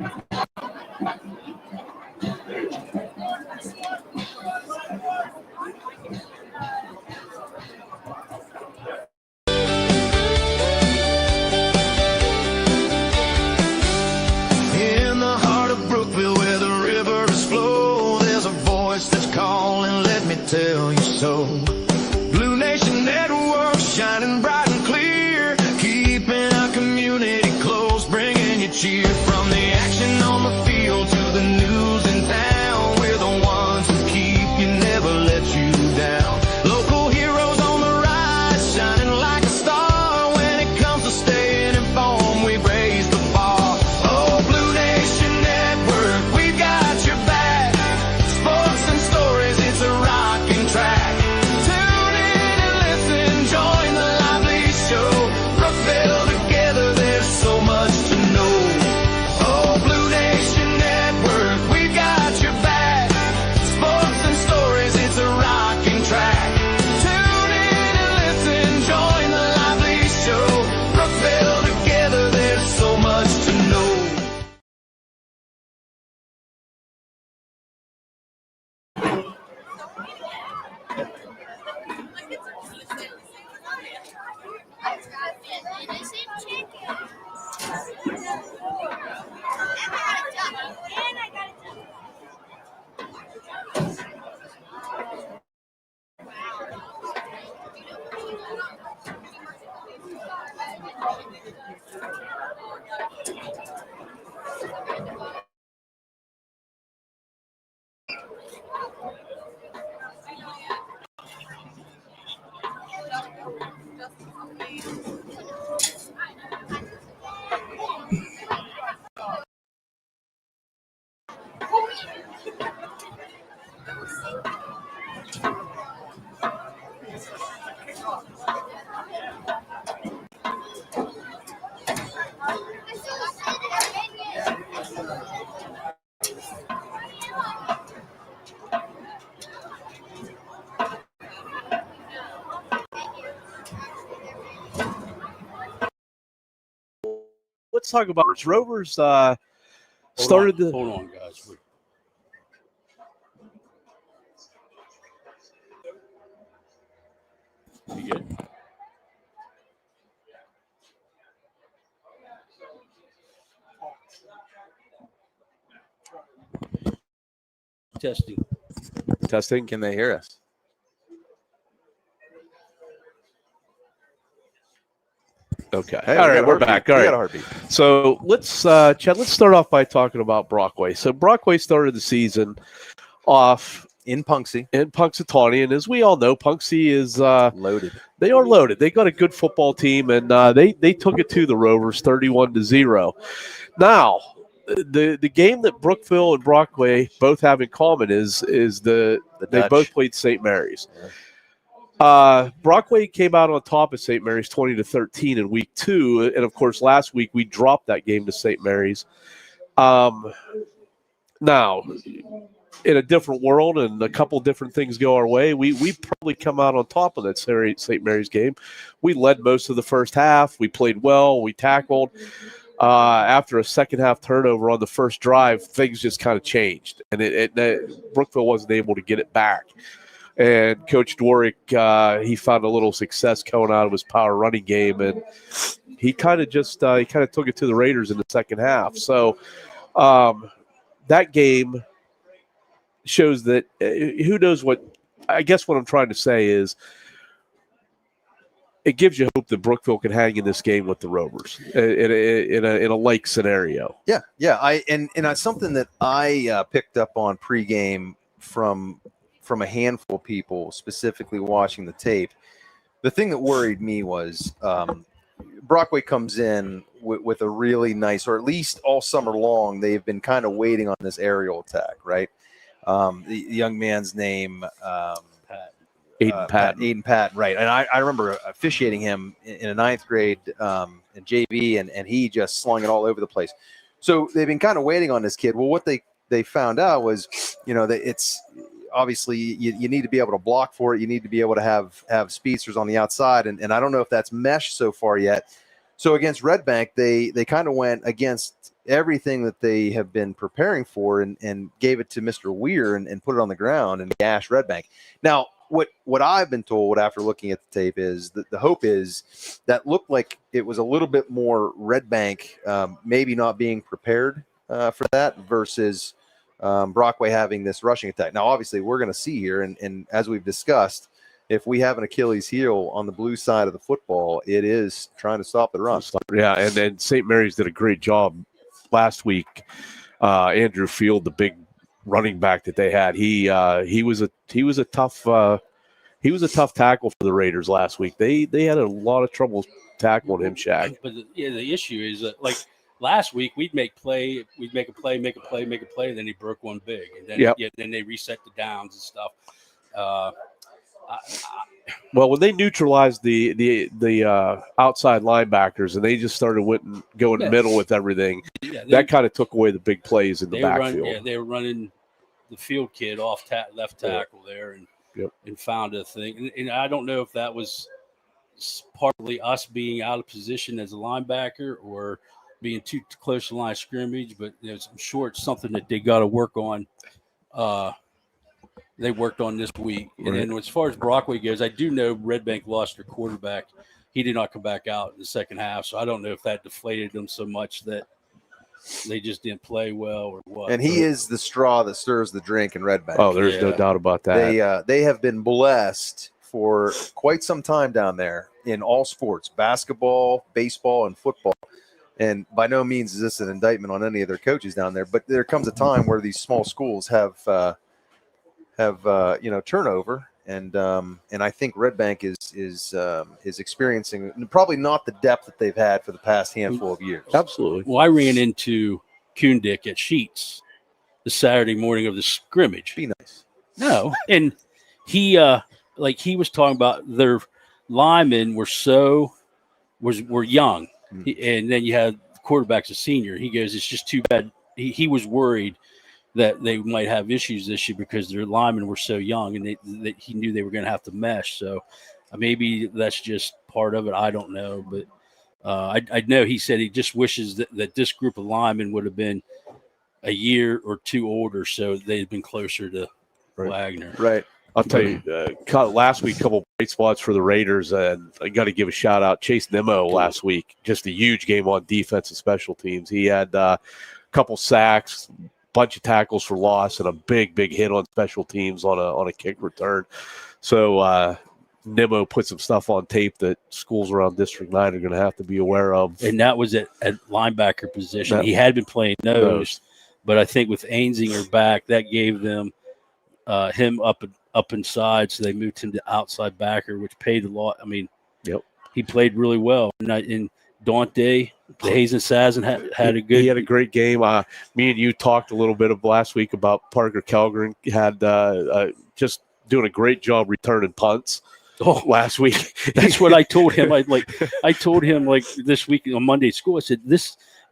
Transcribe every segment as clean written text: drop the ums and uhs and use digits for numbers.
In the heart of Brookville where the rivers flow, there's a voice that's calling, let me tell you so. Blue Nation Network shining bright and clear, keeping our community close, bringing you cheer. From the action on the field to the news in town, we're the ones who keep you, never let you down. Local heroes on the rise, shining like a star. When it comes to staying informed, we raise the bar. Oh, Blue Nation Network, we've got your back. Sports and stories, it's a rocking track. Tune in and listen, join the lively show. Brookville together, there's so much to know. Oh, Blue Nation Network, we've got your back. Sports and stories, it's a rocking track. Tune in and listen, join the lively show. Brookville together, there's so much to know. Let's talk about Rovers. Started the. Hold on, guys. You good? Testing. Testing. Can they hear us? Okay. Hey, all right, we're back. All We right. got a heartbeat. So let's, Chad, let's start off by talking about Brockway. So Brockway started the season off In Punxsy. in Punxsutawney, and as we all know, Punxsy is Loaded. they are loaded. They got a good football team, and they took it to the Rovers 31-0. Now, the game that Brookville and Brockway both have in common is they Dutch. both played St. Mary's. Brockway came out on top of St. Mary's 20-13 in week 2, and of course last week we dropped that game to St. Mary's. Now, in a different world and a couple different things go our way, we probably come out on top of that St. Mary's game. We led most of the first half. We played well. We tackled. After a second half turnover on the first drive, things just kind of changed, and Brookville wasn't able to get it back. And Coach Dworick, he found a little success coming out of his power running game, and he kind of took it to the Raiders in the second half. So that game shows that who knows what. I guess what I'm trying to say is it gives you hope that Brookville can hang in this game with the Rovers in a like scenario. Yeah. And it's something that I picked up on pregame from a handful of people, specifically watching the tape. The thing that worried me was Brockway comes in with a really nice, or at least all summer long, they've been kind of waiting on this aerial attack, right? The young man's name, Aiden Patton, right. And I remember officiating him in a ninth grade in JV, and he just slung it all over the place. So they've been kind of waiting on this kid. Well, what they found out was, that it's obviously you need to be able to block for it. You need to be able to have speedsters on the outside. And I don't know if that's meshed so far yet. So against Red Bank, they kind of went against everything that they have been preparing for and gave it to Mr. Weir and put it on the ground and gash Red Bank. Now, what I've been told after looking at the tape is that the hope is that looked like it was a little bit more Red Bank, maybe not being prepared for that versus Brockway having this rushing attack. Now, obviously, we're going to see here, and as we've discussed, if we have an Achilles heel on the blue side of the football, it is trying to stop the run. Yeah, and then St. Mary's did a great job last week. Andrew Field, the big running back that they had, he was a tough tackle for the Raiders last week. They had a lot of trouble tackling him, Shaq. But the issue is that, like last week, we'd make a play, and then he broke one big, and then then they reset the downs and stuff. Well, when they neutralized the outside linebackers and they just started going middle with everything, that kind of took away the big plays in the backfield. They were running the field kid off left tackle there and found a thing. And I don't know if that was partly us being out of position as a linebacker or being too close to the line of scrimmage, but I'm sure it's something that they got to work on. They worked on this week. And then as far as Brockway goes, I do know Red Bank lost their quarterback. He did not come back out in the second half, so I don't know if that deflated them so much that they just didn't play well or what. And he is the straw that stirs the drink in Red Bank. Oh, there's no doubt about that. They have been blessed for quite some time down there in all sports, basketball, baseball, and football. And by no means is this an indictment on any of their coaches down there, but there comes a time where these small schools have turnover, and I think Red Bank is experiencing probably not the depth that they've had for the past handful of years. Absolutely. Well, I ran into Kundick at Sheets the Saturday morning of the scrimmage. Be nice. No, and he was talking about their linemen were young, and then you had the quarterback's a senior. He goes, it's just too bad. He was worried that they might have issues this year because their linemen were so young, and he knew they were going to have to mesh. So maybe that's just part of it. I don't know, but I know he said he just wishes that this group of linemen would have been a year or two older, so they'd been closer to Wagner. Right. I'll tell you, last week, a couple bright spots for the Raiders, and I got to give a shout out. Chase Nimmo last week, just a huge game on defense and special teams. He had a couple sacks, bunch of tackles for loss, and a big hit on special teams on a kick return. So Nimmo put some stuff on tape that schools around District 9 are going to have to be aware of. And that was at linebacker position. He had been playing nose, but I think with Ainsinger back, that gave them him up inside, so they moved him to outside backer, which paid a lot. I mean, he played really well. And Dante, the Hazen Sazen had a good. He had a great game. Me and you talked a little bit of last week about Parker Kelgren had just doing a great job returning punts. Last week, that's what I told him. I told him this week on Monday at school. I said,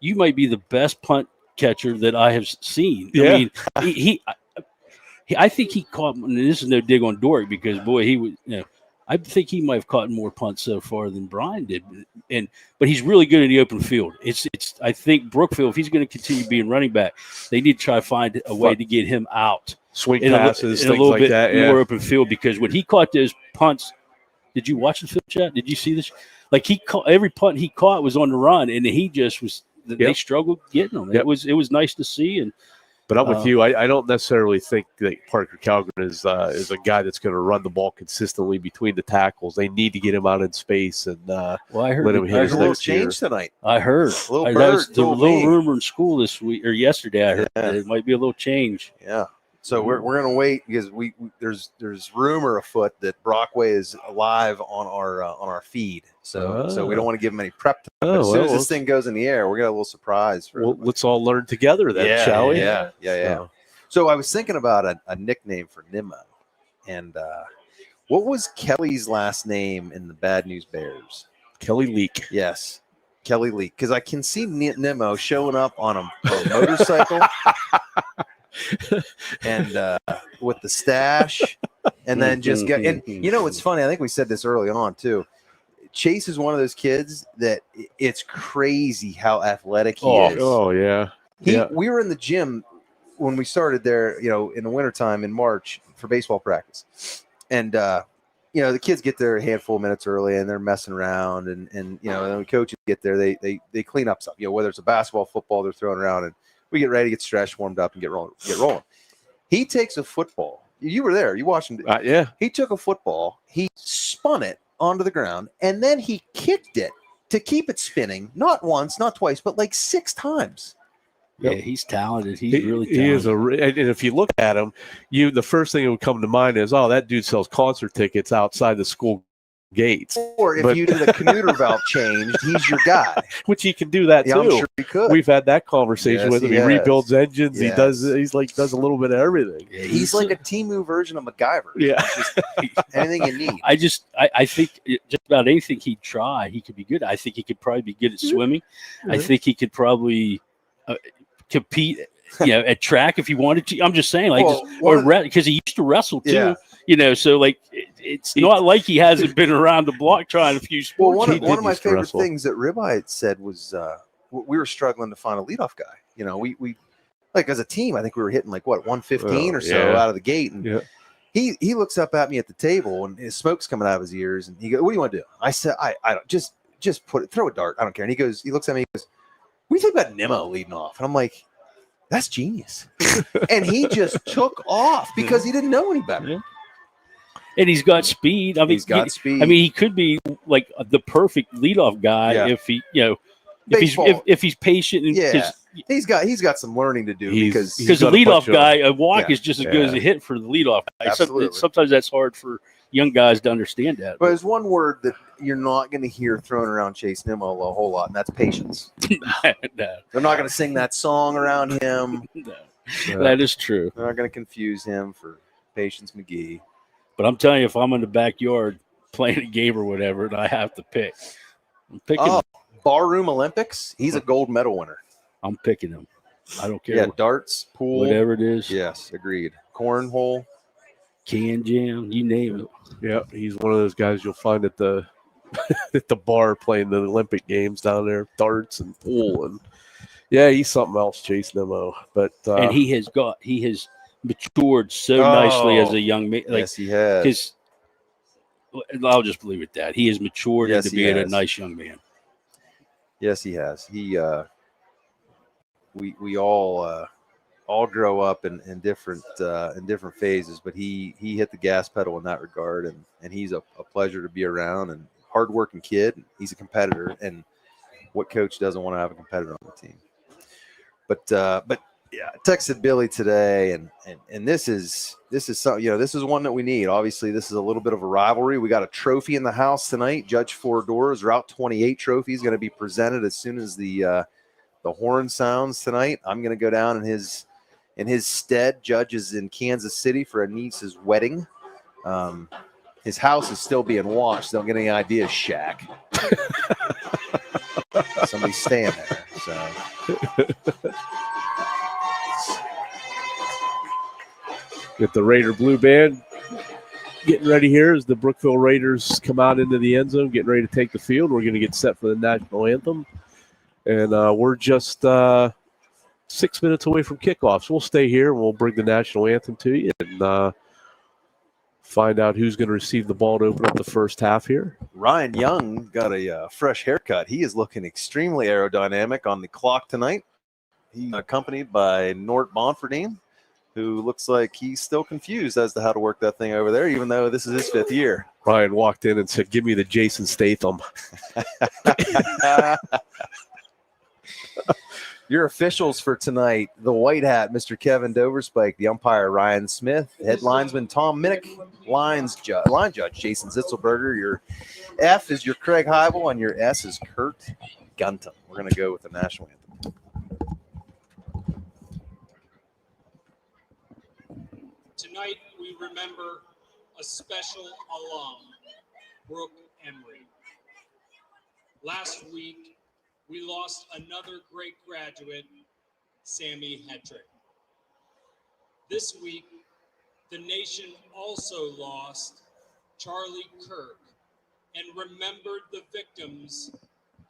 you might be the best punt catcher that I have seen. Yeah. I mean, I think he caught. And this is no dig on Doric because boy, he was. I think he might have caught more punts so far than Brian did, but he's really good in the open field. I think Brookville, if he's going to continue being running back, they need to try to find a way to get him out, swing passes, in a little bit more open field. Because when he caught those punts, did you watch the film chat? Did you see this? Every punt he caught was on the run, and he just was. They struggled getting them. It was nice to see. But I'm with you. I don't necessarily think that Parker Calgren is a guy that's going to run the ball consistently between the tackles. They need to get him out in space and I heard let him hit his a little next year. change tonight. I heard a little little rumor in school this week or yesterday. I heard that it might be a little change. Yeah. So we're going to wait because there's rumor afoot that Brockway is live on our feed. So we don't want to give him any prep time. But as soon as this thing goes in the air, we're going to have a little surprise. Let's all learn together then, shall we? Yeah. So I was thinking about a nickname for Nimmo, and what was Kelly's last name in the Bad News Bears? Kelly Leak. Yes, Kelly Leak. Because I can see Nimmo showing up on a motorcycle. And with the stash, and then just get. And it's funny. I think we said this early on too. Chase is one of those kids that it's crazy how athletic he is. Oh yeah. We were in the gym when we started there, in the wintertime in March for baseball practice. And, the kids get there a handful of minutes early and they're messing around. And then when coaches get there, they clean up stuff, whether it's a basketball, football, they're throwing around, and we get ready, get stretched, warmed up, and get rolling. He takes a football. You were there. You watched him. Yeah. He took a football. He spun it onto the ground, and then he kicked it to keep it spinning. Not once, not twice, but like 6 times. Yeah, he's talented. He's really talented. He is and if you look at him, the first thing that would come to mind is, oh, that dude sells concert tickets outside the school gates. Or if you do the commuter valve changed, he's your guy. Which he can do that too. I'm sure he could. We've had that conversation with him. He rebuilds engines. Yes. Does a little bit of everything. Yeah, he's like a Temu version of MacGyver. Yeah. Anything you need. I think just about anything he'd try, he could be good. I think he could probably be good at swimming. I think he could probably compete at track if he wanted to. I'm just saying, because he used to wrestle too. So it's not like he hasn't been around the block trying a few sports. Well, one of my favorite things that Ribeye said was we were struggling to find a leadoff guy. We as a team, I think we were hitting 115 or so out of the gate, and he looks up at me at the table, and his smoke's coming out of his ears, and he goes, "What do you want to do?" I said, "I don't just throw a dart. I don't care." And he looks at me, he goes, "What do you think about Nimmo leading off?" And I'm like, "That's genius." And he just took off because he didn't know any better. Yeah. And he's got speed. I mean, he's got speed. I mean, he could be like the perfect leadoff guy if he, if he's patient. And he's got some learning to do because the leadoff guy, a walk is just as good as a hit for the leadoff guy. Absolutely. Sometimes that's hard for young guys to understand that. But there's one word that you're not going to hear thrown around Chase Nimmo a whole lot, and that's patience. No. They're not going to sing that song around him. No. That is true. They're not going to confuse him for Patience McGee. But I'm telling you, if I'm in the backyard playing a game or whatever, and I have to pick, I'm picking. Oh, Barroom Olympics. He's a gold medal winner. I'm picking him. I don't care. Yeah, darts, pool, whatever it is. Yes, agreed. Cornhole, can jam, you name it. Yeah, he's one of those guys you'll find at the at the bar playing the Olympic games down there, darts and pool, and he's something else, Chase Nimmo. But and he has matured so nicely as a young man. Yes, he has. Because I'll just leave it that he has matured into being a nice young man. Yes, he has. He we all grow up in different phases, but he hit the gas pedal in that regard, and he's a pleasure to be around, and hardworking kid. He's a competitor, and what coach doesn't want to have a competitor on the team? But yeah, I texted Billy today, and this is something, this is one that we need. Obviously, this is a little bit of a rivalry. We got a trophy in the house tonight. Judge Four Doors Route 28 trophy is going to be presented as soon as the horn sounds tonight. I'm going to go down in his stead. Judge is in Kansas City for a niece's wedding. His house is still being watched. Don't get any ideas, Shaq. Somebody's staying there. So. Get the Raider Blue Band getting ready here as the Brookville Raiders come out into the end zone, getting ready to take the field. We're going to get set for the national anthem. And we're just 6 minutes away from kickoff. So we'll stay here and we'll bring the national anthem to you and find out who's going to receive the ball to open up the first half here. Ryan Young got a fresh haircut. He is looking extremely aerodynamic on the clock tonight. He's accompanied by Nort Bonfordine, who looks like he's still confused as to how to work that thing over there, even though this is his 5th year. Ryan walked in and said, "Give me the Jason Statham." Your officials for tonight: the white hat, Mr. Kevin Doverspike; the umpire, Ryan Smith; head linesman, Tom Minnick; line judge, Jason Zitzelberger. Your F is your Craig Heibel, and your S is Kurt Gunton. We're going to go with the national anthem. Tonight, we remember a special alum, Brooke Emery. Last week, we lost another great graduate, Sammy Hetrick. This week, the nation also lost Charlie Kirk, and remembered the victims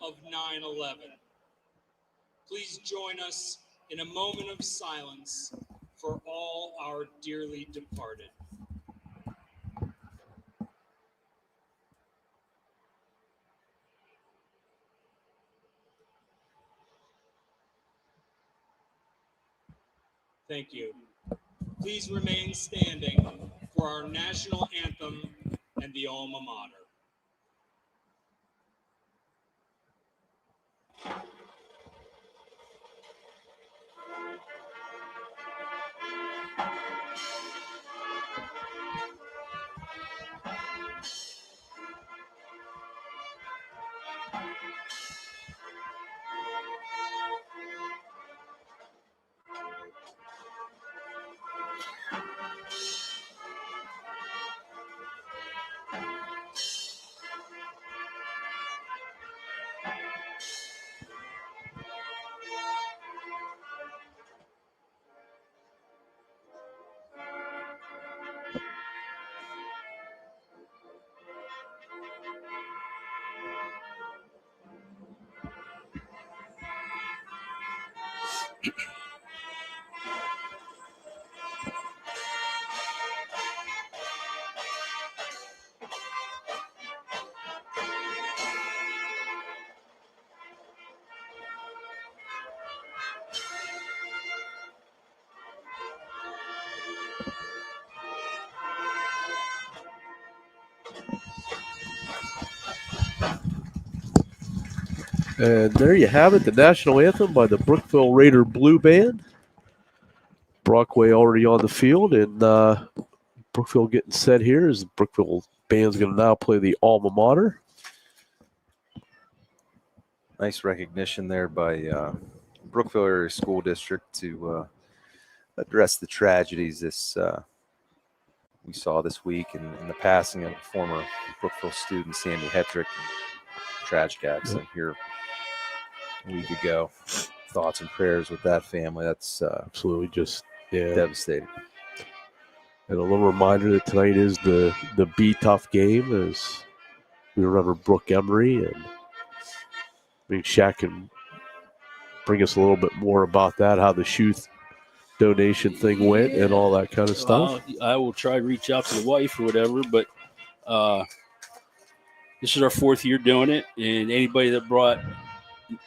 of 9/11. Please join us in a moment of silence for all our dearly departed. Thank you. Please remain standing for our national anthem and the alma mater. And there you have it, the national anthem by the Brookville Raider Blue Band. Brockway already on the field, and Brookville getting set here as the Brookville band's going to now play the alma mater. Nice recognition there by Brookville Area School District to address the tragedies we saw this week in the passing of former Brookville student Sandy Hetrick. Tragic accident here a week ago. Thoughts and prayers with that family. That's Absolutely just devastating. And a little reminder that tonight is the Be Tough game as we remember Brooke Emery, and I think Shaq can bring us a little bit more about that, how the shoe donation thing went and all that kind of stuff. I will try to reach out to the wife or whatever, but this is our 4th year doing it, and anybody that brought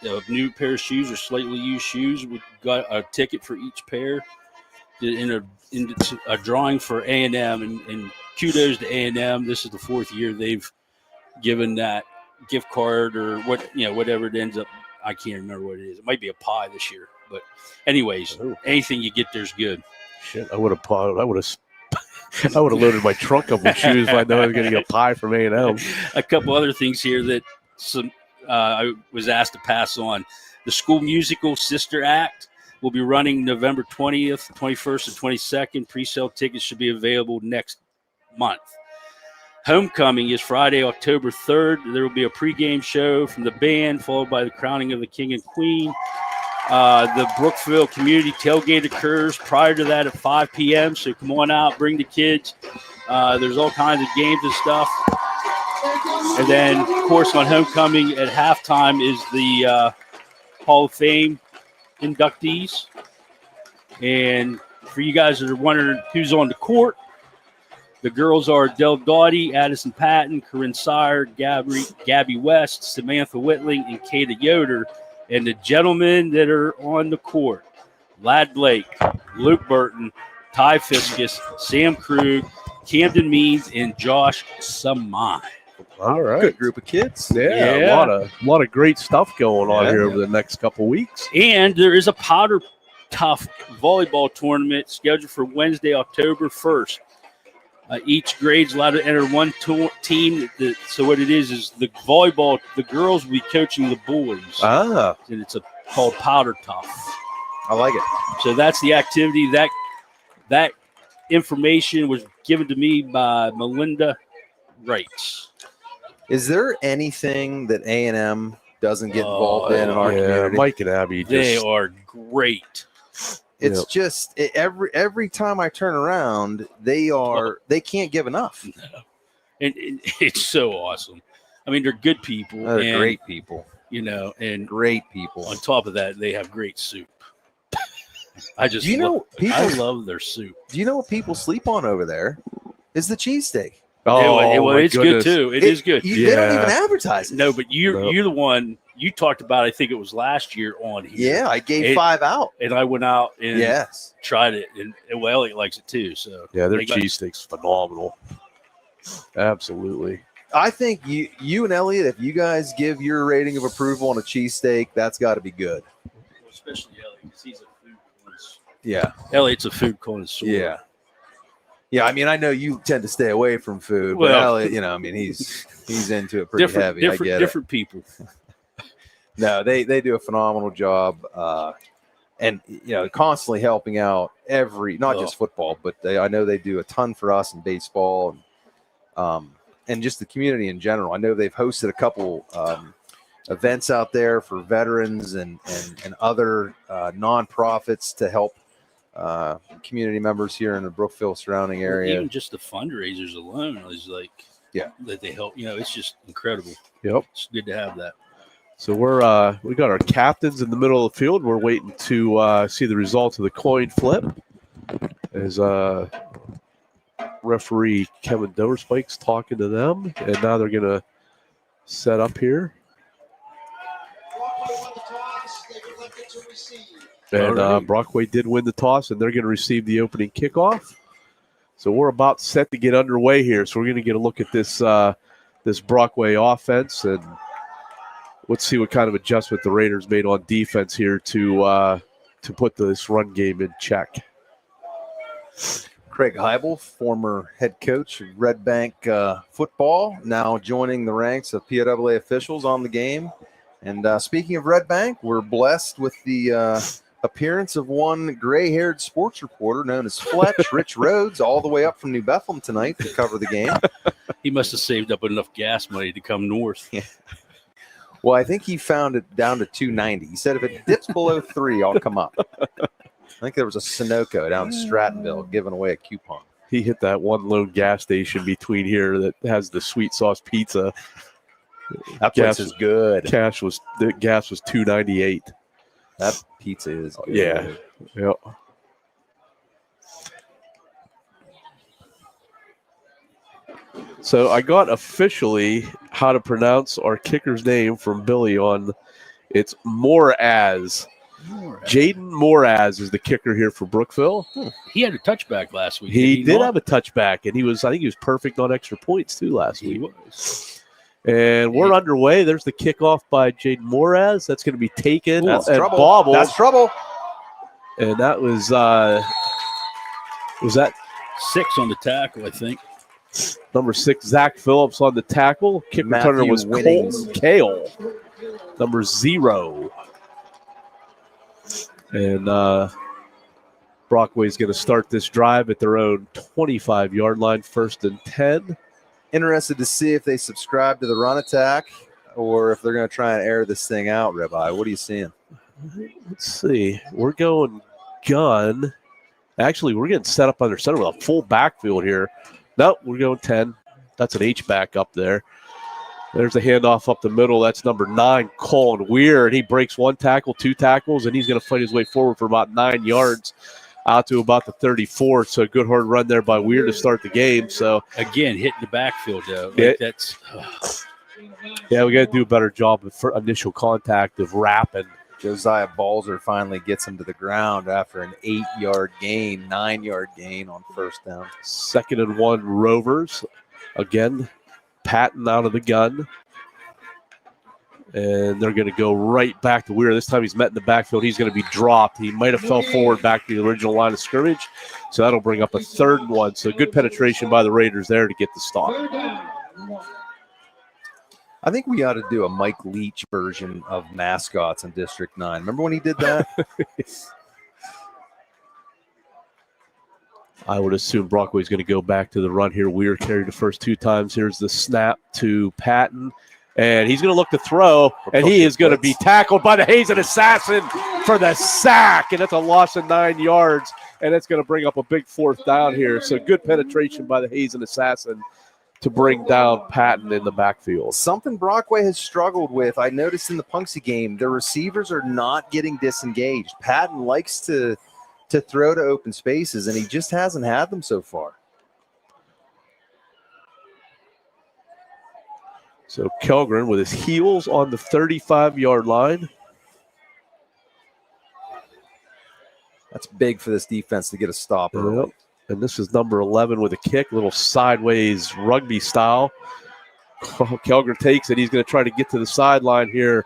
a new pair of shoes or slightly used shoes, we got a ticket for each pair in a drawing for A&M, and kudos to A&M. This is the 4th year they've given that gift card or whatever it ends up. I can't remember what it is. It might be a pie this year, but anyways, anything you get there's good. Shit, I would have loaded my trunk up with shoes if I know I was going to get a pie from A&M. A couple other things here that I was asked to pass on. The school musical Sister Act will be running November 20th, 21st, and 22nd. Pre-sale tickets should be available next month. Homecoming is Friday, October 3rd. There will be a pregame show from the band, followed by the crowning of the king and queen. The Brookville Community Tailgate occurs prior to that at 5 p.m., so come on out, bring the kids. There's all kinds of games and stuff. And then, of course, on homecoming at halftime is the Hall of Fame inductees. And for you guys that are wondering who's on the court, the girls are Del Doughty, Addison Patton, Corinne Sire, Gabby West, Samantha Whitling, and Kata Yoder. And the gentlemen that are on the court, Lad Blake, Luke Burton, Ty Fiskus, Sam Krug, Camden Means, and Josh Samai. All right. Good group of kids. Yeah. A lot of great stuff going on here over the next couple weeks. And there is a Powder Tough volleyball tournament scheduled for Wednesday, October 1st. Each grade's allowed to enter one team. So what it is the volleyball, the girls will be coaching the boys. Ah. And it's called Powder Tough. I like it. So that's the activity. That information was given to me by Melinda Wrights. Is there anything that A&M doesn't get involved in our community? Mike and Abby, they are great. It's just every time I turn around, they can't give enough. And it's so awesome. I mean, they're good people. They're and, great people. And Great people. on top of that, they have great soup. I just I love their soup. Do you know what people sleep on over there? Is the cheesesteak. Oh, well, it's good too. It is good. They don't even advertise it. No, but you're the one you talked about. I think it was last year on here. Yeah, I gave 5 out, and I went out and tried it, and Elliot likes it too. So yeah, their cheesesteak's phenomenal. Absolutely. I think you and Elliot, if you guys give your rating of approval on a cheesesteak, that's got to be good. Especially Elliot, because he's a food connoisseur. Yeah, Elliot's a food connoisseur. Yeah. Yeah, I mean, I know you tend to stay away from food, but Elliot, I mean, he's into it pretty heavy. I get different people. No, they do a phenomenal job, and constantly helping out not just football, but I know they do a ton for us in baseball, and just the community in general. I know they've hosted a couple events out there for veterans and other nonprofits to help community members here in the Brookville surrounding area. Even just the fundraisers alone is that they help. It's just incredible. Yep, it's good to have that. So we got our captains in the middle of the field. We're waiting to see the results of the coin flip as referee Kevin Doverspike's talking to them, and now they're going to set up here. And Brockway did win the toss, and they're going to receive the opening kickoff. So we're about set to get underway here. So we're going to get a look at this Brockway offense, and let's see what kind of adjustment the Raiders made on defense here to put this run game in check. Craig Heibel, former head coach of Red Bank football, now joining the ranks of POAA officials on the game. And speaking of Red Bank, we're blessed with the appearance of one gray-haired sports reporter known as Fletch, Rich Rhodes, all the way up from New Bethlehem tonight to cover the game. He must have saved up enough gas money to come north. Yeah. Well, I think he found it down to 290. He said if it dips below 3, I'll come up. I think there was a Sunoco down in Strattonville giving away a coupon. He hit that one lone gas station between here that has the sweet sauce pizza. That place is good. The gas was $2.98. That pizza is good. Yeah. Yep. So I got officially how to pronounce our kicker's name from Billy on it's Moraz. Jaden Moraz is the kicker here for Brookville. He had a touchback last week. He did have a touchback, and I think he was perfect on extra points too last week. And we're underway. There's the kickoff by Jaden Moraz. That's going to be taken and bobbled. That's trouble. And that was that 6 on the tackle, I think. Number 6, Zach Phillips on the tackle. Kick returner was Colton Kale, number 0. And Brockway's going to start this drive at their own 25-yard line, 1st and 10. Interested to see if they subscribe to the run attack or if they're going to try and air this thing out, Ribeye. What are you seeing? Let's see. We're going gun. Actually, we're getting set up under center with a full backfield here. Nope, we're going 10. That's an H-back up there. There's a handoff up the middle. That's number 9, Colin Weir, and he breaks 1 tackle, 2 tackles, and he's going to fight his way forward for about 9 yards out to about the 34. So a good hard run there by Weir to start the game. So again, hitting the backfield though. Yeah, we got to do a better job of initial contact of wrapping. Josiah Balzer finally gets him to the ground after an 8-yard gain, 9-yard gain on 1st down. 2nd and 1 Rovers. Again, Patton out of the gun. And they're going to go right back to Weir. This time he's met in the backfield. He's going to be dropped. He might have fell forward back to the original line of scrimmage. So that'll bring up a 3rd and 1. So good penetration by the Raiders there to get the stop. I think we ought to do a Mike Leach version of mascots in District 9. Remember when he did that? I would assume Brockway's going to go back to the run here. Weir carried the first 2 times. Here's the snap to Patton. And he's going to look to throw, and he is going to be tackled by the Hazen Assassin for the sack. And that's a loss of 9 yards, and it's going to bring up a big 4th down here. So good penetration by the Hazen Assassin to bring down Patton in the backfield. Something Brockway has struggled with. I noticed in the Punxsutawney game, the receivers are not getting disengaged. Patton likes to throw to open spaces, and he just hasn't had them so far. So Kellgren with his heels on the 35-yard line. That's big for this defense to get a stop early. Yep. And this is number 11 with a kick, little sideways rugby style. Kellgren takes it. He's going to try to get to the sideline here,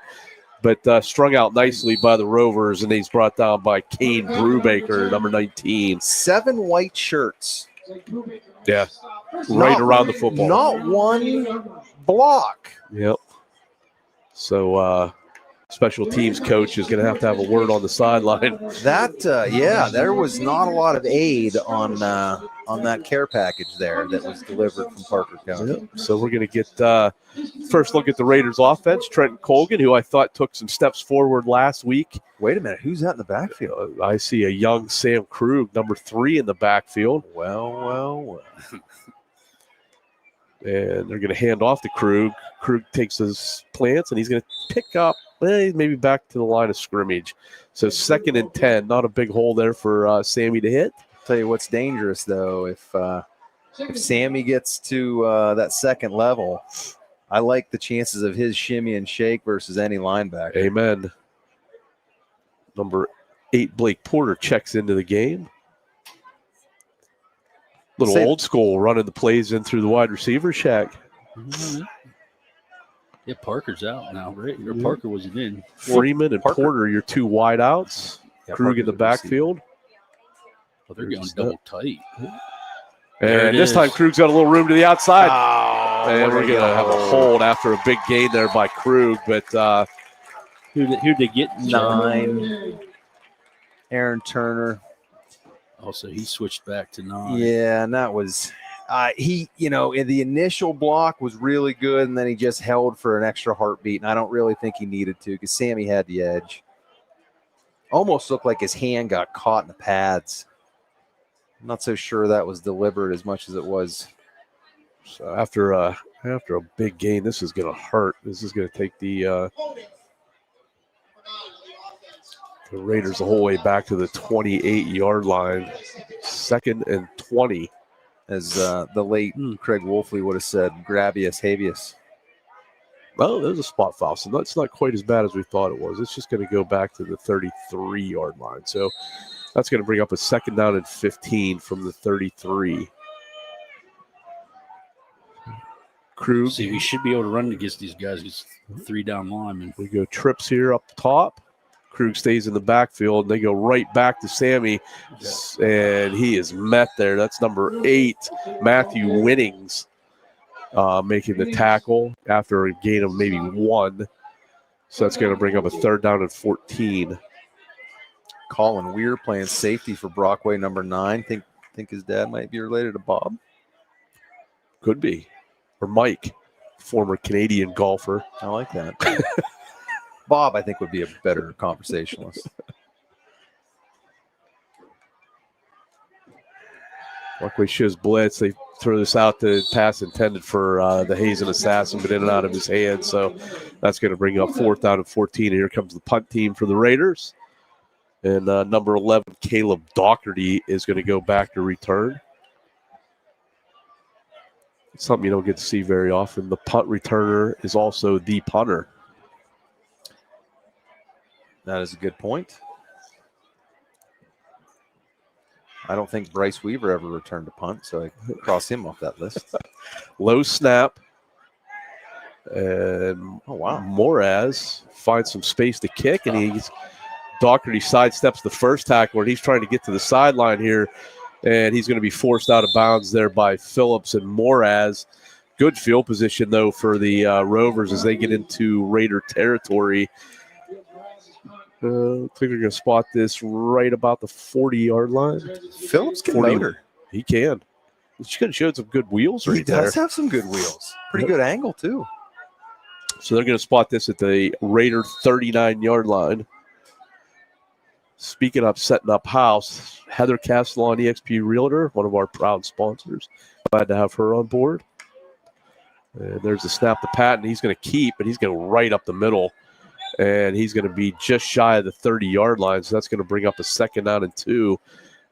but strung out nicely by the Rovers, and he's brought down by Kane Brubaker, number 19. 7 white shirts. Yeah, right around the football. Not one block. Yep. So special teams coach is going to have a word on the sideline. That there was not a lot of aid on that care package there that was delivered from Parker County. Yep. So we're going to get first look at the Raiders offense. Trenton Colgan, who I thought took some steps forward last week. Wait a minute, who's that in the backfield? I see a young Sam Krug, number 3 in the backfield. Well. And they're going to hand off to Krug. Krug takes his plants, and he's going to pick up, maybe back to the line of scrimmage. So 2nd and 10, not a big hole there for Sammy to hit. Tell you what's dangerous, though, if Sammy gets to that second level, I like the chances of his shimmy and shake versus any linebacker. Amen. Number 8, Blake Porter, checks into the game. Little old school, running the plays in through the wide receiver shack. Mm-hmm. Yeah, Parker's out now, right? Or Parker wasn't in. Freeman and Porter, your 2 wideouts. Yeah, Krug in the backfield. Well, they're going double tight. And this time, Krug's got a little room to the outside. Oh, and we're going to have a hold after a big gain there by Krug. But who'd they get? 9. Aaron Turner. Also, he switched back to 9. Yeah, and that was in the initial block was really good, and then he just held for an extra heartbeat, and I don't really think he needed to because Sammy had the edge. Almost looked like his hand got caught in the pads. I'm not so sure that was deliberate as much as it was. So after a big gain, this is going to hurt. This is going to take the Raiders the whole way back to the 28-yard line. 2nd and 20. As the late Craig Wolfley would have said, grabius habeas. Well, there's a spot foul, so that's not quite as bad as we thought it was. It's just going to go back to the 33-yard line. So that's going to bring up a 2nd down and 15 from the 33. Krug. See, we should be able to run against these guys. It's 3 down linemen. We go trips here up top. Krug stays in the backfield, and they go right back to Sammy, and he is met there. That's number 8, Matthew Winnings, making the tackle after a gain of maybe 1. So that's going to bring up a 3rd down and 14. Colin Weir playing safety for Brockway, number 9. Think his dad might be related to Bob? Could be. Or Mike, former Canadian golfer. I like that. Bob, I think, would be a better conversationalist. Brockway shows blitz. They throw this out to pass intended for the Hazen Assassin, but in and out of his hands. So that's going to bring up 4th down and 14. And here comes the punt team for the Raiders. And number 11, Caleb Doherty, is going to go back to return. It's something you don't get to see very often. The punt returner is also the punter. That is a good point. I don't think Bryce Weaver ever returned a punt, so I cross him off that list. Low snap. And Moraz finds some space to kick, and Doherty sidesteps the first tackler, and he's trying to get to the sideline here, and he's going to be forced out of bounds there by Phillips and Moraz. Good field position, though, for the Rovers as they get into Raider territory. I think they're going to spot this right about the 40-yard line. Phillips can motor. He can. He could have showed some good wheels right there. He does have some good wheels. Pretty good angle, too. So they're going to spot this at the Raider 39-yard line. Speaking of setting up house, Heather Castellan, EXP Realtor, one of our proud sponsors. Glad to have her on board. And there's the snap to Patton. He's going to keep, and he's going to right up the middle. And he's going to be just shy of the 30-yard line. So that's going to bring up a 2nd down and 2.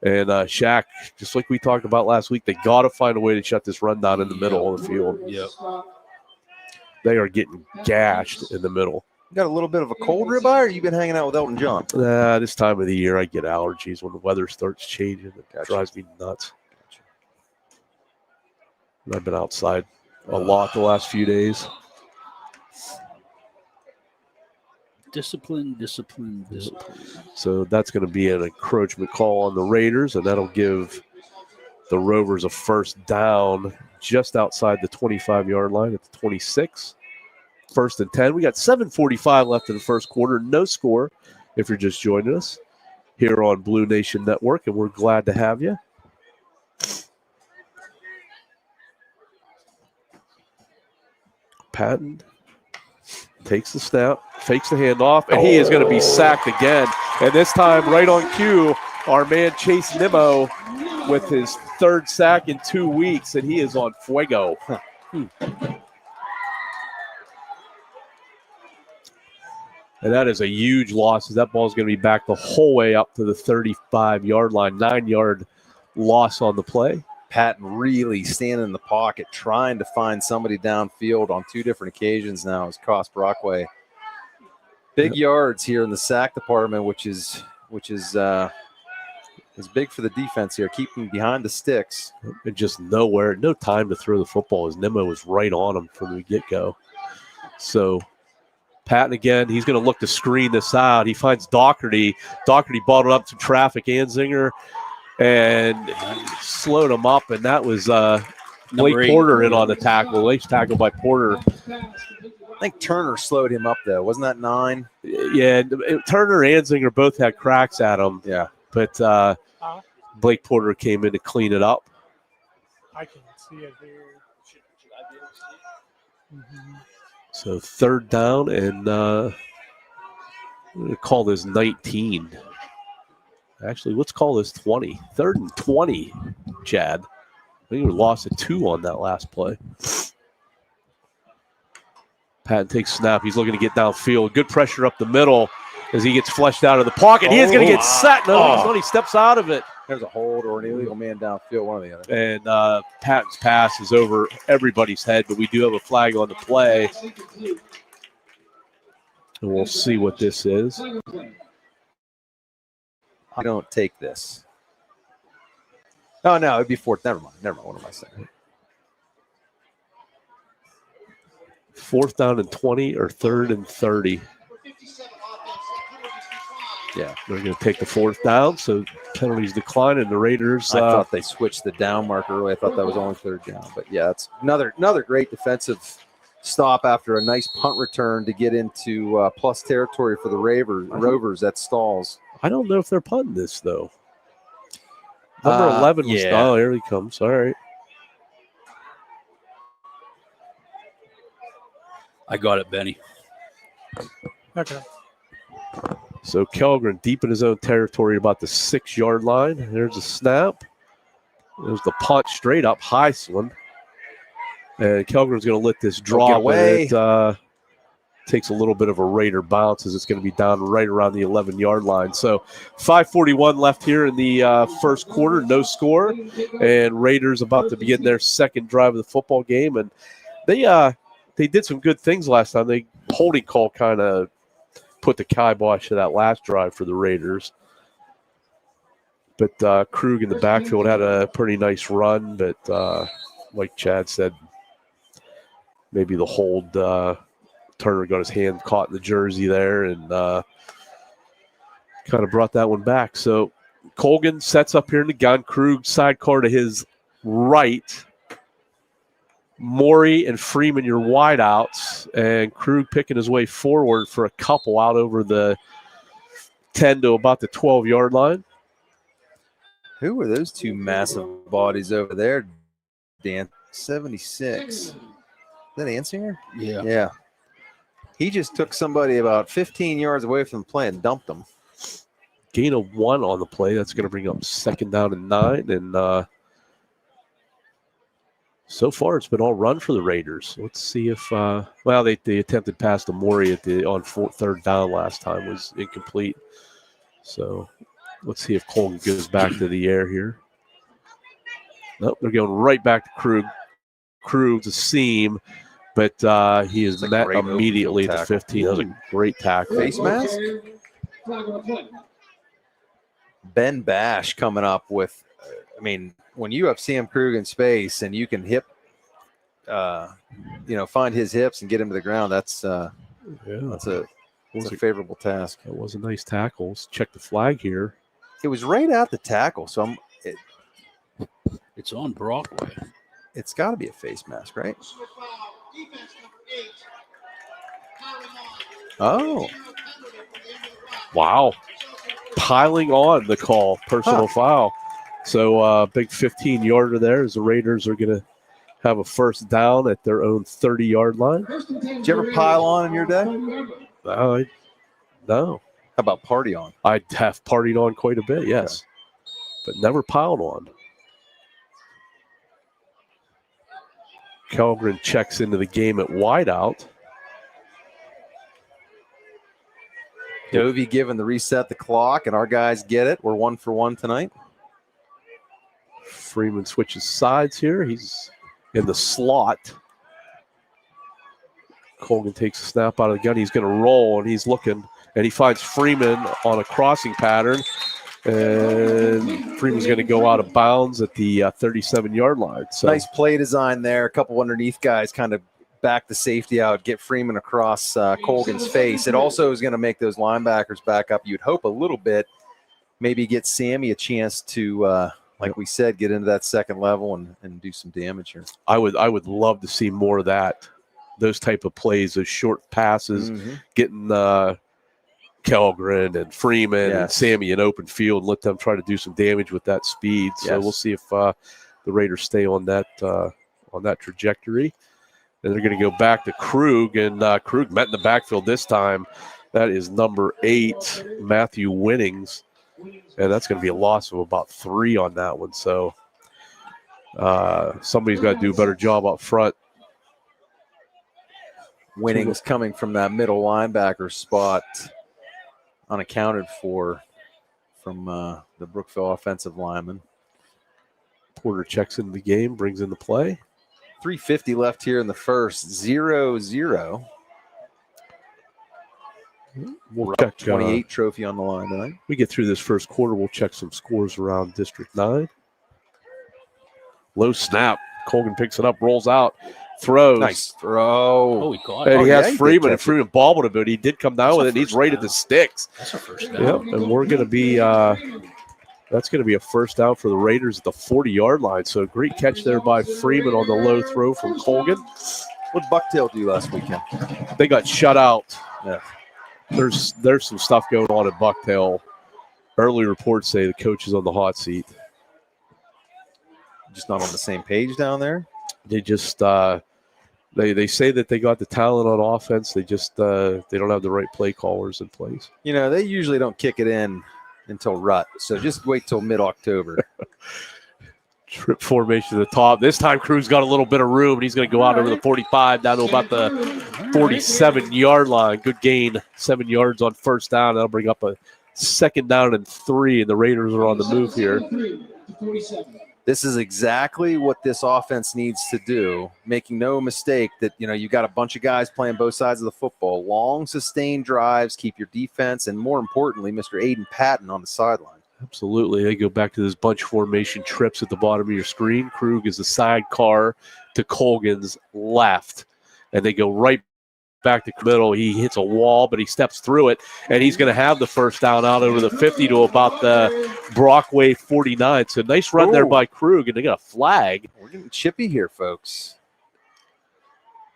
And Shaq, just like we talked about last week, they got to find a way to shut this run down in the middle of the field. Yep. They are getting gashed in the middle. You got a little bit of a cold ribeye, or you been hanging out with Elton John? This time of the year, I get allergies when the weather starts changing. It drives me nuts. And I've been outside a lot the last few days. Discipline. So that's going to be an encroachment call on the Raiders, and that'll give the Rovers a 1st down just outside the 25-yard line at the 26. 1st and 10. We got 7:45 left in the first quarter. No score if you're just joining us here on Blue Nation Network, and we're glad to have you. Patton takes the snap, fakes the handoff, and he is going to be sacked again. And this time, right on cue, our man Chase Nimmo with his 3rd sack in 2 weeks, and he is on fuego. And that is a huge loss, as that ball is going to be back the whole way up to the 35-yard line, 9-yard loss on the play. Patton really standing in the pocket, trying to find somebody downfield on 2 different occasions now has cost Brockway big yards here in the sack department, which is big for the defense here, keeping behind the sticks. And just nowhere, no time to throw the football as Nimmo was right on him from the get-go. So Patton again, he's going to look to screen this out. He finds Doherty. Doherty balled it up to traffic. Anzinger and slowed him up, and that was Blake Porter in on the tackle. Late tackle by Porter. I think Turner slowed him up, though. Wasn't that 9? Yeah, Turner and Anzinger both had cracks at him. Yeah. But Blake Porter came in to clean it up. I can see it here. Should I be able to see it? Mm-hmm. So 3rd down, and I'm going to call this 19. Actually, let's call this 20. 3rd and 20, Chad. I think we lost a 2 on that last play. Patton takes snap. He's looking to get downfield. Good pressure up the middle as he gets flushed out of the pocket. He is going to get set. No, he steps out of it. There's a hold or an illegal man downfield, one or the other. And Patton's pass is over everybody's head, but we do have a flag on the play. And we'll see what this is. I don't take this. Oh, no, it'd be 4th. Never mind. What am I saying? 4th down and 20 or 3rd and 30. Yeah, they're going to take the 4th down, so penalties decline, and the Raiders. I thought they switched the down marker early. I thought that was only 3rd down. But, yeah, it's another great defensive stop after a nice punt return to get into plus territory for the Rovers at Stalls. I don't know if they're punting this, though. Number 11 was, oh, here he comes. All right. I got it, Benny. Okay. So Kellgren deep in his own territory about the 6-yard line. There's a snap. There's the punt straight up, Heisman. And Kellgren's going to let this drop away. It takes a little bit of a Raider bounce as it's going to be down right around the 11-yard line. So 5:41 left here in the first quarter, no score. And Raiders about to begin their 2nd drive of the football game. And they did some good things last time. The holding call kind of put the kibosh to that last drive for the Raiders. But Krug in the backfield had a pretty nice run. But like Chad said, maybe the hold, Turner got his hand caught in the jersey there and kind of brought that one back. So Colgan sets up here in the gun. Krug sidecar to his right. Morey and Freeman, your wideouts, and Krug picking his way forward for a couple out over the 10 to about the 12-yard line. Who are those 2 massive bodies over there, Dan? 76. Is that Ansinger? Yeah. Yeah. He just took somebody about 15 yards away from the play and dumped them. Gain of 1 on the play. That's going to bring up 2nd down and 9. And So far, it's been all run for the Raiders. Let's see if they attempted pass to Morey on third down last time was incomplete. So let's see if Colgan goes back to the air here. Nope, they're going right back to Krug. Krug's a seam, but he is met immediately at the 15. That was a great tackle. Face mask. Ben Bash coming up with, I mean, when you have Sam Krug in space and you can find his hips and get him to the ground, that's a favorable task. That was a nice tackle. Let's check the flag here. It was right at the tackle, so It's on Brockway. It's got to be a face mask, right? Oh. Wow. Piling on the call, personal foul. So big 15-yarder there as the Raiders are going to have a first down at their own 30-yard line. Did you ever pile on in your day? No. How about party on? I have partied on quite a bit, yes. But never piled on. Kellgren checks into the game at wideout. Dovey given the reset the clock, and our guys get it. We're 1 for 1 tonight. Freeman switches sides here. He's in the slot. Colgan takes a snap out of the gun. He's going to roll, and he's looking, and he finds Freeman on a crossing pattern. And Freeman's going to go out of bounds at the 37-yard line. So nice play design there. A couple underneath guys kind of back the safety out, get Freeman across Colgan's face. It also is going to make those linebackers back up. You'd hope a little bit, maybe get Sammy a chance to, like we said, get into that second level and do some damage here. I would love to see more of that, those type of plays, those short passes, getting Kellgren and Freeman and Sammy in open field and let them try to do some damage with that speed. So we'll see if the Raiders stay on that trajectory. And they're going to go back to Krug, and Krug met in the backfield this time. That is number 8, Matthew Winnings, and that's going to be a loss of about 3 on that one. So somebody's got to do a better job up front. Winnings coming from that middle linebacker spot, unaccounted for from the Brookville offensive lineman. Porter checks into the game, brings in the play. 3:50 left here in the first. 0-0. We'll check 28 trophy on the line tonight. We get through this first quarter. We'll check some scores around District 9. Low snap. Colgan picks it up, rolls out, throws. Nice throw. Oh, he caught And it. he has Freeman, and Freeman bobbled a bit. He did come down with it, and he's right at the sticks. That's a first down. Yep, and we're going to be that's going to be a first down for the Raiders at the 40-yard line. So great catch there by Freeman on the low throw from Colgan. What did Bucktail do last weekend? They got shut out. Yeah. There's some stuff going on at Bucktail. Early reports say the coach is on the hot seat. Just not on the same page down there? They just they say that they got the talent on offense. They just they don't have the right play callers in place. You know, they usually don't kick it in until rut. So just wait till mid-October. Trip formation to the top. This time Cruz got a little bit of room, and he's going to go out over the 45 down to about the 47-yard line. Good gain, 7 yards on first down. That'll bring up a second down and 3, and the Raiders are on the move here. This is exactly what this offense needs to do, making no mistake that, you know, you got a bunch of guys playing both sides of the football. Long, sustained drives, keep your defense, and more importantly, Mr. Aiden Patton on the sideline. Absolutely. They go back to those bunch formation trips at the bottom of your screen. Krug is the sidecar to Colgan's left, and they go right back to middle. He hits a wall, but he steps through it, and he's going to have the first down out over the 50 to about the Brockway 49. So nice run there by Krug, and they got a flag. We're getting chippy here, folks.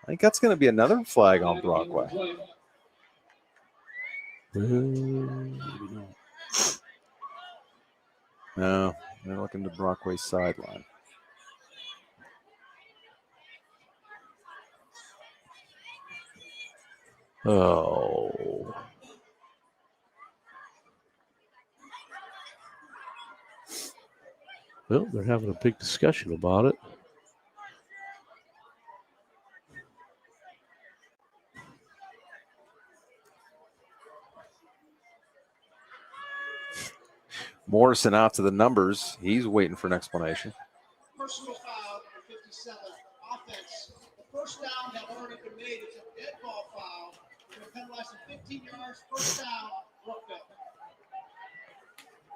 I think that's going to be another flag on Brockway. No, they're looking to Brockway's sideline. Oh. Well, they're having a big discussion about it. Morrison out to the numbers. He's waiting for an explanation. Personal foul for 57 offense. The first down had already been made. It's a dead ball foul. They're penalized 15 yards. First down, Brookville.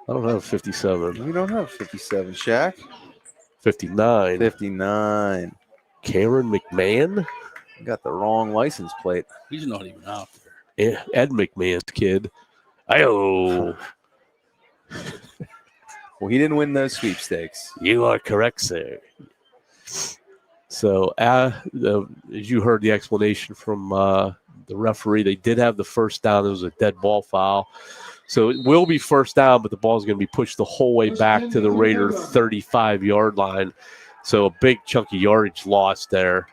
I don't have 57. We don't have 57, Shaq. 59. 59. Cameron McMahon? Got the wrong license plate. He's not even out there. Yeah, Ed McMahon's kid. Ayo. Well, he didn't win those sweepstakes. You are correct, sir. So, as you heard the explanation from the referee, they did have the first down. It was a dead ball foul. So it will be first down, but the ball is going to be pushed the whole way back to the Raider 35-yard line. So a big chunky yardage loss there.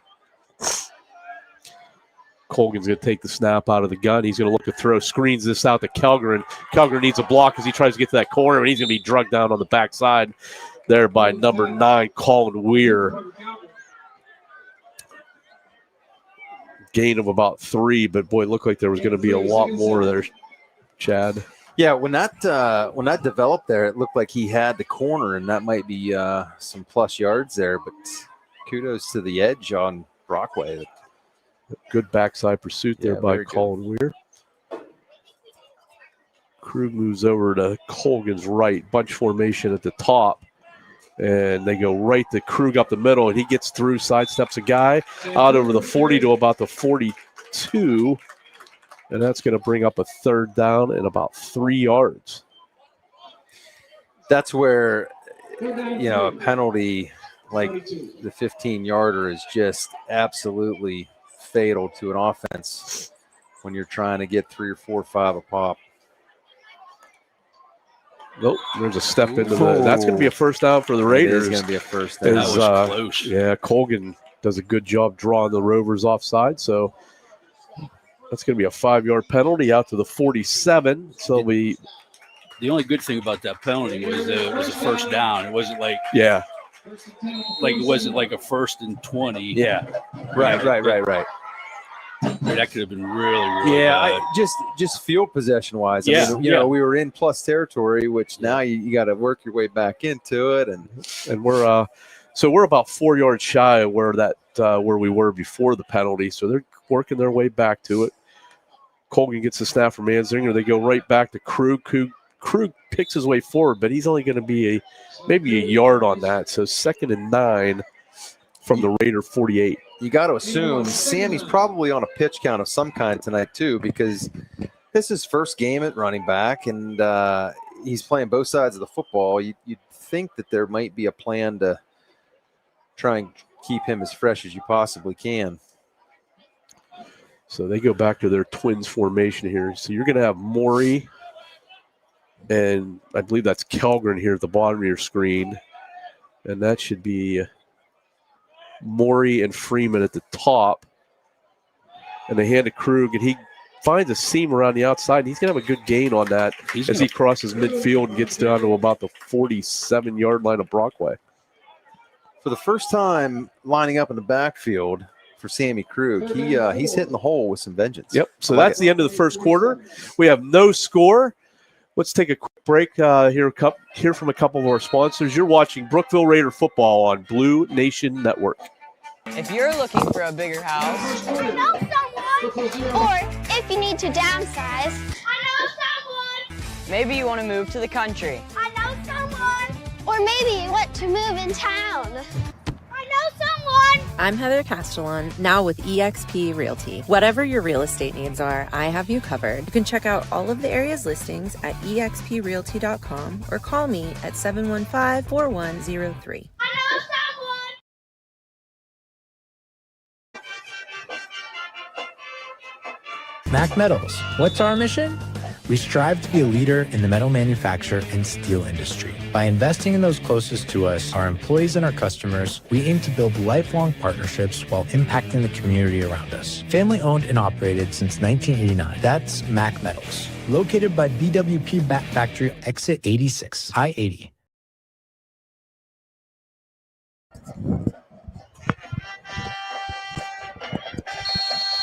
Colgan's going to take the snap out of the gun. He's going to look to throw, screens this out to Kellgren. Kellgren needs a block as he tries to get to that corner, and he's going to be drugged down on the backside there by number 9, Colin Weir. Gain of about 3, but boy, it looked like there was going to be a lot more there, Chad. Yeah, when that developed there, it looked like he had the corner, and that might be some plus yards there. But kudos to the edge on Brockway. Good backside pursuit there by very Colin Weir. Krug moves over to Colgan's right, bunch formation at the top. And they go right to Krug up the middle, and he gets through, sidesteps a guy out over the 40 to about the 42. And that's going to bring up a third down and about 3 yards. That's where, a penalty like the 15-yarder is just absolutely fatal to an offense when you're trying to get 3 or 4 or 5 a pop. Nope, there's a step into the. That's going to be a first down for the Raiders. It's going to be a first down. That was close. Yeah, Colgan does a good job drawing the Rovers offside. So that's going to be a 5-yard penalty out to the 47. So The only good thing about that penalty was it was a first down. It wasn't like yeah, it wasn't like a 1st and 20. Yeah, right. That could have been really Yeah, bad. just field possession wise. Yeah, I mean, we were in plus territory, which now you got to work your way back into it, and we're about 4 yards shy of where we were before the penalty. So they're working their way back to it. Colgan gets the snap from Manzinger. They go right back to Krug. Krug picks his way forward, but he's only going to be maybe a yard on that. So 2nd and 9 from the Raider 48. you got to assume Sammy's probably on a pitch count of some kind tonight too, because this is his first game at running back, and he's playing both sides of the football. You'd think that there might be a plan to try and keep him as fresh as you possibly can. So they go back to their twins formation here. So you're going to have Morey, and I believe that's Kellgren here at the bottom of your screen. And that should be Morey and Freeman at the top. And they hand to Krug, and he finds a seam around the outside. And he's going to have a good gain on that as he crosses midfield and gets down to about the 47-yard line of Brockway. For the first time lining up in the backfield for Sammy Krug, he's hitting the hole with some vengeance. Yep. So that's the end of the first quarter. We have no score. Let's take a quick break, hear from a couple of our sponsors. You're watching Brookville Raider football on Blue Nation Network. If you're looking for a bigger house, I know someone. Or if you need to downsize, I know someone. maybe you want to move to the country. I know someone. Or maybe you want to move in town. I know someone. I'm Heather Castellan, now with eXp Realty. Whatever your real estate needs are, I have you covered. You can check out all of the area's listings at exprealty.com or call me at 715-4103. I know someone. Mac Metals. What's our mission? We strive to be a leader in the metal manufacture and steel industry. By investing in those closest to us, our employees and our customers, we aim to build lifelong partnerships while impacting the community around us. Family owned and operated since 1989. That's Mac Metals. Located by BWP Bat Factory, exit 86, I-80.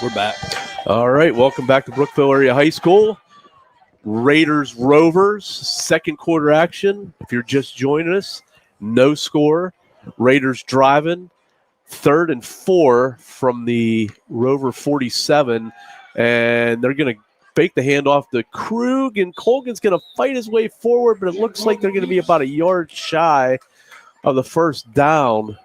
We're back. All right, welcome back to Brookville Area High School. Raiders Rovers, second quarter action. If you're just joining us, no score. Raiders driving, 3rd and 4 from the Rover 47, and they're going to fake the handoff to Krug, and Colgan's going to fight his way forward, but it looks like they're going to be about a yard shy of the first down.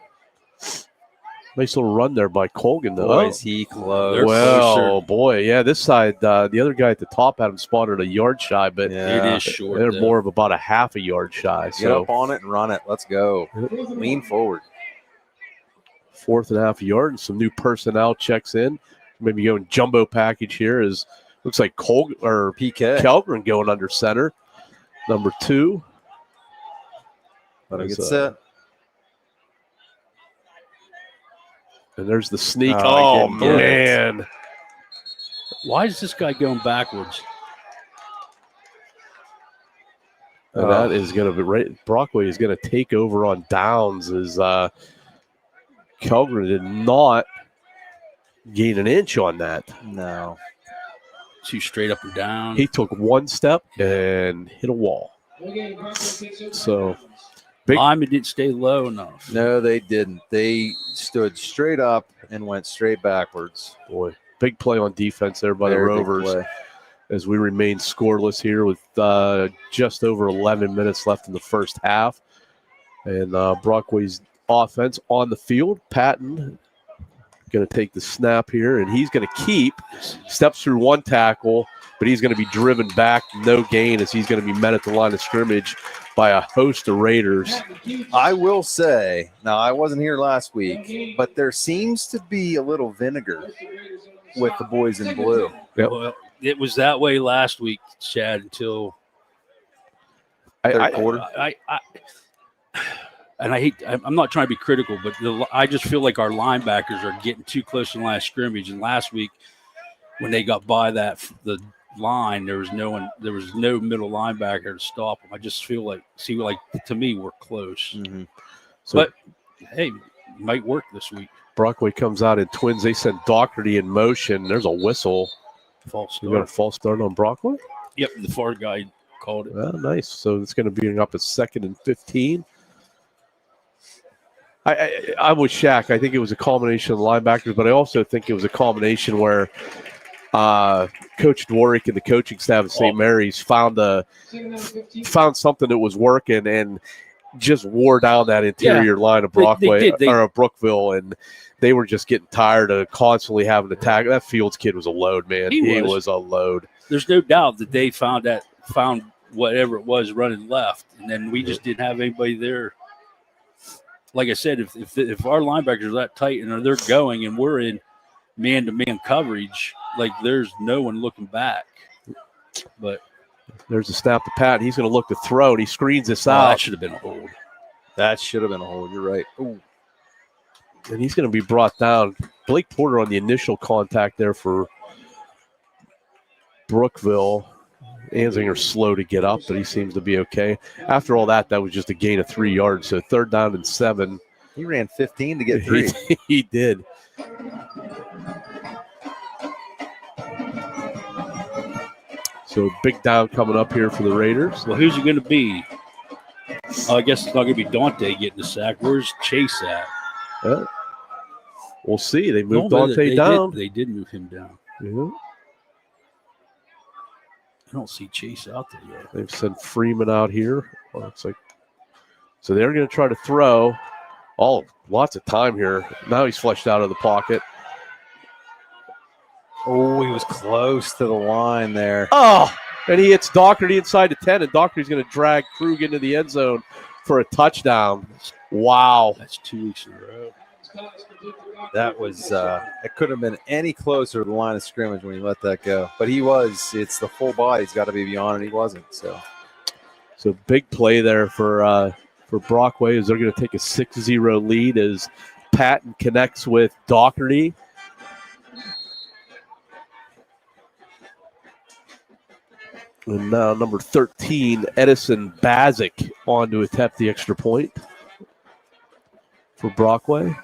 Nice little run there by Colgan, though. Boy, is he close. Well, boy, yeah, this side, the other guy at the top had him spotted a yard shy, but It is short. they're though. more of about a half a yard shy. Get So up on it and run it. Let's go. Lean forward. 4th and a half yard, and some new personnel checks in. Maybe going jumbo package here is looks like Colgan or PK. Kelgren going under center. Number 2. Let him Is, get set. And there's the sneak. Oh, Oh, man. Why is this guy going backwards? And that is going to be right. Brockway is going to take over on downs as Kelgren did not gain an inch on that. No. 2 straight up and down. He took 1 step and hit a wall. So big. Lyman didn't stay low enough. No, they didn't. They stood straight up and went straight backwards. Boy, big play on defense there by the Very big Rovers play. as we remain scoreless here with just over 11 minutes left in the first half. And Brockway's offense on the field. Patton going to take the snap here, and he's going to keep, steps through 1 tackle, but he's going to be driven back, no gain, as he's going to be met at the line of scrimmage by a host of Raiders. I will say, now I wasn't here last week, but there seems to be a little vinegar with the boys in blue. Yep. Well, it was that way last week, Chad, until Third quarter. I'm not trying to be critical, but I just feel like our linebackers are getting too close to the line of scrimmage. And last week, when they got by the line, there was no middle linebacker to stop them. I just feel like, to me, we're close. Mm-hmm. So, but hey, it might work this week. Brockway comes out in twins. They send Doherty in motion. There's a whistle. False We got a start. false start on Brockway. Yep, the far guy called it. Well, nice. So it's going to be up at 2nd and 15. I'm with Shaq. I think it was a combination of the linebackers, but I also think it was a combination where Coach Dwarick and the coaching staff at St. Mary's found something that was working and just wore down that interior line of Brockway or Brookville, and they were just getting tired of constantly having to tackle. That Fields kid was a load, man. He was a load. There's no doubt that they found whatever it was running left, and then we just didn't have anybody there. Like I said, if our linebackers are that tight and they're going and we're in man-to-man coverage, like there's no one looking back. But there's a snap to Pat. He's going to look to throw, and he screens this out. That should have been a hold. That should have been a hold. You're right. Ooh. And he's going to be brought down. Blake Porter on the initial contact there for Brookville. Anzinger's slow to get up, but he seems to be okay. After all that was just a gain of 3 yards. So 3rd down and 7. He ran 15 to get 3. He did. So big down coming up here for the Raiders. Well, who's it going to be? I guess it's not going to be Dante getting the sack. Where's Chase at? Well, we'll see. They moved Dante down. They did move him down. Yeah. I don't see Chase out there yet. They've sent Freeman out here. Well, looks like so they're going to try to throw. Oh, lots of time here. Now he's flushed out of the pocket. Oh, he was close to the line there. Oh, and he hits Doherty inside the 10, and Doherty's going to drag Krug into the end zone for a touchdown. Wow. That's 2 weeks in a row. That was it couldn't have been any closer to the line of scrimmage when he let that go. But it's the full body. He's got to be beyond, and he wasn't. So big play there for Brockway as they're going to take a 6-0 lead as Patton connects with Doherty. And now number 13, Edison Bazic, on to attempt the extra point for Brockway.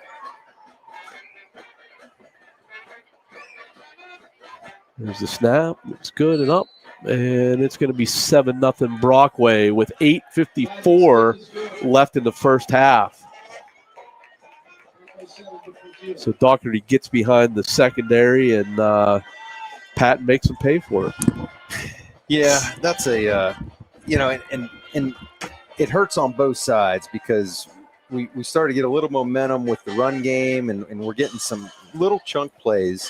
There's the snap. It's good and up. And it's going to be 7-0 Brockway with 8:54 left in the first half. So Doherty gets behind the secondary, and Pat makes him pay for it. Yeah, that's a, and it hurts on both sides because we started to get a little momentum with the run game, and we're getting some little chunk plays.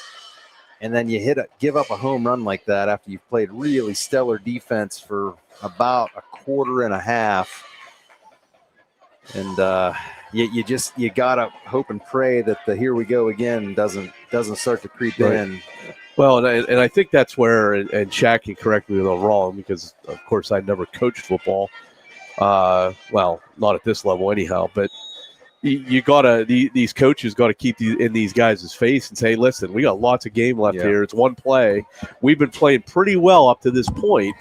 And then you give up a home run like that after you've played really stellar defense for about a quarter and a half. And you gotta hope and pray that the here we go again doesn't start to creep in. Well, and I think that's where, and Shaq can correct me if I'm wrong, because of course I never coached football. Well, not at this level anyhow, but you gotta, these coaches gotta keep in these guys' face and say, listen, we got lots of game left here. It's one play. We've been playing pretty well up to this point.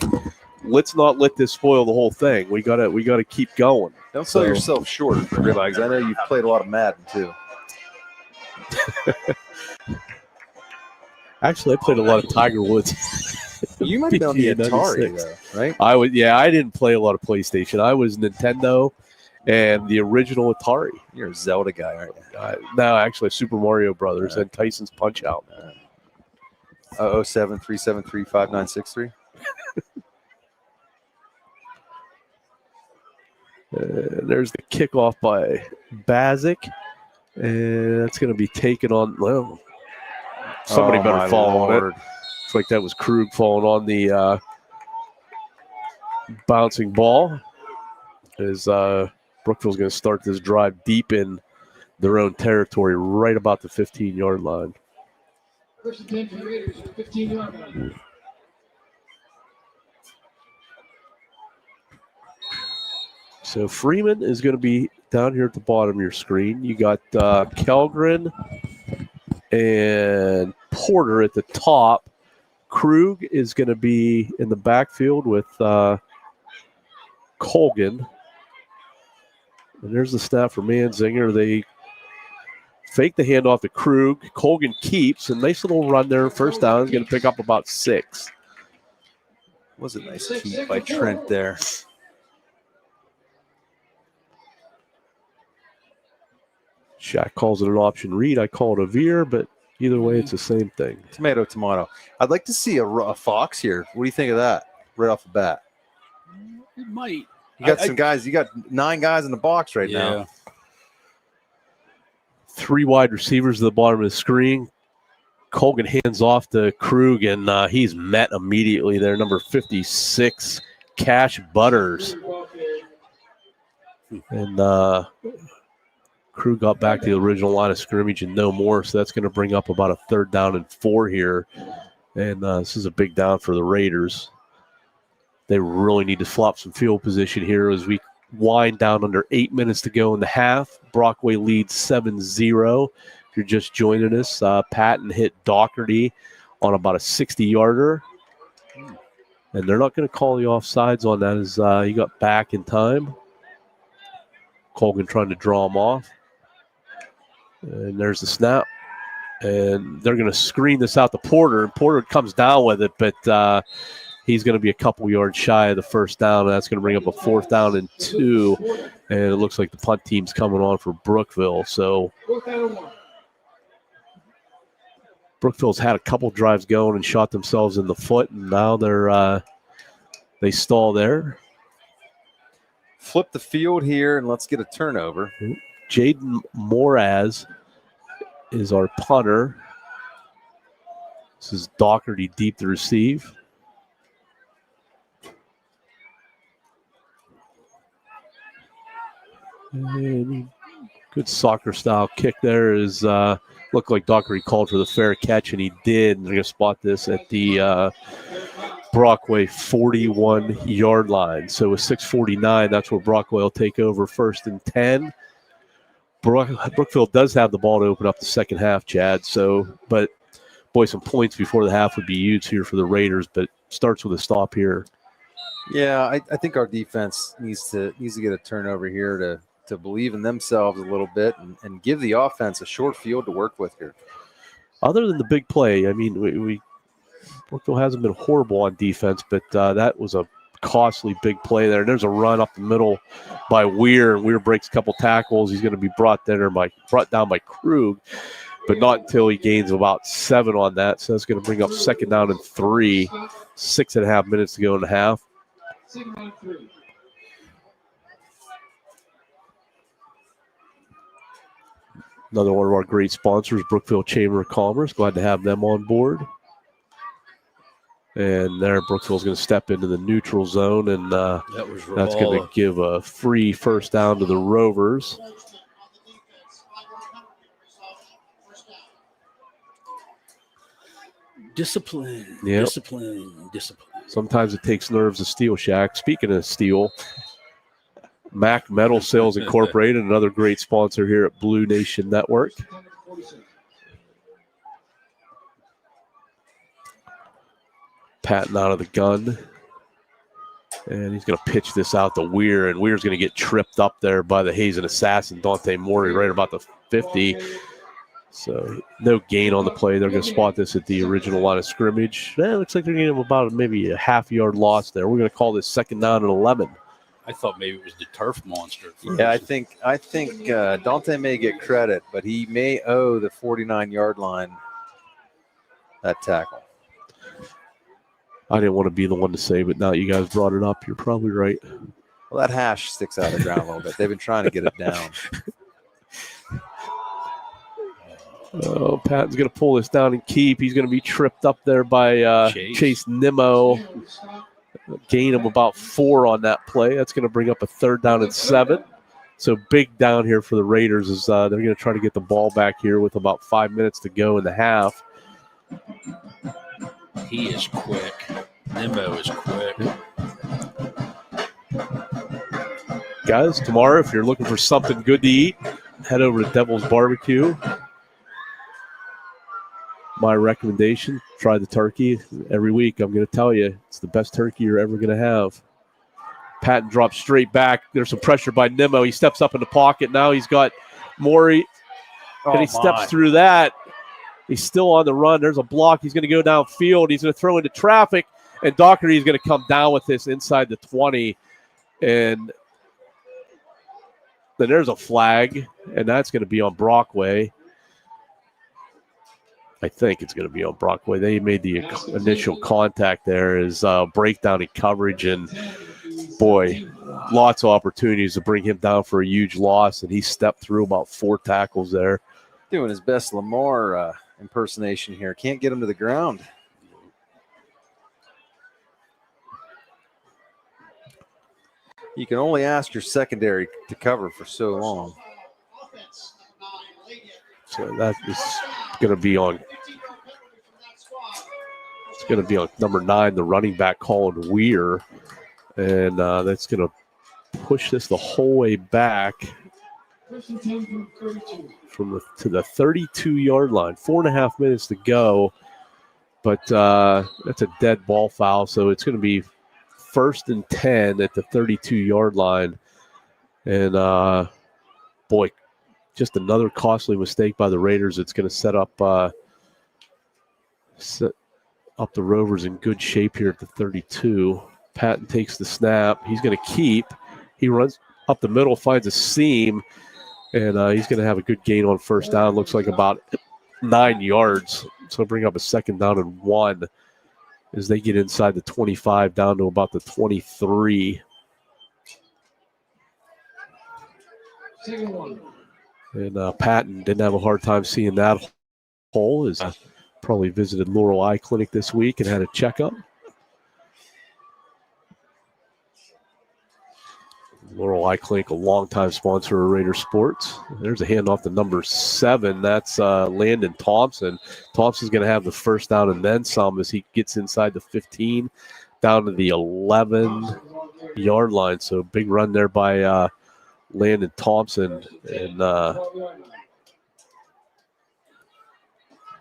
Let's not let this spoil the whole thing. We gotta keep going. Don't sell yourself short for ribeyes. I know you've played a lot of Madden too. Actually, I played a lot of Tiger Woods. You might be on the Atari, though, right? I didn't play a lot of PlayStation. I was Nintendo and the original Atari. You're a Zelda guy, aren't you? No, actually, Super Mario Brothers and Tyson's Punch-Out. 073735963. There's the kickoff by Bazik, and that's going to be taken on. Well, somebody better fall on it. Looks like that was Krug falling on the bouncing ball. As Brookville's going to start this drive deep in their own territory, right about the 15-yard line. First and 10 for Raiders, 15-yard line. So Freeman is going to be down here at the bottom of your screen. You got Kellgren and Porter at the top. Krug is going to be in the backfield with Colgan. And there's the snap for Manzinger. They fake the handoff to Krug. Colgan keeps. A nice little run there. First down. Is going to pick up about 6. Was a nice keep by Trent there. Shaq calls it an option read. I call it a veer, but either way, it's the same thing. Tomato, tomato. I'd like to see a Fox here. What do you think of that right off the bat? It might. You got some guys. You got 9 guys in the box right now. 3 wide receivers at the bottom of the screen. Colgan hands off to Krug, and he's met immediately there. Number 56, Cash Butters. And Krug got back to the original line of scrimmage and no more, so that's going to bring up about a 3rd down and 4 here. And this is a big down for the Raiders. They really need to flop some field position here as we wind down under 8 minutes to go in the half. Brockway leads 7-0. If you're just joining us, Patton hit Doherty on about a 60-yarder. And they're not going to call the offsides on that as he got back in time. Colgan trying to draw him off. And there's the snap. And they're going to screen this out to Porter. And Porter comes down with it, but he's going to be a couple yards shy of the first down. And that's going to bring up a 4th down and 2. And it looks like the punt team's coming on for Brookville. So Brookville's had a couple drives going and shot themselves in the foot. And now they stall there. Flip the field here and let's get a turnover. Jaden Moraz is our punter. This is Doherty deep to receive. And good soccer style kick there is looked like Doherty called for the fair catch, and he did. And they're going to spot this at the Brockway 41-yard line. So with 6:49, that's where Brockway will take over 1st and 10. Brookville does have the ball to open up the second half, Chad. So, but boy, some points before the half would be huge here for the Raiders. But starts with a stop here. Yeah, I think our defense needs to get a turnover here to believe in themselves a little bit and give the offense a short field to work with here. Other than the big play, I mean, we Brookville hasn't been horrible on defense, but that was a costly big play there. There's a run up the middle by Weir. Weir breaks a couple tackles. He's going to be brought down by Krug, but not until he gains about 7 on that. So that's going to bring up 2nd down and 3. 6.5 minutes to go in the half. Another one of our great sponsors, Brookville Chamber of Commerce. Glad to have them on board. And there, Brookville's going to step into the neutral zone, and that's going to give a free first down to the Rovers. Discipline, yep. discipline. Sometimes it takes nerves to steal, Shaq. Speaking of steel, Mac Metal Sales Incorporated, another great sponsor here at Blue Nation Network. Patton out of the gun. And he's going to pitch this out to Weir, and Weir's going to get tripped up there by the Hazen assassin, Dante Morey, right about the 50. So no gain on the play. They're going to spot this at the original line of scrimmage. It looks like they're getting him about maybe a half-yard loss there. We're going to call this 2nd down and 11. I thought maybe it was the turf monster. Yeah, I think Dante may get credit, but he may owe the 49-yard line that tackle. I didn't want to be the one to say, but now you guys brought it up. You're probably right. Well, that hash sticks out of the ground a little bit. They've been trying to get it down. Oh, Patton's going to pull this down and keep. He's going to be tripped up there by Chase Nimmo. Gain him about 4 on that play. That's going to bring up a 3rd down and 7. So big down here for the Raiders as they're going to try to get the ball back here with about 5 minutes to go in the half. He is quick. Nimmo is quick. Guys, tomorrow, if you're looking for something good to eat, head over to Devil's Barbecue. My recommendation, try the turkey every week. I'm going to tell you, it's the best turkey you're ever going to have. Patton drops straight back. There's some pressure by Nimmo. He steps up in the pocket. Now he's got Morey, and he steps through that. He's still on the run. There's a block. He's going to go downfield. He's going to throw into traffic, and Doherty is going to come down with this inside the 20. And then there's a flag, and that's going to be on Brockway. I think it's going to be on Brockway. They made the initial contact there as breakdown in coverage, and boy, lots of opportunities to bring him down for a huge loss, and he stepped through about 4 tackles there. Doing his best Lamar impersonation here. Can't get him to the ground. You can only ask your secondary to cover for so long. So that is going to be on. It's going to be on number 9, the running back called Weir, and that's going to push this the whole way back to the 32-yard line. 4.5 minutes to go, but that's a dead ball foul, so it's going to be 1st and 10 at the 32-yard line. And, boy, just another costly mistake by the Raiders. It's going to set up the Rovers in good shape here at the 32. Patton takes the snap. He's going to keep. He runs up the middle, finds a seam, and he's going to have a good gain on 1st down. Looks like about 9 yards. So bring up a 2nd down and 1 as they get inside the 25 down to about the 23. And Patton didn't have a hard time seeing that hole. As probably visited Laurel Eye Clinic this week and had a checkup. Laurel Eye Clinic, a longtime sponsor of Raider Sports. There's a handoff to number 7. That's Landon Thompson. Thompson's going to have the 1st down and then some as he gets inside the 15 down to the 11-yard line. So big run there by Landon Thompson. And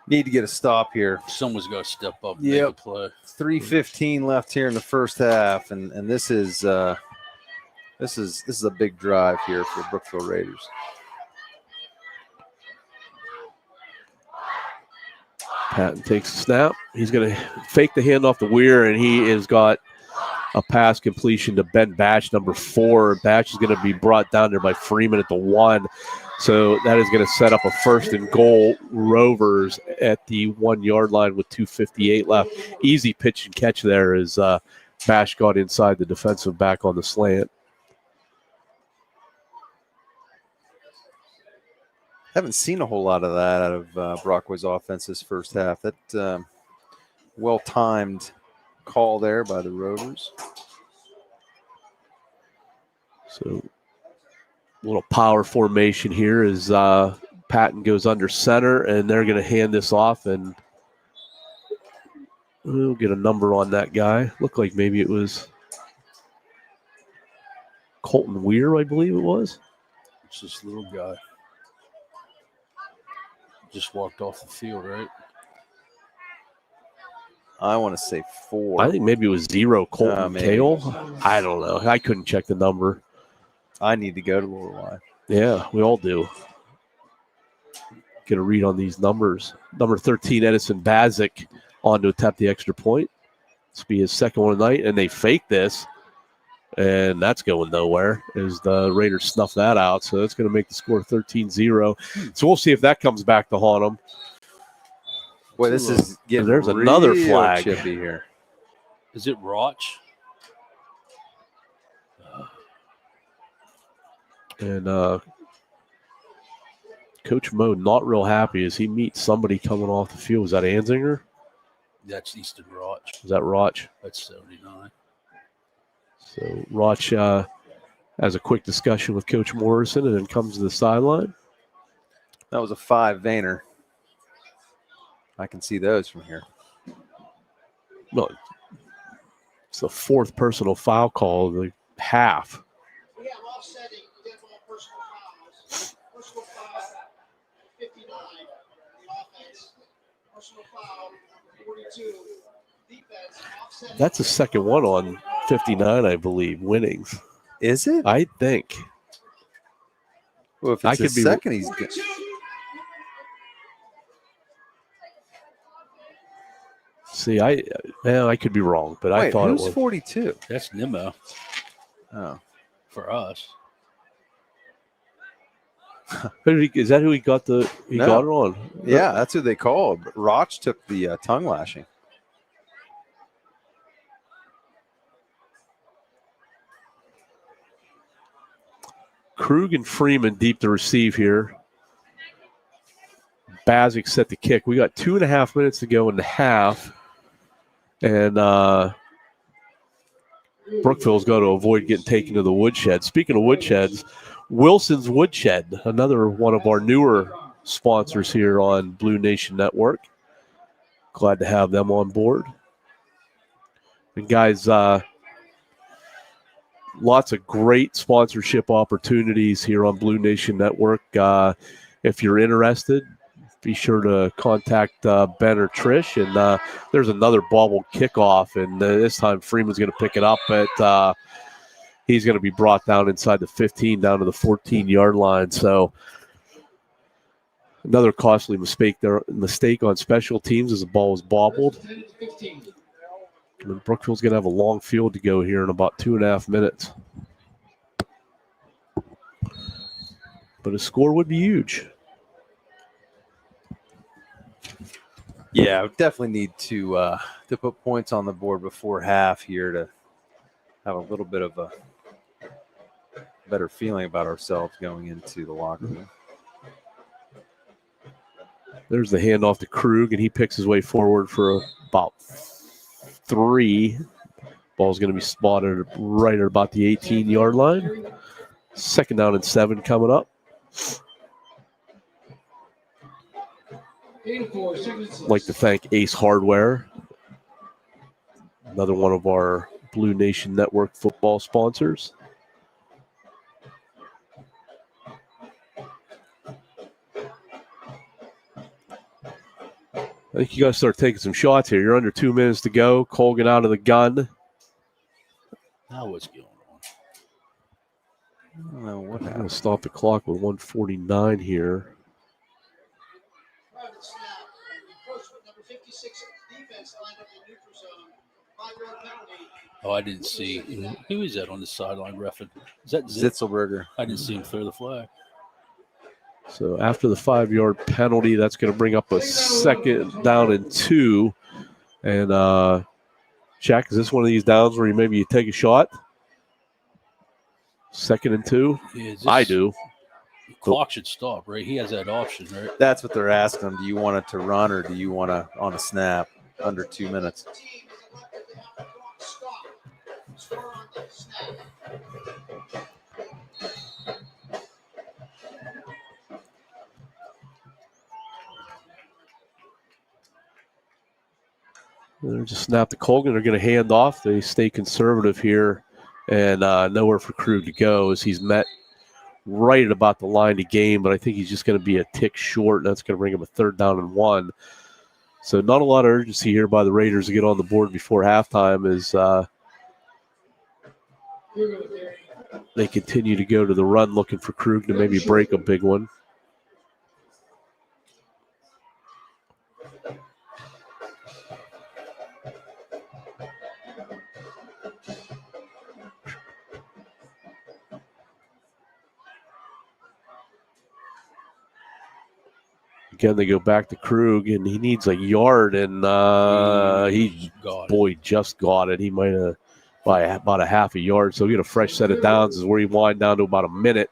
need to get a stop here. Someone's got to step up and make a play. 3:15 left here in the first half, and this is a big drive here for the Brookville Raiders. Patton takes a snap. He's going to fake the handoff to Weir, and he has got a pass completion to Ben Batch, number 4. Batch is going to be brought down there by Freeman at the 1. So that is going to set up a 1st and goal. Rovers at the 1-yard line with 2:58 left. Easy pitch and catch there as Batch got inside the defensive back on the slant. Haven't seen a whole lot of that out of Brockway's offense this first half. That well-timed call there by the Rovers. So a little power formation here as Patton goes under center, and they're going to hand this off, and we'll get a number on that guy. Looked like maybe it was Colton Weir, I believe it was. It's this little guy. Just walked off the field, right? I want to say 4. I think maybe it was 0 Colton Kale. I don't know. I couldn't check the number. I need to go to Laurel Eye. Yeah, we all do. Get a read on these numbers. Number 13, Edison Bazic, on to attempt the extra point. This will be his second one tonight, and they fake this, and that's going nowhere as the Raiders snuff that out. So that's going to make the score 13-0. So we'll see if that comes back to haunt them. Boy, this is getting there's another flag. Chippy here. Is it Roch? And Coach Mo not real happy as he meets somebody coming off the field. Was that Anzinger? That's Easton Roch. Was that Roch? That's 79. So Roch has a quick discussion with Coach Morrison and then comes to the sideline. That was a 5 Vayner. I can see those from here. No, it's the 4th personal foul call of the half. We have offsetting dead ball personal fouls. Personal foul at 59, the offense. Personal foul 42, defense. Offsetting. That's the second one on 59, I believe, winnings. Is it? I think. Well, if it's I could be second, he's good. See, I could be wrong, but I thought it was 42. That's Nimmo. Oh, for us. Is that who he got got it on? Yeah, that's who they called. Roch took the tongue lashing. Krug and Freeman deep to receive here. Bazic set the kick. We got 2.5 minutes to go in the half. And Brookville's going to avoid getting taken to the Woodshed. Speaking of Woodsheds, Wilson's Woodshed, another one of our newer sponsors here on Blue Nation Network. Glad to have them on board. And guys, lots of great sponsorship opportunities here on Blue Nation Network. If you're interested, be sure to contact Ben or Trish. And there's another bobbled kickoff, and this time Freeman's going to pick it up, but he's going to be brought down inside the 15, down to the 14-yard line. So another costly mistake on special teams as the ball was bobbled. And Brookville's going to have a long field to go here in about 2.5 minutes. But a score would be huge. Yeah, we definitely need to put points on the board before half here to have a little bit of a better feeling about ourselves going into the locker room. There's the handoff to Krug, and he picks his way forward for about 3. Ball's going to be spotted right at about the 18-yard line. 2nd down and 7 coming up. I'd like to thank Ace Hardware, another one of our Blue Nation Network football sponsors. I think you got to start taking some shots here. You're under 2 minutes to go. Colgan out of the gun. Now what's going on? I don't know what I'm happened. going to stop the clock with 1:49 here. defense lined up in neutral zone. 5-yard penalty. Oh, I didn't see. Who is that on the sideline reffing? Is that Zitzelberger. I didn't see him throw the flag. So after the 5-yard penalty, that's going to bring up a 2nd down and 2. And Jack, is this one of these downs where you take a shot? 2nd and 2? Yeah, I do. The clock should stop, right? He has that option, right? That's what they're asking him. Do you want it to run or do you want to on a snap under 2 minutes? They're just snap the Colgan. They're going to hand off. They stay conservative here, and nowhere for Krug to go as he's met right at about the line to gain, but I think he's just going to be a tick short, and that's going to bring him a 3rd down and 1. So not a lot of urgency here by the Raiders to get on the board before halftime as they continue to go to the run looking for Krug to maybe break a big one. Again, they go back to Krug, and he needs a yard, and he just got it. He might have by about a half a yard, so he'll get a fresh set of downs. Is where he wind down to about a minute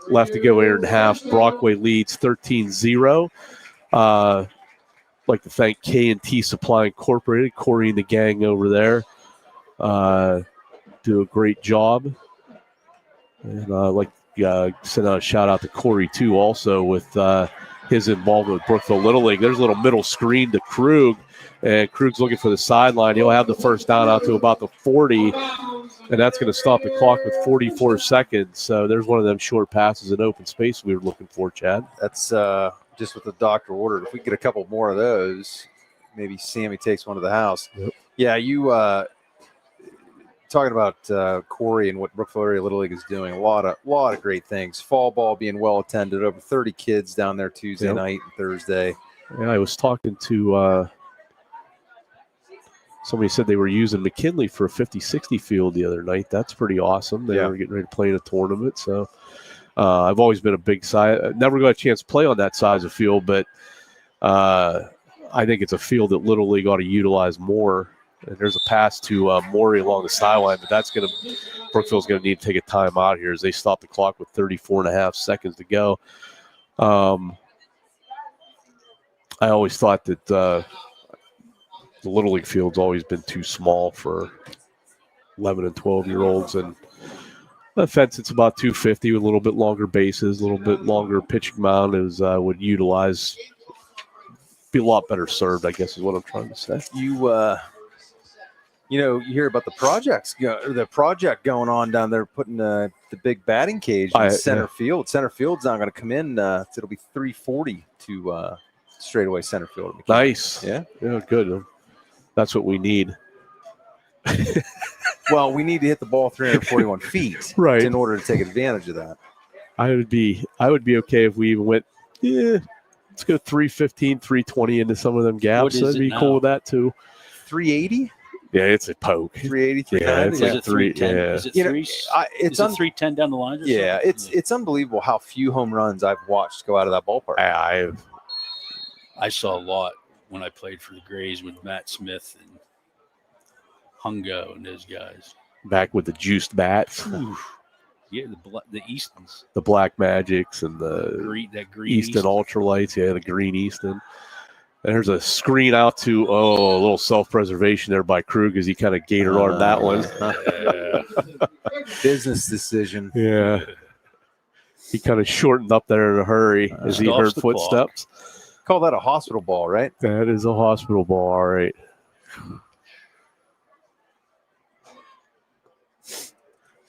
left to go here in half. Brockway leads 13-0. Like to thank K&T Supply Incorporated, Corey and the gang over there. Do a great job. And like send out a shout out to Corey, too, also with his involvement with Brookville Little League. There's a little middle screen to Krug, and Krug's looking for the sideline. He'll have the 1st down out to about the 40, and that's going to stop the clock with 44 seconds. So there's one of them short passes in open space we were looking for, Chad. That's just what the doctor ordered. If we get a couple more of those, maybe Sammy takes one to the house. Yep. Yeah, you talking about Corey and what Brookville Area Little League is doing. A lot of great things. Fall ball being well attended. Over 30 kids down there Tuesday night and Thursday. Yeah, I was talking to somebody said they were using McKinley for a 50-60 field the other night. That's pretty awesome. They were getting ready to play in a tournament. So I've always been a big size. Never got a chance to play on that size of field, but I think it's a field that Little League ought to utilize more. And there's a pass to Morey along the sideline, but Brookville's going to need to take a timeout here as they stop the clock with 34.5 seconds to go. I always thought that the Little League field's always been too small for 11 and 12-year-olds. And the fence, it's about 250 with a little bit longer bases, a little bit longer pitching mound is would utilize. Be a lot better served, I guess is what I'm trying to say. You hear about the project going on down there, putting the big batting cage in center field. Center field's not going to come in. It'll be 340 to straightaway center field. Nice. Yeah, good. That's what we need. Well, we need to hit the ball 341 feet right in order to take advantage of that. I would be okay if we even went, let's go 315, 320 into some of them gaps. That'd be cool with that too. 380? Yeah, it's a poke. 380, yeah, it's like 310. Yeah. Is it 310 down the line? Yeah, it's unbelievable how few home runs I've watched go out of that ballpark. I saw a lot when I played for the Grays with Matt Smith and Hungo and those guys. Back with the juiced bats. Yeah, the Eastons. The Black Magics and the green Easton Ultralights. Yeah, the green Easton. And there's a screen out to, a little self-preservation there by Krug as he kind of gator-armed that one. Business decision. Yeah. He kind of shortened up there in a hurry as he heard footsteps. Call that a hospital ball, right? That is a hospital ball, all right.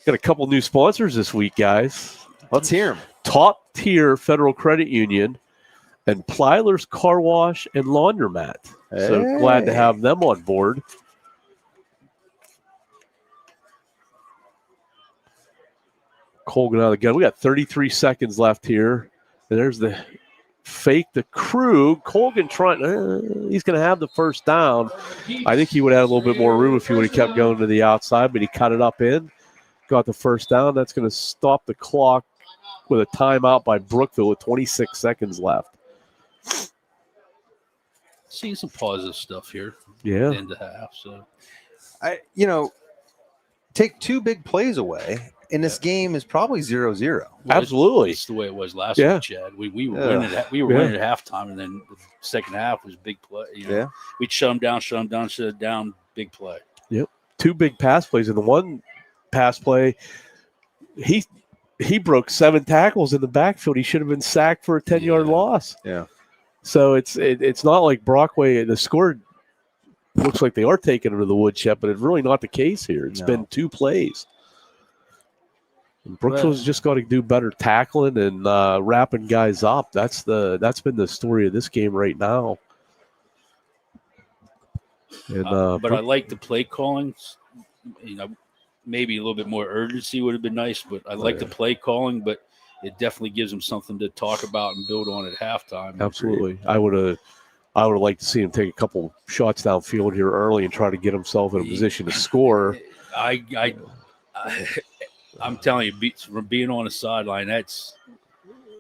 Got a couple new sponsors this week, guys. Let's hear them. Top Tier Federal Credit Union and Plyler's Carwash and Laundromat. Hey. So glad to have them on board. Colgan out of the gun. We got 33 seconds left here. And there's the fake the Krug. Colgan trying, he's going to have the first down. I think he would have had a little bit more room if he would have kept going to the outside, but he cut it up in, got the first down. That's going to stop the clock with a timeout by Brookville with 26 seconds left. Seeing some positive stuff here. Yeah. At the end of half. So, take 2 big plays away, and this game is probably 0-0. Absolutely. It's the way it was last week, Chad. We were winning at halftime, and then the second half was big play. We'd shut them down, big play. Yep. 2 big pass plays. And the one pass play, he broke 7 tackles in the backfield. He should have been sacked for a 10-yard loss. Yeah. So it's not like Brockway, the score looks like they are taking it to the woodshed, but it's really not the case here. It's been 2 plays. And Brookville's just got to do better tackling and wrapping guys up. That's been the story of this game right now. And, but I like the play calling. Maybe a little bit more urgency would have been nice, but I like the play calling, but it definitely gives them something to talk about and build on at halftime. Absolutely. I would have liked to see him take a couple shots downfield here early and try to get himself in a position to score. I'm telling you, from being on the sideline, that's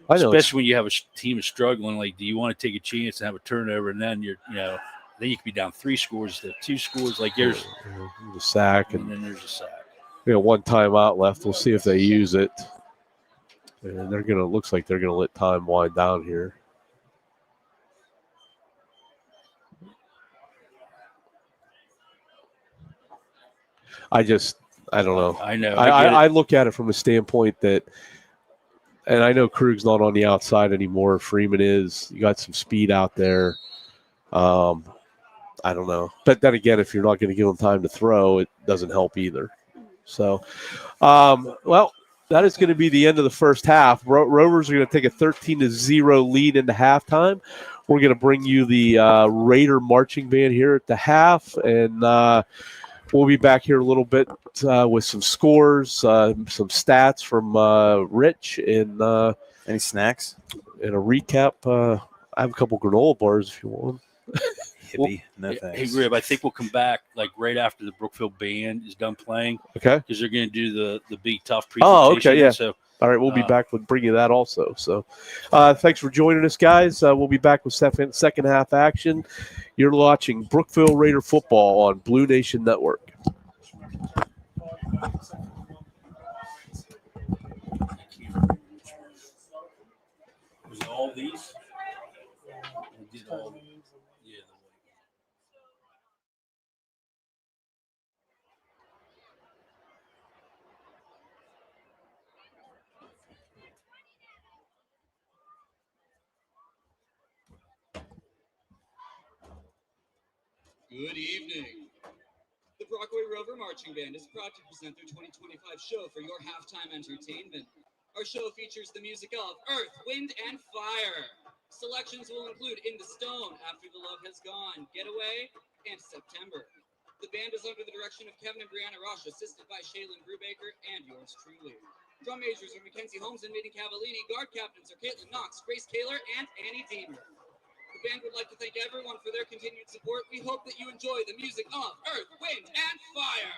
especially when you have a team is struggling. Like, do you want to take a chance and have a turnover, and then then you could be down 3 scores instead of 2 scores. Like, there's a sack, and then there's a sack. 1 timeout left. We'll see if they use it. And looks like they're gonna let time wind down here. I don't know. I know. I look at it from a standpoint that, and I know Krug's not on the outside anymore. Freeman is. You got some speed out there. I don't know. But then again, if you're not going to give them time to throw, it doesn't help either. So, that is going to be the end of the first half. Rovers are going to take a 13-0 lead into halftime. We're going to bring you the Raider marching band here at the half, and we'll be back here a little bit with some scores, some stats from Rich, and any snacks, and a recap. I have a couple granola bars if you want. Hippie, no thanks. Hey, Rib, I think we'll come back like right after the Brookville band is done playing. Okay. Because they're going to do the Big Tough presentation. Oh, okay, yeah. So, all right, we'll be back with bring you that also. So, thanks for joining us, guys. We'll be back with second half action. You're watching Brookville Raider football on Blue Nation Network. Was all these? Did all? Yeah. Good evening. The Brockway Rover Marching Band is proud to present their 2025 show for your halftime entertainment. Our show features the music of Earth, Wind, and Fire. Selections will include In the Stone, After the Love Has Gone, Getaway, and September. The band is under the direction of Kevin and Brianna Rush, assisted by Shaylin Brubaker and yours truly. Drum majors are Mackenzie Holmes and Mitty Cavallini. Guard captains are Caitlin Knox, Grace Taylor, and Annie Deemer. The band would like to thank everyone for their continued support. We hope that you enjoy the music of Earth, Wind, and Fire.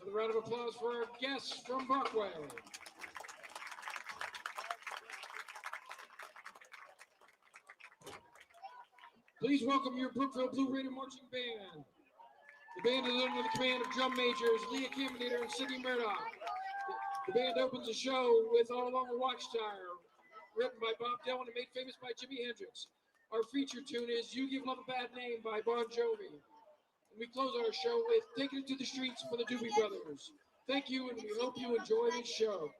Another round of applause for our guests from Brockway. Please welcome your Brookville Blue Raider Marching Band. The band is under the command of drum majors Leah Caminator and Sidney Murdoch. The band opens the show with All Along the Watchtower, written by Bob Dylan and made famous by Jimi Hendrix. Our feature tune is You Give Love a Bad Name by Bon Jovi. And we close our show with Taking It to the Streets for the Doobie Brothers. Thank you, and we hope you enjoy this show.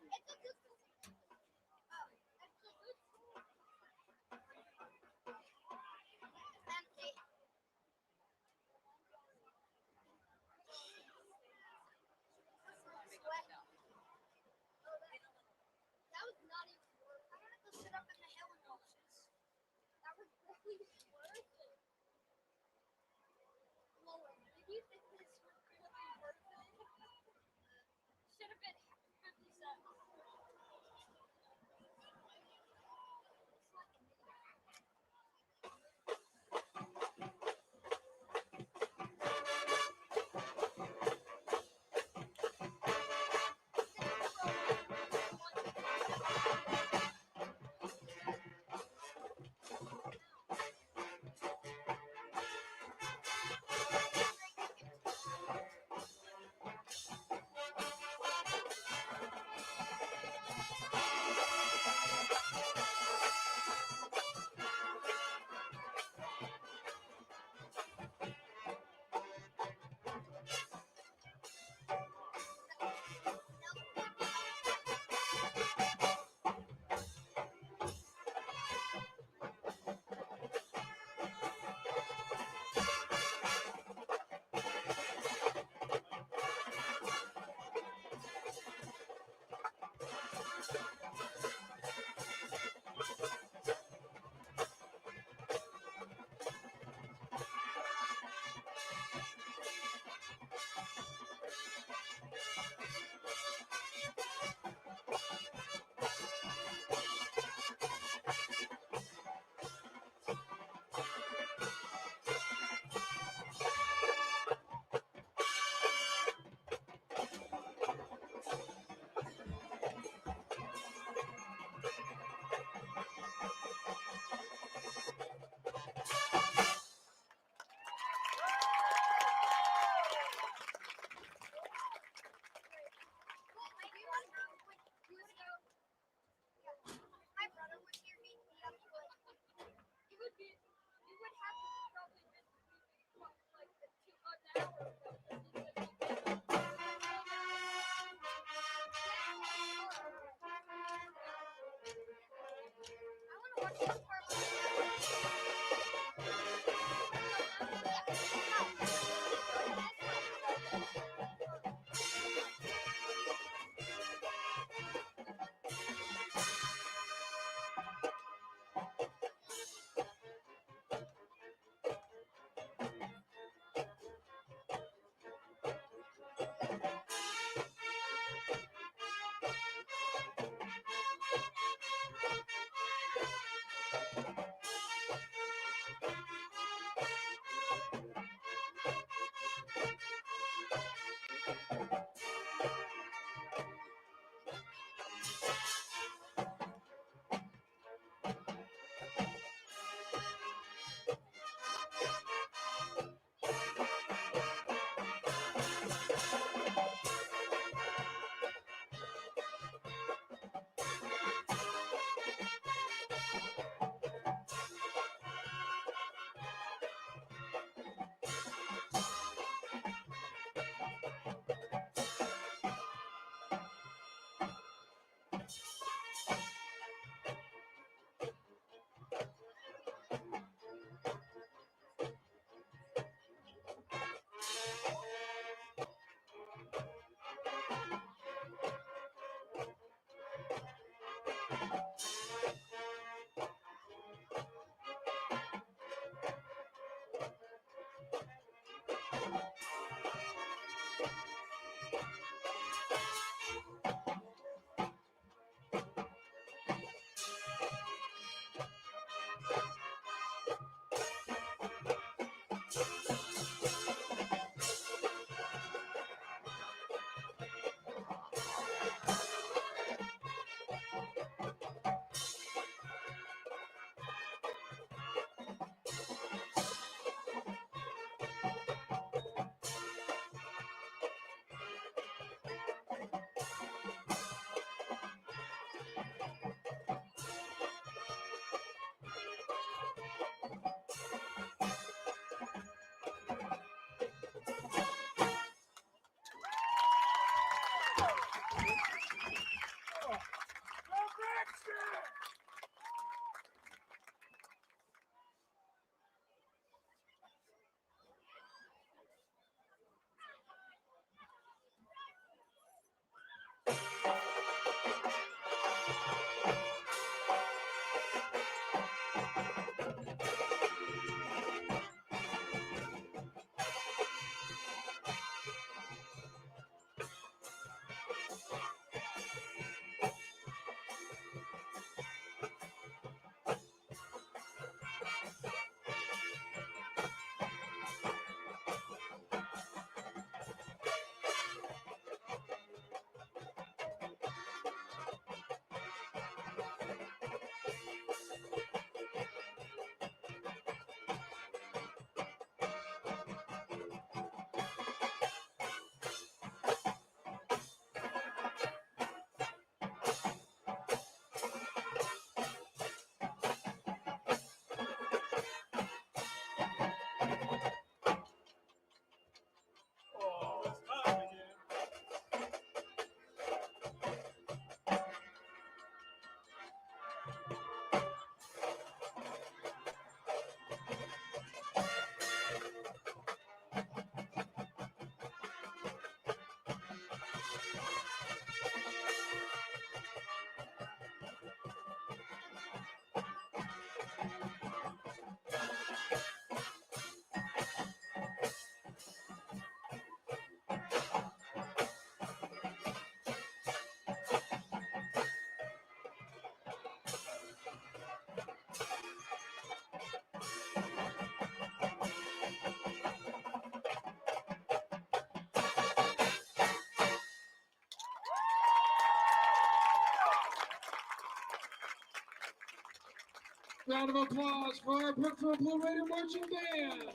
Round of applause for our Brookville Blue Raider Marching Band.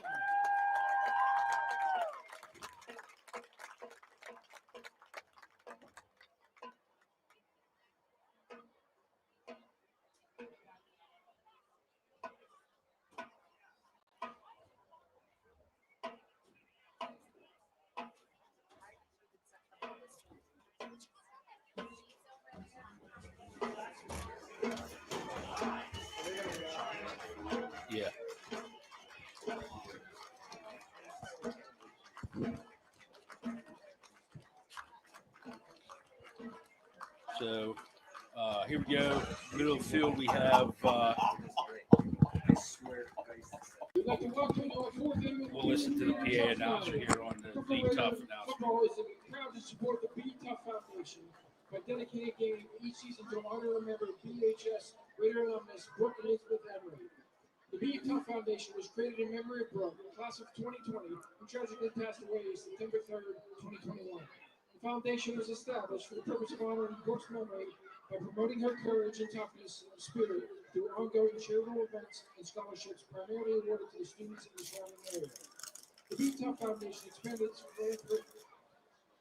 Yeah. So here we go. Middle of the field, we have. We'll listen to the PA announcer here on the Be Tough announcement. Football is proud to support the Be Tough Foundation by dedicating a game each season to honor and remember BHS Raider alumnus Brooke Elizabeth Emery. The Be Tough Foundation was created in memory of Brooke, class of 2020, who tragically passed away September 3rd, 2021. The foundation was established for the purpose of honoring Brooke's memory by promoting her courage and toughness of spirit through ongoing charitable events and scholarships primarily awarded to the students in the surrounding area. The Be Tough Foundation expanded its philanthropic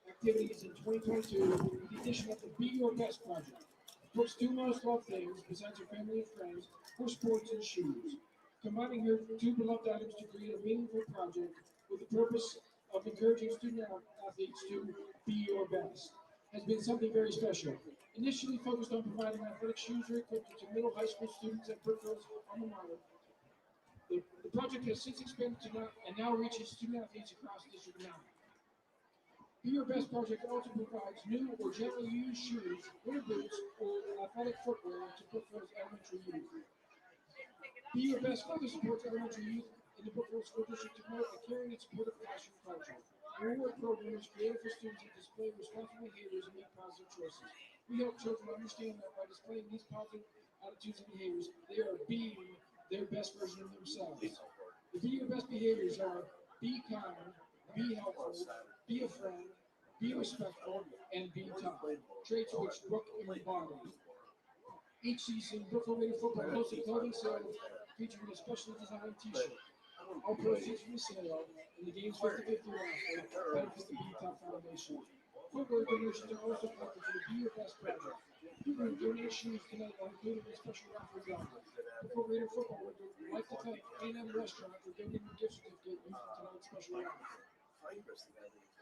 activities in 2022 with the addition of the Be Your Best project. Brooke's two most loved things, besides her family and friends, were sports and shoes. Combining her two beloved items to create a meaningful project with the purpose of encouraging student athletes to be your best has been something very special. Initially focused on providing athletic shoes or equipment to middle high school students at Brookville's alma mater, the project has since expanded to now reaches student athletes across District 9. Be Your Best project also provides new or generally used shoes, winter boots, or athletic footwear to Brookville's elementary youth. Be Your Best further supports elementary youth in in the Brookville School District to promote a caring and supportive classroom culture. Our reward program is created for students that display responsible behaviors and make positive choices. We help children understand that by displaying these positive attitudes and behaviors, they are being their best version of themselves. The Be Your Best behaviors are be kind, be helpful, be a friend, be respectful, and be tough. Traits which Brooke embodies. Each season, Brookville Aerie football hosts a clothing sale featuring a specially designed T-shirt. All proceeds from the sale and the game's 50-50 raffle benefit the Be Tough Foundation. Footwear donations are also collected for the Be Your Best project. People who donate shoes tonight are included in a special raffle drawing. Brookville Aerie football would like to thank A&M Restaurant for giving a gift certificate used in tonight's special raffle.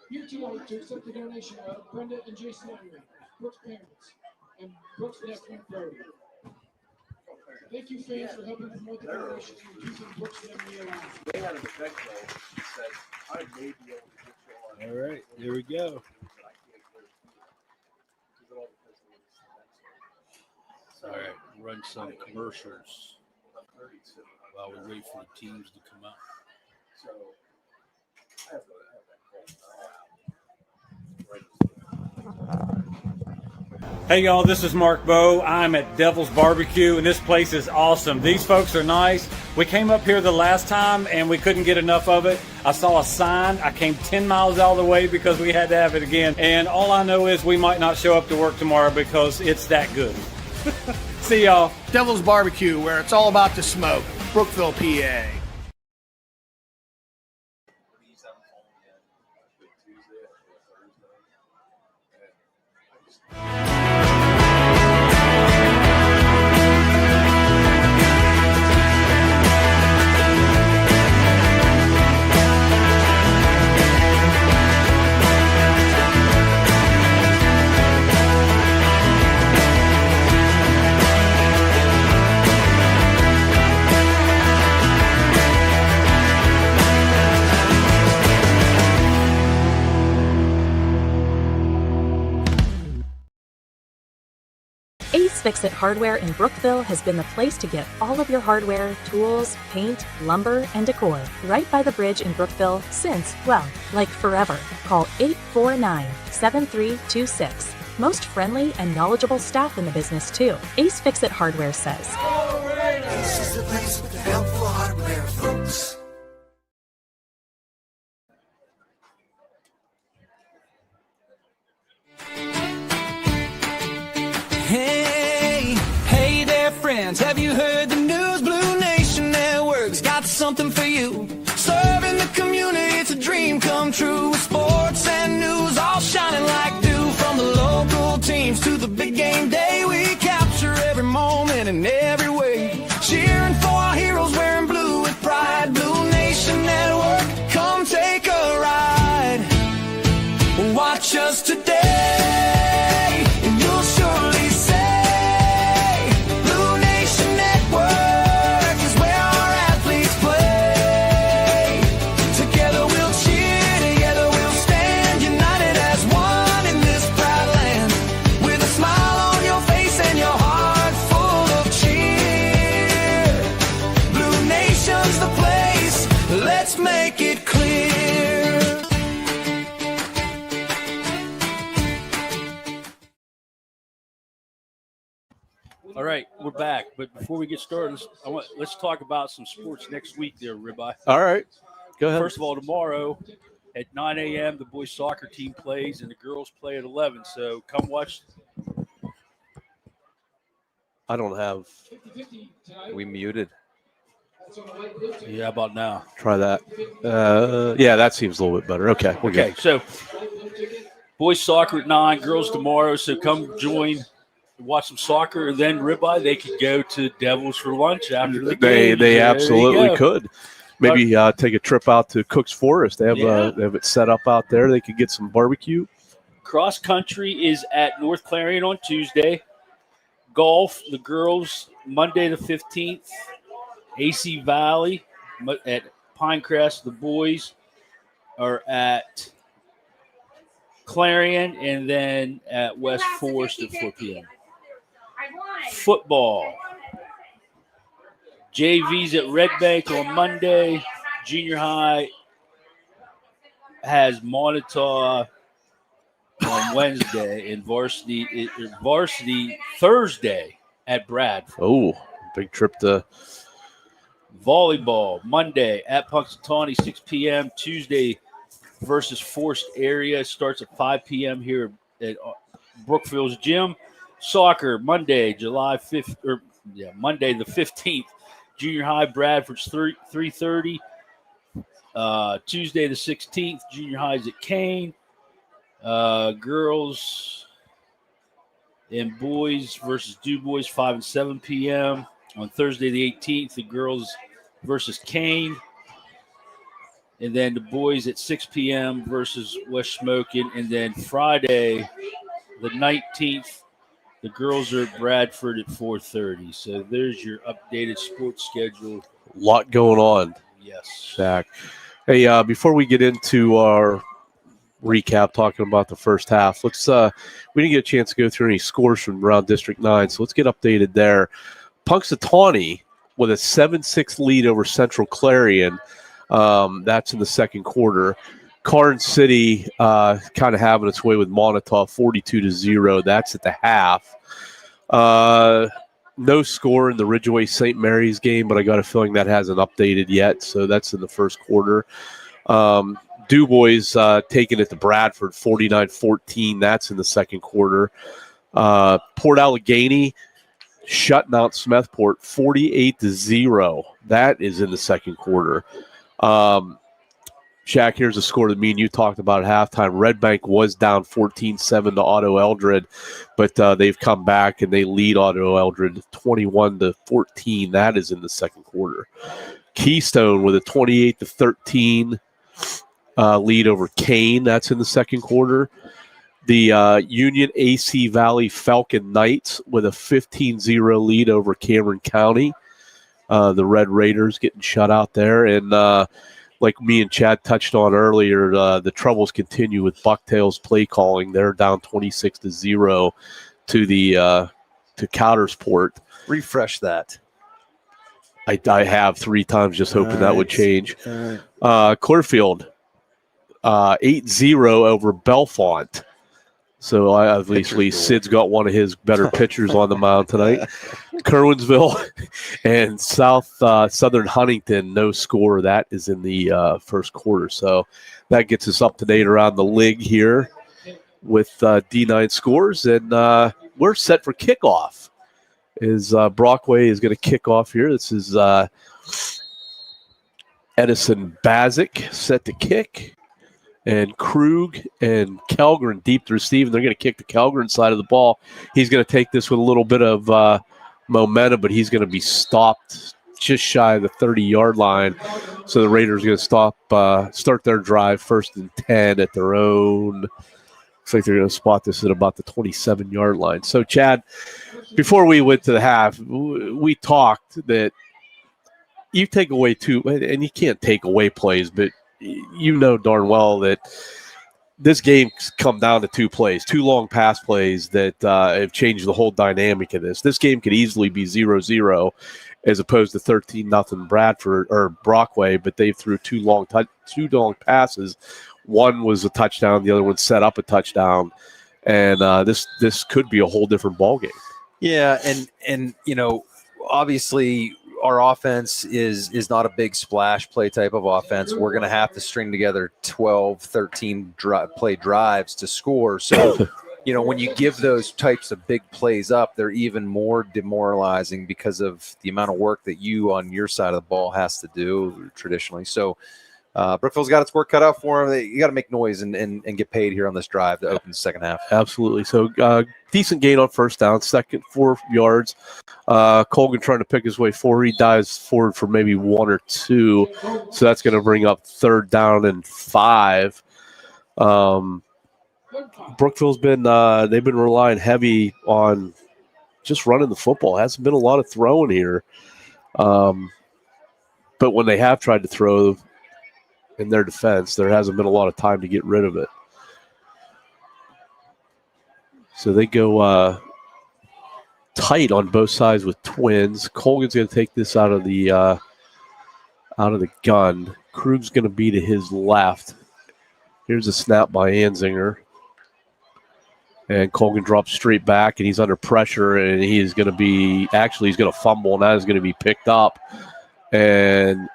Here tonight to accept the donation are Brenda and Jason Henry, Brooke's parents, and Brooke's nephew Brody. Thank you, fans, for helping promote the donations and keeping Brooke's memory alive. They had an effect though. She said, I may be able to get you on. All right, there we go. All right, run some commercials while we wait for the teams to come out. Hey y'all, this is Mark Bowe. I'm at Devil's Barbecue and this place is awesome. These folks are nice. We came up here the last time and we couldn't get enough of it. I saw a sign. I came 10 miles out of the way because we had to have it again. And all I know is we might not show up to work tomorrow because it's that good. See y'all. Devil's Barbecue, where it's all about the smoke. Brookville, PA. Ace Fix-It Hardware in Brookville has been the place to get all of your hardware, tools, paint, lumber, and decor right by the bridge in Brookville since, well, like forever. Call 849-7326. Most friendly and knowledgeable staff in the business, too. Ace Fix-It Hardware says. This is the place with the helpful hardware, folks. Hey there, friends. Have you heard the news? Blue Nation Network's got something for you. Serving the community, it's a dream come true. With sports and news all shining like dew. From the local teams to the big game day, we capture every moment in every way. Cheering for our heroes, wearing blue with pride. Blue Nation Network, come take a ride. Watch us today, and you'll surely say Blue Nation Network is where our athletes play. Together we'll cheer, together we'll stand, united as one in this proud land. With a smile on your face and your heart full of cheer. Blue Nation's the place, let's make it clear. All right, we're back. But before we get started, let's talk about some sports next week there, Ribeye. All right. Go ahead. First of all, tomorrow at 9 a.m., the boys soccer team plays and the girls play at 11. So come watch. I don't have. We muted. Yeah, about now. Try that. Yeah, that seems a little bit better. Okay. Okay, so boys soccer at 9, girls tomorrow. So come join. Watch some soccer, and then Ribeye, they could go to Devils for lunch after the game. They absolutely could. Maybe take a trip out to Cook's Forest. They have it set up out there. They could get some barbecue. Cross country is at North Clarion on Tuesday. Golf, the girls, Monday the 15th. AC Valley at Pinecrest. The boys are at Clarion, and then at West Forest at 4 p.m. Football. JV's at Red Bank on Monday. Junior high has Montauk on Wednesday and varsity Thursday at Bradford. Oh, big trip to Volleyball Monday at Punxsutawney, 6 p.m. Tuesday versus Forest Area starts at 5 p.m. here at Brookville's gym. Soccer Monday, Monday the 15th. Junior high Bradford's 3:30. Tuesday the 16th. Junior high's at Kane. Girls and boys versus Du Bois, 5 and 7 p.m. On Thursday the 18th, the girls versus Kane. And then the boys at 6 p.m. versus West Smokin. And then Friday the 19th, the girls are at Bradford at 4:30. So there's your updated sports schedule. a lot going on. Yes. Zach. Hey, before we get into our recap talking about the first half, we didn't get a chance to go through any scores from around District 9, so let's get updated there. Punxsutawney with a 7-6 lead over Central Clarion. That's in the second quarter. Karn City kind of having its way with Montauk 42-0. That's at the half. No score in the Ridgeway St. Mary's game, but I got a feeling that hasn't updated yet, so that's in the first quarter. Du Bois taking it to Bradford 49-14. That's in the second quarter. Port Allegheny shutting out Smethport 48-0. That is in the second quarter. Shaq, here's a score that me and you talked about at halftime. Red Bank was down 14-7 to Otto Eldred, but they've come back and they lead Otto Eldred 21-14. That is in the second quarter. Keystone with a 28-13 lead over Kane. That's in the second quarter. The Union AC Valley Falcon Knights with a 15-0 lead over Cameron County. The Red Raiders getting shut out there. And like me and Chad touched on earlier, the troubles continue with Bucktail's play calling. They're down 26-0 to Coudersport. Refresh that. I have 3 times, just hoping that would change. Clearfield 8-0 over Belfont. So obviously Sid's got one of his better pitchers on the mound tonight. Kerwinsville and Southern Huntington, no score. That is in the first quarter. So that gets us up to date around the league here with D9 scores. And we're set for kickoff. Brockway is going to kick off here. This is Edison Bazik set to kick. And Krug and Kellgren deep to receive, and they're going to kick the Kellgren side of the ball. He's going to take this with a little bit of momentum, but he's going to be stopped just shy of the 30-yard line. So the Raiders are going to start their drive 1st and 10 at their own. Looks like they're going to spot this at about the 27-yard line. So, Chad, before we went to the half, we talked that you take away 2, and you can't take away plays, but you know darn well that this game's come down to 2 plays, 2 long pass plays that have changed the whole dynamic of this. This game could easily be 0-0 as opposed to 13-0 Bradford or Brockway, but they threw 2 long passes. One was a touchdown, the other one set up a touchdown, and this could be a whole different ballgame. Yeah, and you know, obviously our offense is not a big splash play type of offense. We're going to have to string together 12, 13 play drives to score. So, you know, when you give those types of big plays up, they're even more demoralizing because of the amount of work that you on your side of the ball has to do traditionally. So Brookville's got its work cut out for them. You got to make noise and get paid here on this drive to open the second half. Absolutely. So decent gain on first down, second 4 yards. Colgan trying to pick his way forward. He dives forward for maybe 1 or 2. So that's going to bring up 3rd down and 5. Brookville's been they've been relying heavy on just running the football. Hasn't been a lot of throwing here. But when they have tried to throw, in their defense, there hasn't been a lot of time to get rid of it. So they go tight on both sides with twins. Colgan's going to take this out of the out of the gun. Krug's going to be to his left. Here's a snap by Anzinger. And Colgan drops straight back, and he's under pressure, and he is going to be – actually, he's going to fumble, and that is going to be picked up. And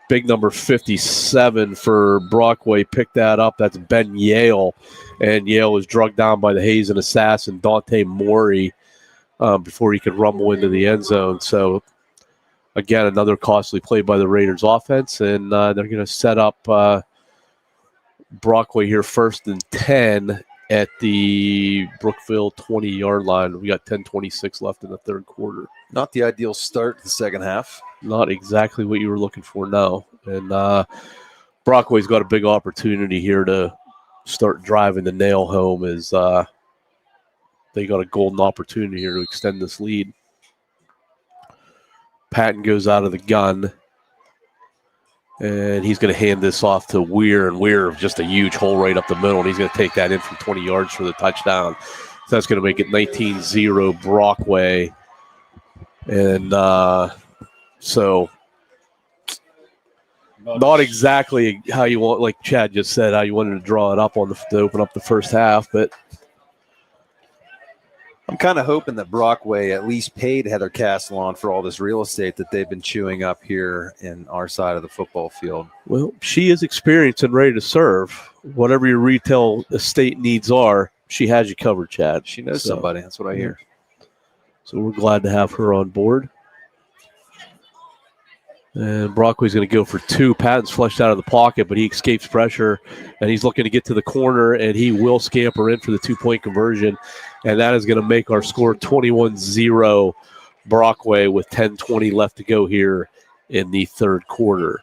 big number 57 for Brockway picked that up. That's Ben Yale, and Yale was drugged down by the Hazen assassin, Dante Morey, before he could rumble into the end zone. So, again, another costly play by the Raiders offense, and they're going to set up Brockway here 1st and 10 at the Brookville 20-yard line. We got 10:26 left in the third quarter. Not the ideal start to the second half. Not exactly what you were looking for, no. And Brockway's got a big opportunity here to start driving the nail home as they got a golden opportunity here to extend this lead. Patton goes out of the gun, and he's going to hand this off to Weir, and Weir just a huge hole right up the middle, and he's going to take that in from 20 yards for the touchdown. So that's going to make it 19-0 Brockway. And so not exactly how you want, like Chad just said, how you wanted to draw it up to open up the first half, but I'm kind of hoping that Brockway at least paid Heather Castellan for all this real estate that they've been chewing up here in our side of the football field. Well, she is experienced and ready to serve. Whatever your retail estate needs are, she has you covered, Chad. She knows somebody. That's what I hear. So we're glad to have her on board. And Brockway's going to go for 2. Patton's flushed out of the pocket, but he escapes pressure, and he's looking to get to the corner, and he will scamper in for the 2-point conversion, and that is going to make our score 21-0 Brockway with 10:20 left to go here in the third quarter.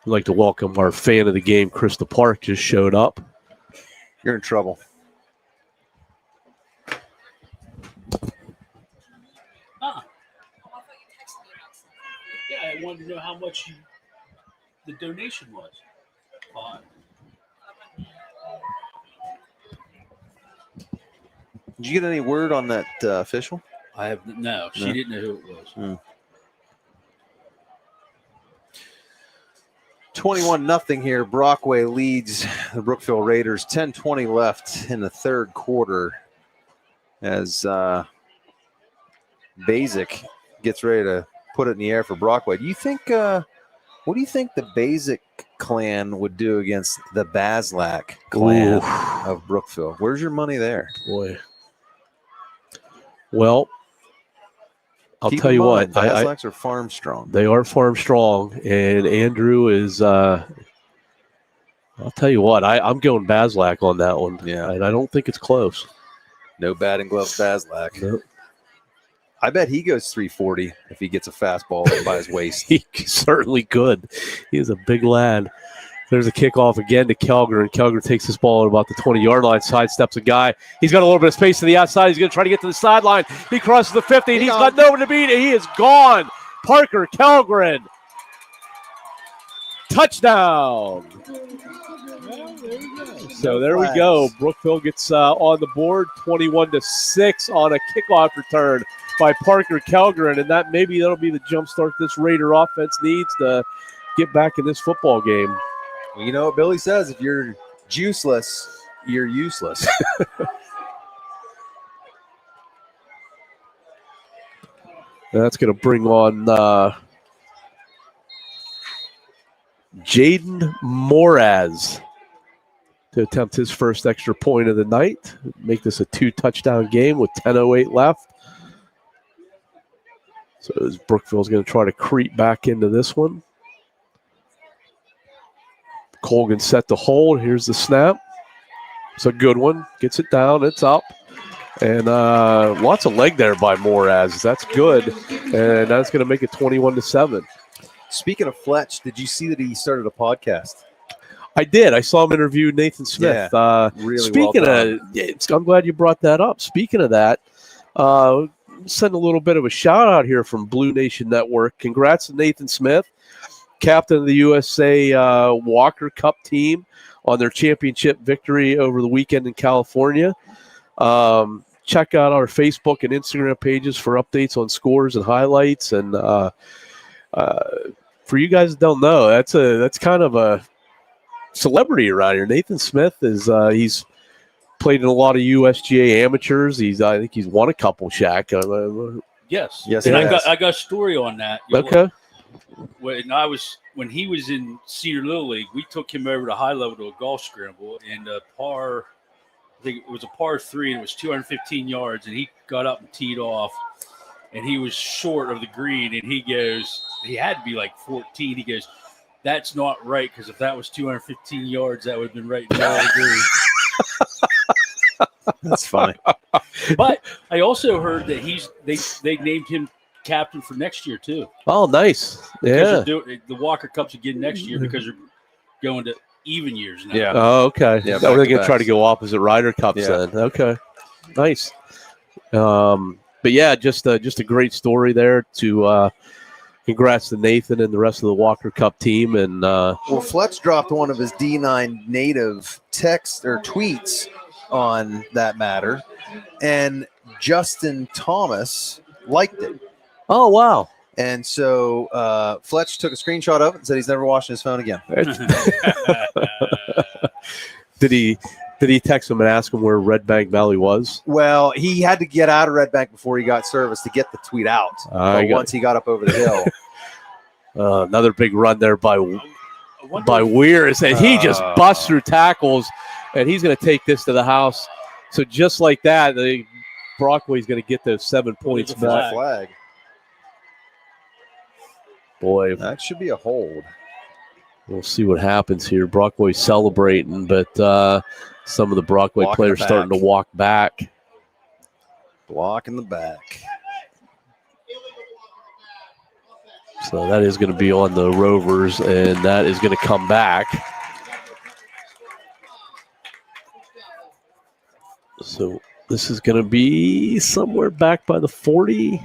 I'd like to welcome our fan of the game, Krista Park, just showed up. You're in trouble. Yeah, I wanted to know how much the donation was. Did you get any word on that official? I have no. She didn't know who it was. 21-0 here. Brockway leads the Brookville Raiders. 10:20 left in the third quarter as Basic gets ready to put it in the air for Brockway. Do you think? What do you think the Basic clan would do against the Baslak clan of Brookville? Where's your money there? Boy. Well, I'll Keep tell in you mind, what. Baslaks are farm strong. They are farm strong, and Andrew is I'll tell you what, I'm going Baslak on that one. Yeah. And I don't think it's close. No batting gloves, Baslak. Nope. I bet he goes 340 if he gets a fastball by his waist. He certainly could. He is a big lad. There's a kickoff again to Kelger, and Kelger takes this ball at about the 20-yard line, sidesteps a guy. He's got a little bit of space to the outside. He's going to try to get to the sideline. He crosses the 50, and he's got no one to beat. He is gone. Parker Kelgren. Touchdown. So there we go. Brookville gets on the board, 21-6 on a kickoff return by Parker Kelgren, and that'll be the jump start this Raider offense needs to get back in this football game. Well, you know what Billy says, if you're juiceless, you're useless. That's going to bring on Jaden Moraz to attempt his first extra point of the night. Make this a 2-touchdown game with 10:08 left. So as Brookville's going to try to creep back into this one. Colgan set to hold. Here's the snap. It's a good one. Gets it down. It's up. And lots of leg there by Moraz. That's good. And that's going to make it 21-7. Speaking of Fletch, did you see that he started a podcast? I did. I saw him interview Nathan Smith. Yeah, really speaking well of, I'm glad you brought that up. Speaking of that, send a little bit of a shout out here from Blue Nation Network. Congrats to Nathan Smith, captain of the USA Walker Cup team on their championship victory over the weekend in California. check out our Facebook and Instagram pages for updates on scores and highlights. And for you guys that don't know, that's kind of a celebrity around here. Nathan Smith is he's played in a lot of USGA amateurs. I think he's won a couple, Shaq. Yes. Yes, And he I has. got a story on that. Okay. When he was in Senior Little League, we took him over to high level to a golf scramble, and I think it was a par 3, and it was 215 yards, and he got up and teed off, and he was short of the green, and he had to be like 14. He goes, "That's not right, because if that was 215 yards, that would have been right in the middle of the green." That's funny. But I also heard that they named him captain for next year too. Oh, nice. Because Yeah. they're doing the Walker Cups again next year because they're going to even years now. Yeah. Oh, okay. Yeah, Are they going to back-to-backs. try to go opposite Ryder Cups Yeah. then? Okay. Nice. But yeah, just a great story there. To congrats to Nathan and the rest of the Walker Cup team. And Well, Fletch dropped one of his D9 native texts or tweets on that matter, and Justin Thomas liked it. oh wow, And so Fletch took a screenshot of it and said he's never washing his phone again. did he text him and ask him where Red Bank Valley was? Well, he had to get out of Red Bank before he got service to get the tweet out. I But got once he got up over the hill, Another big run there by Weir, and he just busts through tackles, and he's going to take this to the house. So just like that, Brockway's going to get those 7 points back. flag. Boy, That should be a hold. we'll see what happens here. Brockway celebrating, but some of the Brockway Walking players the starting to back. walk back. Block in the back. So that is going to be on the Rovers, and that is going to come back. So this is going to be somewhere back by the 40.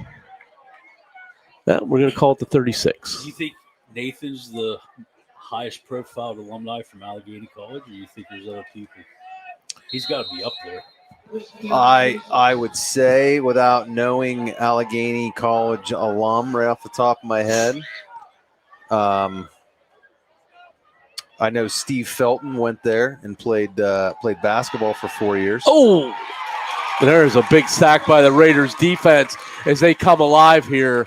Yeah, we're going to call it the 36. Do you think Nathan's the highest profile alumni from Allegheny College, or do you think there's other people? He's got to be up there. I would say, without knowing Allegheny College alum right off the top of my head, I know Steve Felton went there and played basketball for 4 years. Oh, there's a big sack by the Raiders defense as they come alive here,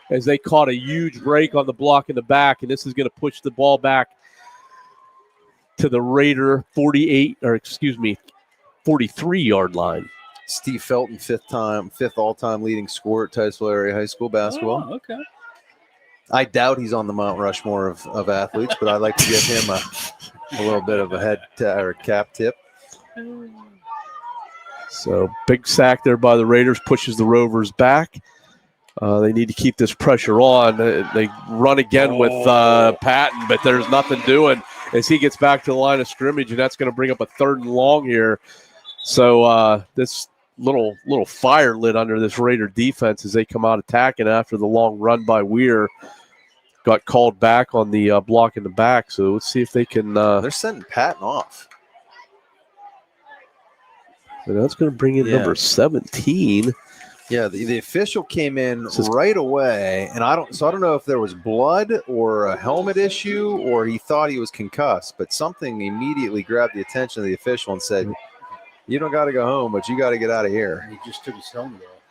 as they caught a huge break on the block in the back, and this is going to push the ball back to the Raider 43-yard line. Steve Felton, fifth all-time leading scorer at Titusville Area High School basketball. Oh, okay. I doubt he's on the Mount Rushmore of athletes, but I'd like to give him a little bit of a head or cap tip. So big sack there by the Raiders, pushes the Rovers back. They need to keep this pressure on. They run again with Patton, but there's nothing doing as he gets back to the line of scrimmage, and that's going to bring up a 3rd and long here. So this little fire lit under this Raider defense as they come out attacking after the long run by Weir. Got called back on the block in the back. So let's see if they can. They're sending Patton off. And that's going to bring in number 17. Yeah, the official came in right away, and I don't know if there was blood or a helmet issue or he thought he was concussed, but something immediately grabbed the attention of the official and said, "You don't got to go home, but you got to get out of here." He just took his helmet off.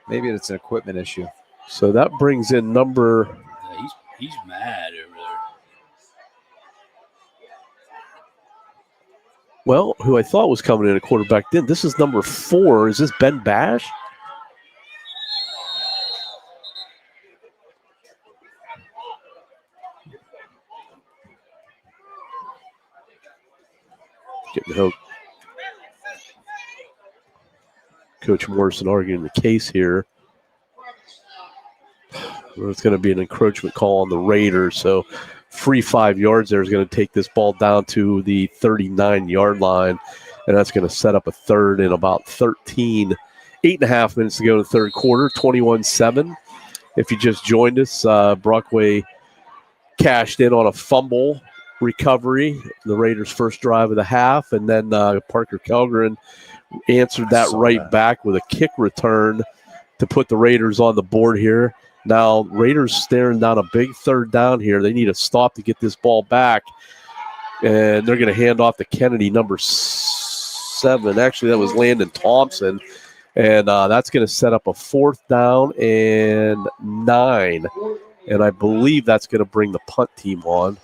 Maybe it's an equipment issue. So that brings in number. Yeah, he's mad over there. Well, who I thought was coming in a quarterback then. This is number 4. Is this Ben Bash? Getting hooked. Coach Morrison arguing the case here. There's going to be an encroachment call on the Raiders. So free 5 yards there is going to take this ball down to the 39-yard line. And that's going to set up a 3rd and about 13. 8.5 minutes to go in the 3rd quarter, 21-7. If you just joined us, Brockway cashed in on a fumble recovery, the Raiders' first drive of the half. And then Parker Kelgren answered that back with a kick return to put the Raiders on the board here. Now, Raiders staring down a big third down here. They need a stop to get this ball back, and they're going to hand off to Kennedy, number 7. Actually, that was Landon Thompson, and that's going to set up a 4th down and 9, and I believe that's going to bring the punt team on,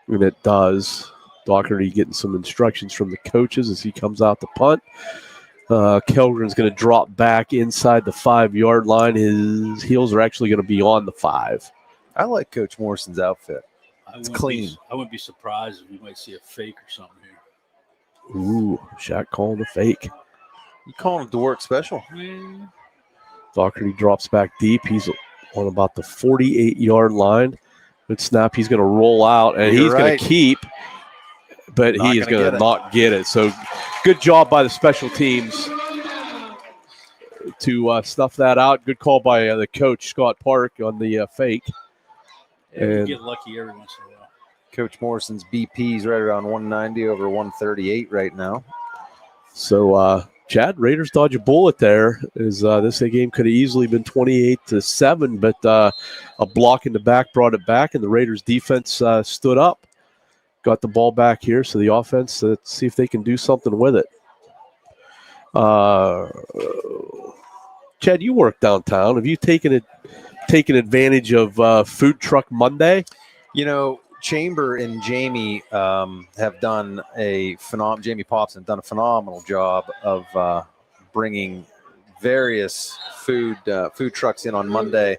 and it does. Doherty getting some instructions from the coaches as he comes out to punt. Kellgren's going to drop back inside the 5-yard line. His heels are actually going to be on the 5. I like Coach Morrison's outfit. It's clean. I wouldn't be surprised if we might see a fake or something here. Ooh, Shaq calling a fake. You calling it the work special? Doherty drops back deep. He's on about the 48-yard line. Good snap. He's going to roll out, and he's going to keep, but he is going to not get it. So good job by the special teams to snuff that out. Good call by the coach, Scott Park, on the fake. Yeah, and get lucky every once in a while. Coach Morrison's BP's right around 190 over 138 right now. So, Chad, Raiders dodge a bullet there. This game could have easily been 28-7, but a block in the back brought it back, and the Raiders defense stood up. Got the ball back here, so the offense, let's see if they can do something with it. Chad, you work downtown. Have you taken advantage of Food Truck Monday? You know, Chamber and Jamie have done Jamie Pops have done a phenomenal job of bringing various food trucks in on Monday,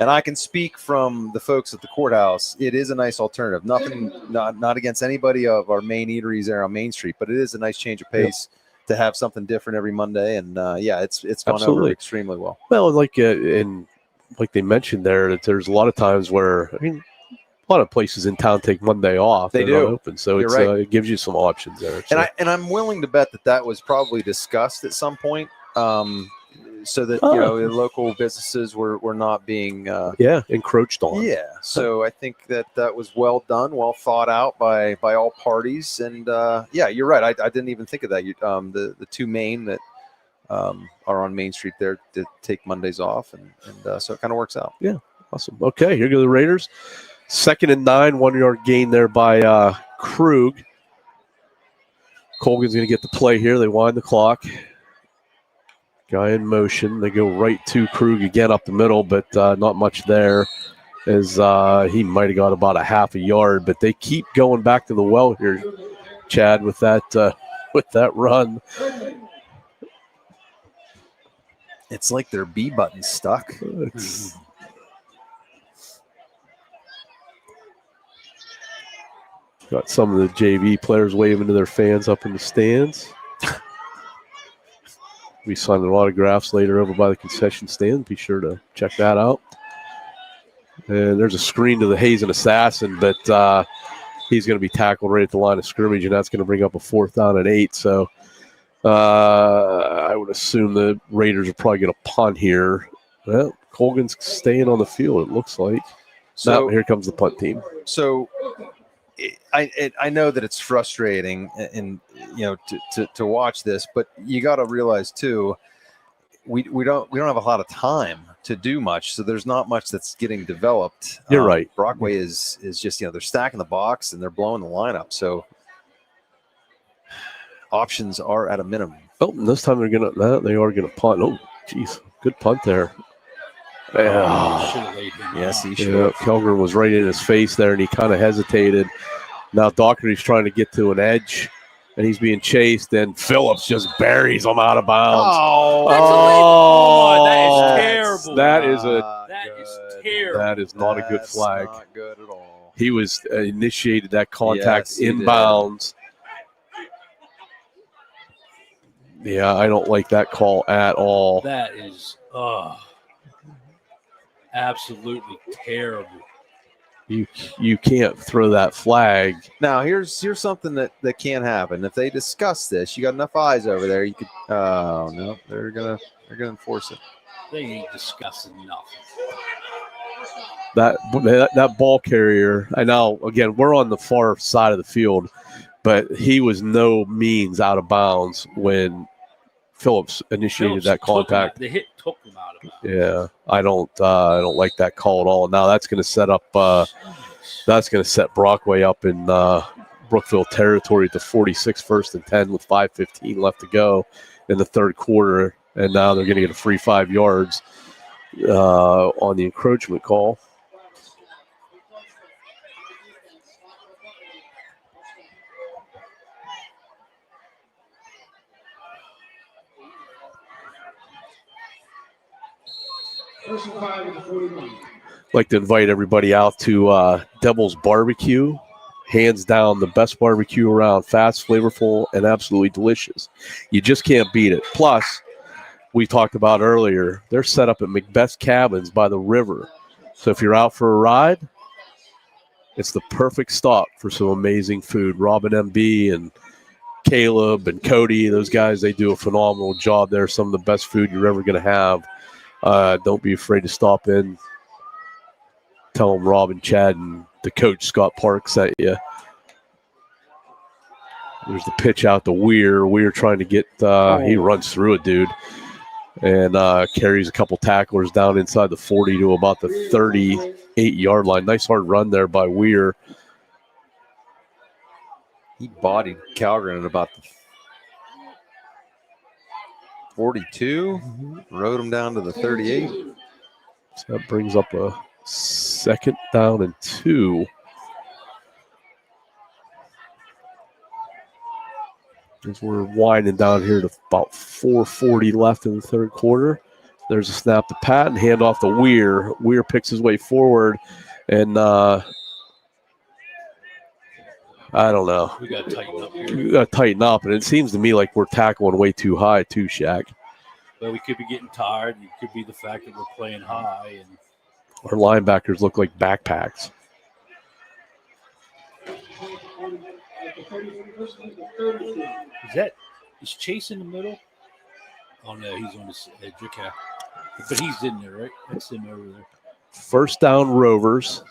and I can speak from the folks at the courthouse. It is a nice alternative. Not against anybody of our main eateries there on Main Street, but it is a nice change of pace to have something different every Monday. And it's gone over extremely well. Well, like they mentioned there, that there's a lot of times where a lot of places in town take Monday off. They do. Not open, so it gives you some options there. So. And I'm willing to bet that was probably discussed at some point, so that the local businesses were not being encroached on. Yeah. So I think that was well done, well thought out by all parties. And you're right. I didn't even think of that. The two main that are on Main Street there to take Mondays off, and so it kind of works out. Yeah. Awesome. Okay, here go the Raiders. 2nd and 9, 1-yard gain there by Krug. Colgan's going to get the play here. They wind the clock. Guy in motion. They go right to Krug again up the middle, but not much there, as he might have got about a half a yard. But they keep going back to the well here, Chad, with that run. It's like their B button stuck. Got some of the JV players waving to their fans up in the stands. We signed autographs later over by the concession stand. Be sure to check that out. And there's a screen to the Hazen Assassin, but he's going to be tackled right at the line of scrimmage, and that's going to bring up a 4th down and 8. So I would assume the Raiders are probably going to punt here. Well, Colgan's staying on the field, it looks like. So now, here comes the punt team. So I know that it's frustrating, and to watch this, but you got to realize too, we don't have a lot of time to do much, so there's not much that's getting developed. You're right. Brockway is just they're stacking the box and they're blowing the lineup, so options are at a minimum. Oh, this time they are gonna punt. Oh, geez, good punt there. Yes, he should. Yeah, Kellgren was right in his face there, and he kind of hesitated. Now Doherty's trying to get to an edge, and he's being chased, and Phillips just buries him out of bounds. That is terrible. That is terrible. That is not a good flag. Not good at all. He was initiated that contact inbounds. Yeah, I don't like that call at all. That is absolutely terrible. You can't throw that flag. Now here's something that can happen. If they discuss this, you got enough eyes over there. You could. Oh no, they're gonna enforce it. They ain't discussing nothing. That ball carrier. I know. Again, we're on the far side of the field, but he was no means out of bounds when Phillips initiated that contact. The hit took him out of bounds. Yeah, I don't like that call at all. Now that's going to set up. That's going to set Brockway up in Brookville territory at the 46, 1st and 10 with 5:15 left to go in the third quarter, and now they're going to get a free 5 yards on the encroachment call. Like to invite everybody out to Devil's Barbecue. Hands down, the best barbecue around. Fast, flavorful, and absolutely delicious. You just can't beat it. Plus, we talked about earlier, they're set up at Macbeth Cabins by the river. So if you're out for a ride, it's the perfect stop for some amazing food. Robin MB and Caleb and Cody, those guys, they do a phenomenal job there. Some of the best food you're ever going to have. Don't be afraid to stop in. Tell them Rob and Chad and the coach, Scott Parks, sent you. There's the pitch out to Weir. Weir trying to get he runs through it, dude. And carries a couple tacklers down inside the 40 to about the 38-yard line. Nice hard run there by Weir. He bodied Calgren at about the 42, rode him down to the 38. So that brings up a 2nd down and 2. As we're winding down here to about 4:40 left in the third quarter. There's a snap to Pat and hand off to Weir. Weir picks his way forward, and I don't know. We got to tighten up here. We got to tighten up, and it seems to me like we're tackling way too high too, Shaq. But we could be getting tired. It could be the fact that we're playing high. And our linebackers look like backpacks. Is Chase in the middle? Oh, no, he's on the edge. Okay. But he's in there, right? That's him over there. First down, Rovers.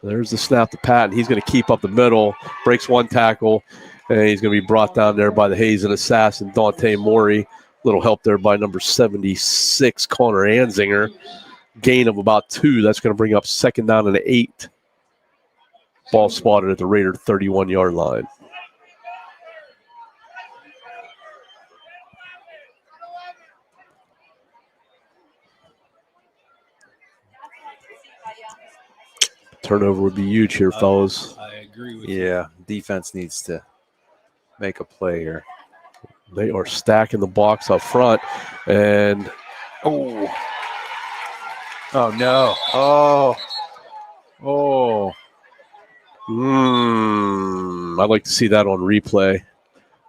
There's the snap to Pat, and he's going to keep up the middle, breaks one tackle, and he's going to be brought down there by the Hazen assassin, Dante Mori. Little help there by number 76, Connor Anzinger. Gain of about 2. That's going to bring up 2nd down and 8. Ball spotted at the Raider 31-yard line. Turnover would be huge here, fellas. I agree with you. Yeah, defense needs to make a play here. They are stacking the box up front, and oh no, I'd like to see that on replay,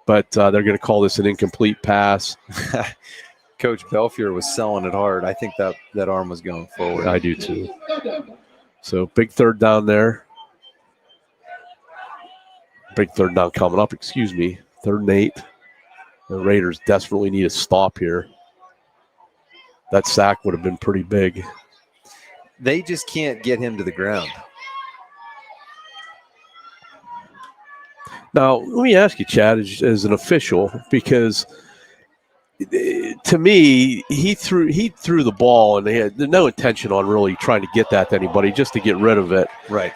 but they're going to call this an incomplete pass. Coach Belfier was selling it hard. I think that arm was going forward. I do too. So big 3rd down there. Big 3rd down coming up. 3rd and 8. The Raiders desperately need a stop here. That sack would have been pretty big. They just can't get him to the ground. Now, let me ask you, Chad, as an official, because to me, he threw the ball, and they had no intention on really trying to get that to anybody, just to get rid of it. Right.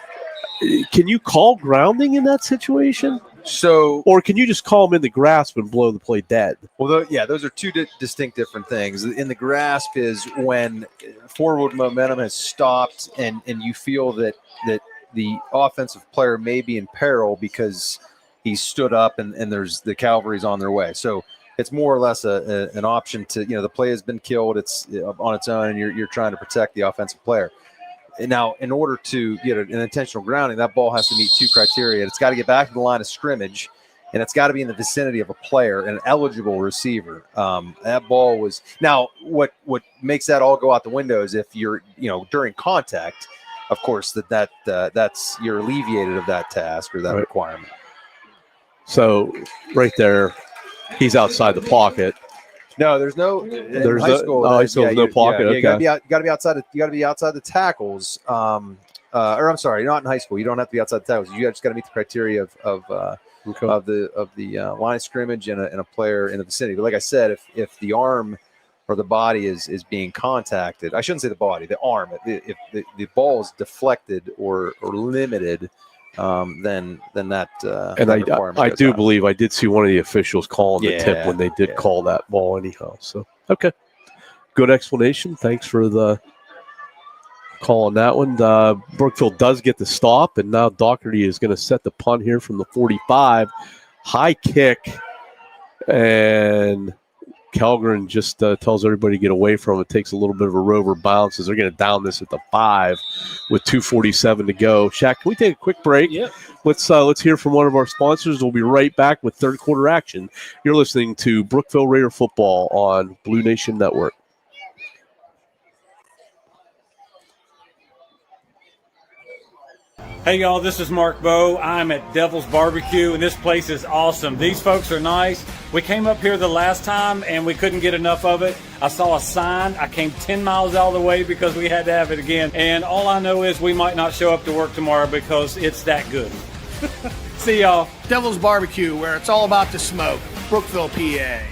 Can you call grounding in that situation? So, or can you just call him in the grasp and blow the play dead? Well, those are two distinct different things. In the grasp is when forward momentum has stopped, and you feel that the offensive player may be in peril because he stood up and there's the cavalry's on their way. So it's more or less an option to, the play has been killed. It's on its own, and you're trying to protect the offensive player. And now, in order to get an intentional grounding, that ball has to meet 2 criteria. It's got to get back to the line of scrimmage, and it's got to be in the vicinity of a player, an eligible receiver. That ball was – now, what makes that all go out the window is if you're, during contact, of course, that's you're alleviated of that task or that requirement. So, right there, he's outside the pocket. No, there's no. There's high school. There's no pocket. You got to be outside. You got to be outside the tackles. Or I'm sorry, not in high school. You don't have to be outside the tackles. You just got to meet the criteria of of the line of scrimmage and a player in the vicinity. But like I said, if the arm or the body is being contacted, I shouldn't say the body, the arm. If the ball is deflected or limited, then that. And I do believe I did see one of the officials calling the tip Yeah, when they did call that ball anyhow. So okay, good explanation. Thanks for the call on that one. Brookville does get the stop, and now Doherty is going to set the punt here from the 45. High kick, and Calgren just tells everybody to get away from it. Takes a little bit of a rover bounce as they're going to down this at the 5 with 2:47 to go. Shaq, can we take a quick break? Yeah. Let's hear from one of our sponsors. We'll be right back with third quarter action. You're listening to Brookville Raider football on Blue Nation Network. Hey y'all, this is Mark Bowe. I'm at Devil's Barbecue, and this place is awesome. These folks are nice. We came up here the last time, and we couldn't get enough of it. I saw a sign. I came 10 miles out of the way because we had to have it again. And all I know is we might not show up to work tomorrow because it's that good. See y'all. Devil's Barbecue, where it's all about the smoke. Brookville, PA.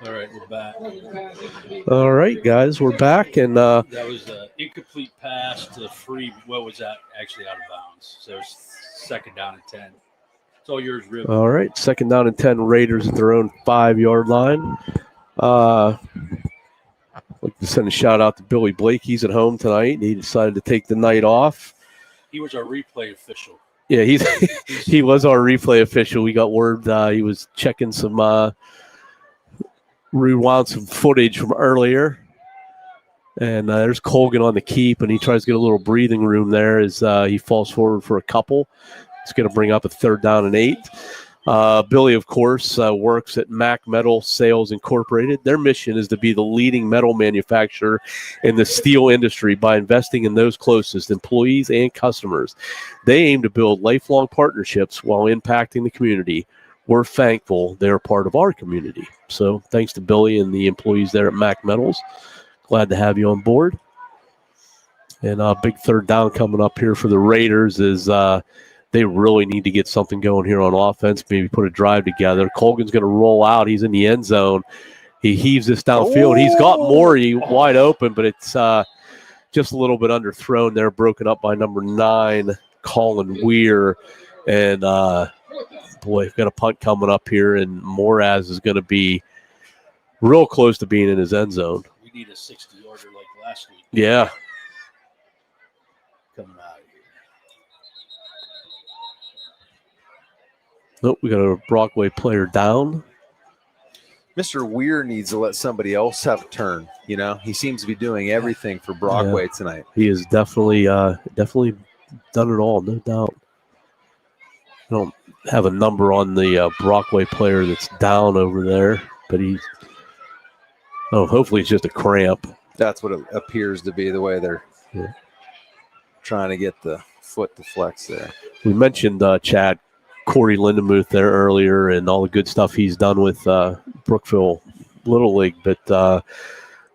All right, we're back. All right, guys, we're back, and that was an incomplete pass to free. What was that? Actually out of bounds. So it's second down and 10. It's all yours, Rip. all right, second down and 10. Raiders at their own 5-yard line. I'd like to send a shout out to Billy Blake. He's at home tonight. He decided to take the night off. He was our replay official. Yeah, he was our replay official. We got word he was checking some. Rewound some footage from earlier, and there's Colgan on the keep, and he tries to get a little breathing room there as he falls forward for a couple. It's going to bring up a 3rd down and 8. Billy, of course, works at Mac Metal Sales Incorporated. Their mission is to be the leading metal manufacturer in the steel industry by investing in those closest, employees and customers. They aim to build lifelong partnerships while impacting the community. We're thankful they're part of our community. So thanks to Billy and the employees there at Mac Metals. Glad to have you on board. And a big 3rd down coming up here for the Raiders is they really need to get something going here on offense, maybe put a drive together. Colgan's going to roll out. He's in the end zone. He heaves this downfield. He's got Morey wide open, but it's just a little bit underthrown there, broken up by number 9, Colin Weir. And boy, we've got a punt coming up here, and Moraz is going to be real close to being in his end zone. We need a 60-yarder like last week. Yeah. Coming out of here. Nope, we got a Brockway player down. Mr. Weir needs to let somebody else have a turn. You know, he seems to be doing everything for Brockway tonight. He has definitely done it all, no doubt. I don't have a number on the Brockway player that's down over there, but hopefully it's just a cramp. That's what it appears to be, the way they're trying to get the foot to flex there. We mentioned Chad Corey Lindemuth there earlier and all the good stuff he's done with Brookville Little League, but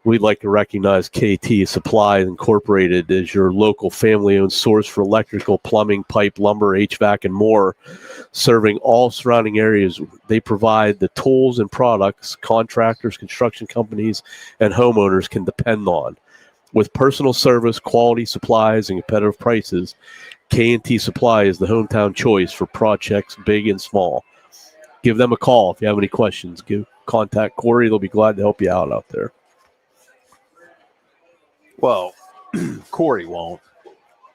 we'd like to recognize KT Supply Incorporated as your local family-owned source for electrical, plumbing, pipe, lumber, HVAC, and more, serving all surrounding areas. They provide the tools and products contractors, construction companies, and homeowners can depend on. With personal service, quality supplies, and competitive prices, K&T Supply is the hometown choice for projects big and small. Give them a call if you have any questions. Contact Corey. They'll be glad to help you out there. Well, Corey won't.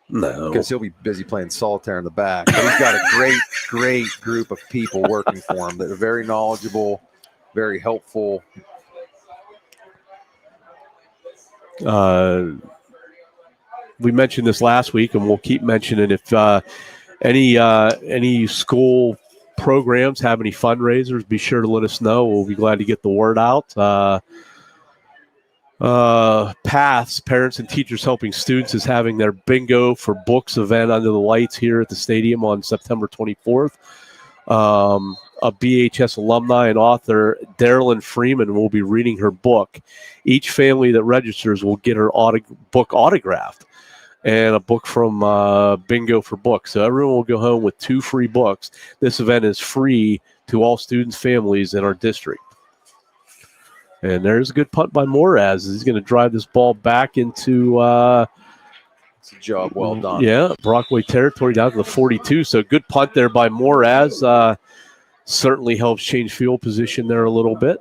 No. Because he'll be busy playing solitaire in the back. But he's got a great group of people working for him that are very knowledgeable, very helpful. We mentioned this last week, and we'll keep mentioning if any school programs have any fundraisers, be sure to let us know. We'll be glad to get the word out. Paths, Parents and Teachers Helping Students, is having their Bingo for Books event under the lights here at the stadium on September 24th. a BHS alumni and author, Darylyn Freeman, will be reading her book. Each family that registers will get her book autographed and a book from Bingo for Books. So everyone will go home with 2 free books. This event is free to all students' families in our district. And there's a good punt by Moraz. He's going to drive this ball back into it's a job well done. Yeah, Brockway territory down to the 42. So good punt there by Moraz. Certainly helps change field position there a little bit.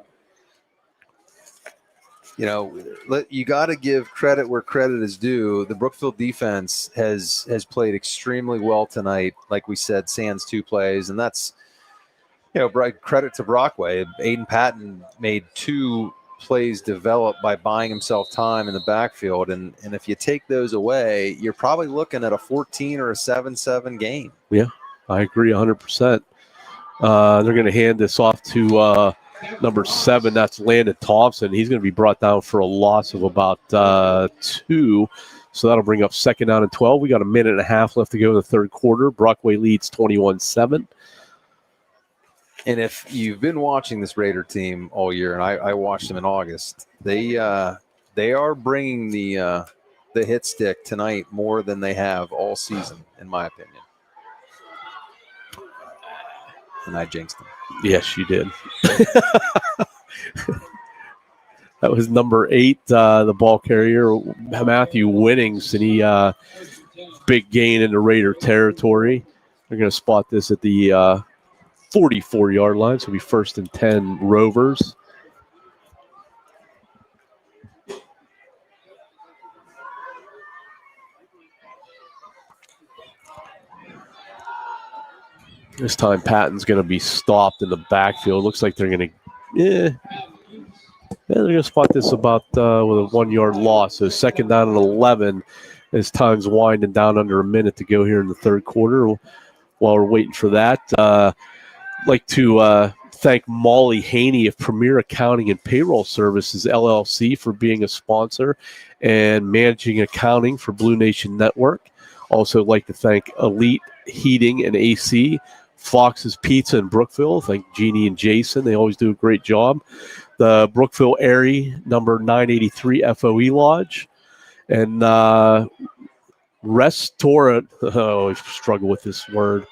You know, you got to give credit where credit is due. The Brookville defense has played extremely well tonight. Like we said, sans 2 plays, and that's, you know, credit to Brockway. Aiden Patton made 2 plays develop by buying himself time in the backfield, and if you take those away, you're probably looking at a 14 or a 7-7 game. Yeah, I agree 100%. They're going to hand this off to number 7. That's Landon Thompson. He's going to be brought down for a loss of about 2. So that'll bring up 2nd down and 12. We got a minute and a half left to go in the 3rd quarter. Brockway leads 21-7. And if you've been watching this Raider team all year, and I watched them in August, they are bringing the hit stick tonight more than they have all season, in my opinion. And I jinxed them. Yes, you did. That was number 8, the ball carrier, Matthew Winnings, and he big gain into Raider territory. They're going to spot this at the 44-yard line, so it'll be 1st and 10 Rovers. This time Patton's going to be stopped in the backfield. Looks like they're going to, they're going to spot this about with a 1-yard loss. So 2nd down and 11 as time's winding down under a minute to go here in the 3rd quarter. While we're waiting for that, I'd like to thank Molly Haney of Premier Accounting and Payroll Services, LLC, for being a sponsor and managing accounting for Blue Nation Network. Also like to thank Elite Heating and AC, Fox's Pizza in Brookville. Thank Jeannie and Jason. They always do a great job. The Brookville Aerie, number 983 FOE Lodge. And Restorative, I struggle with this word.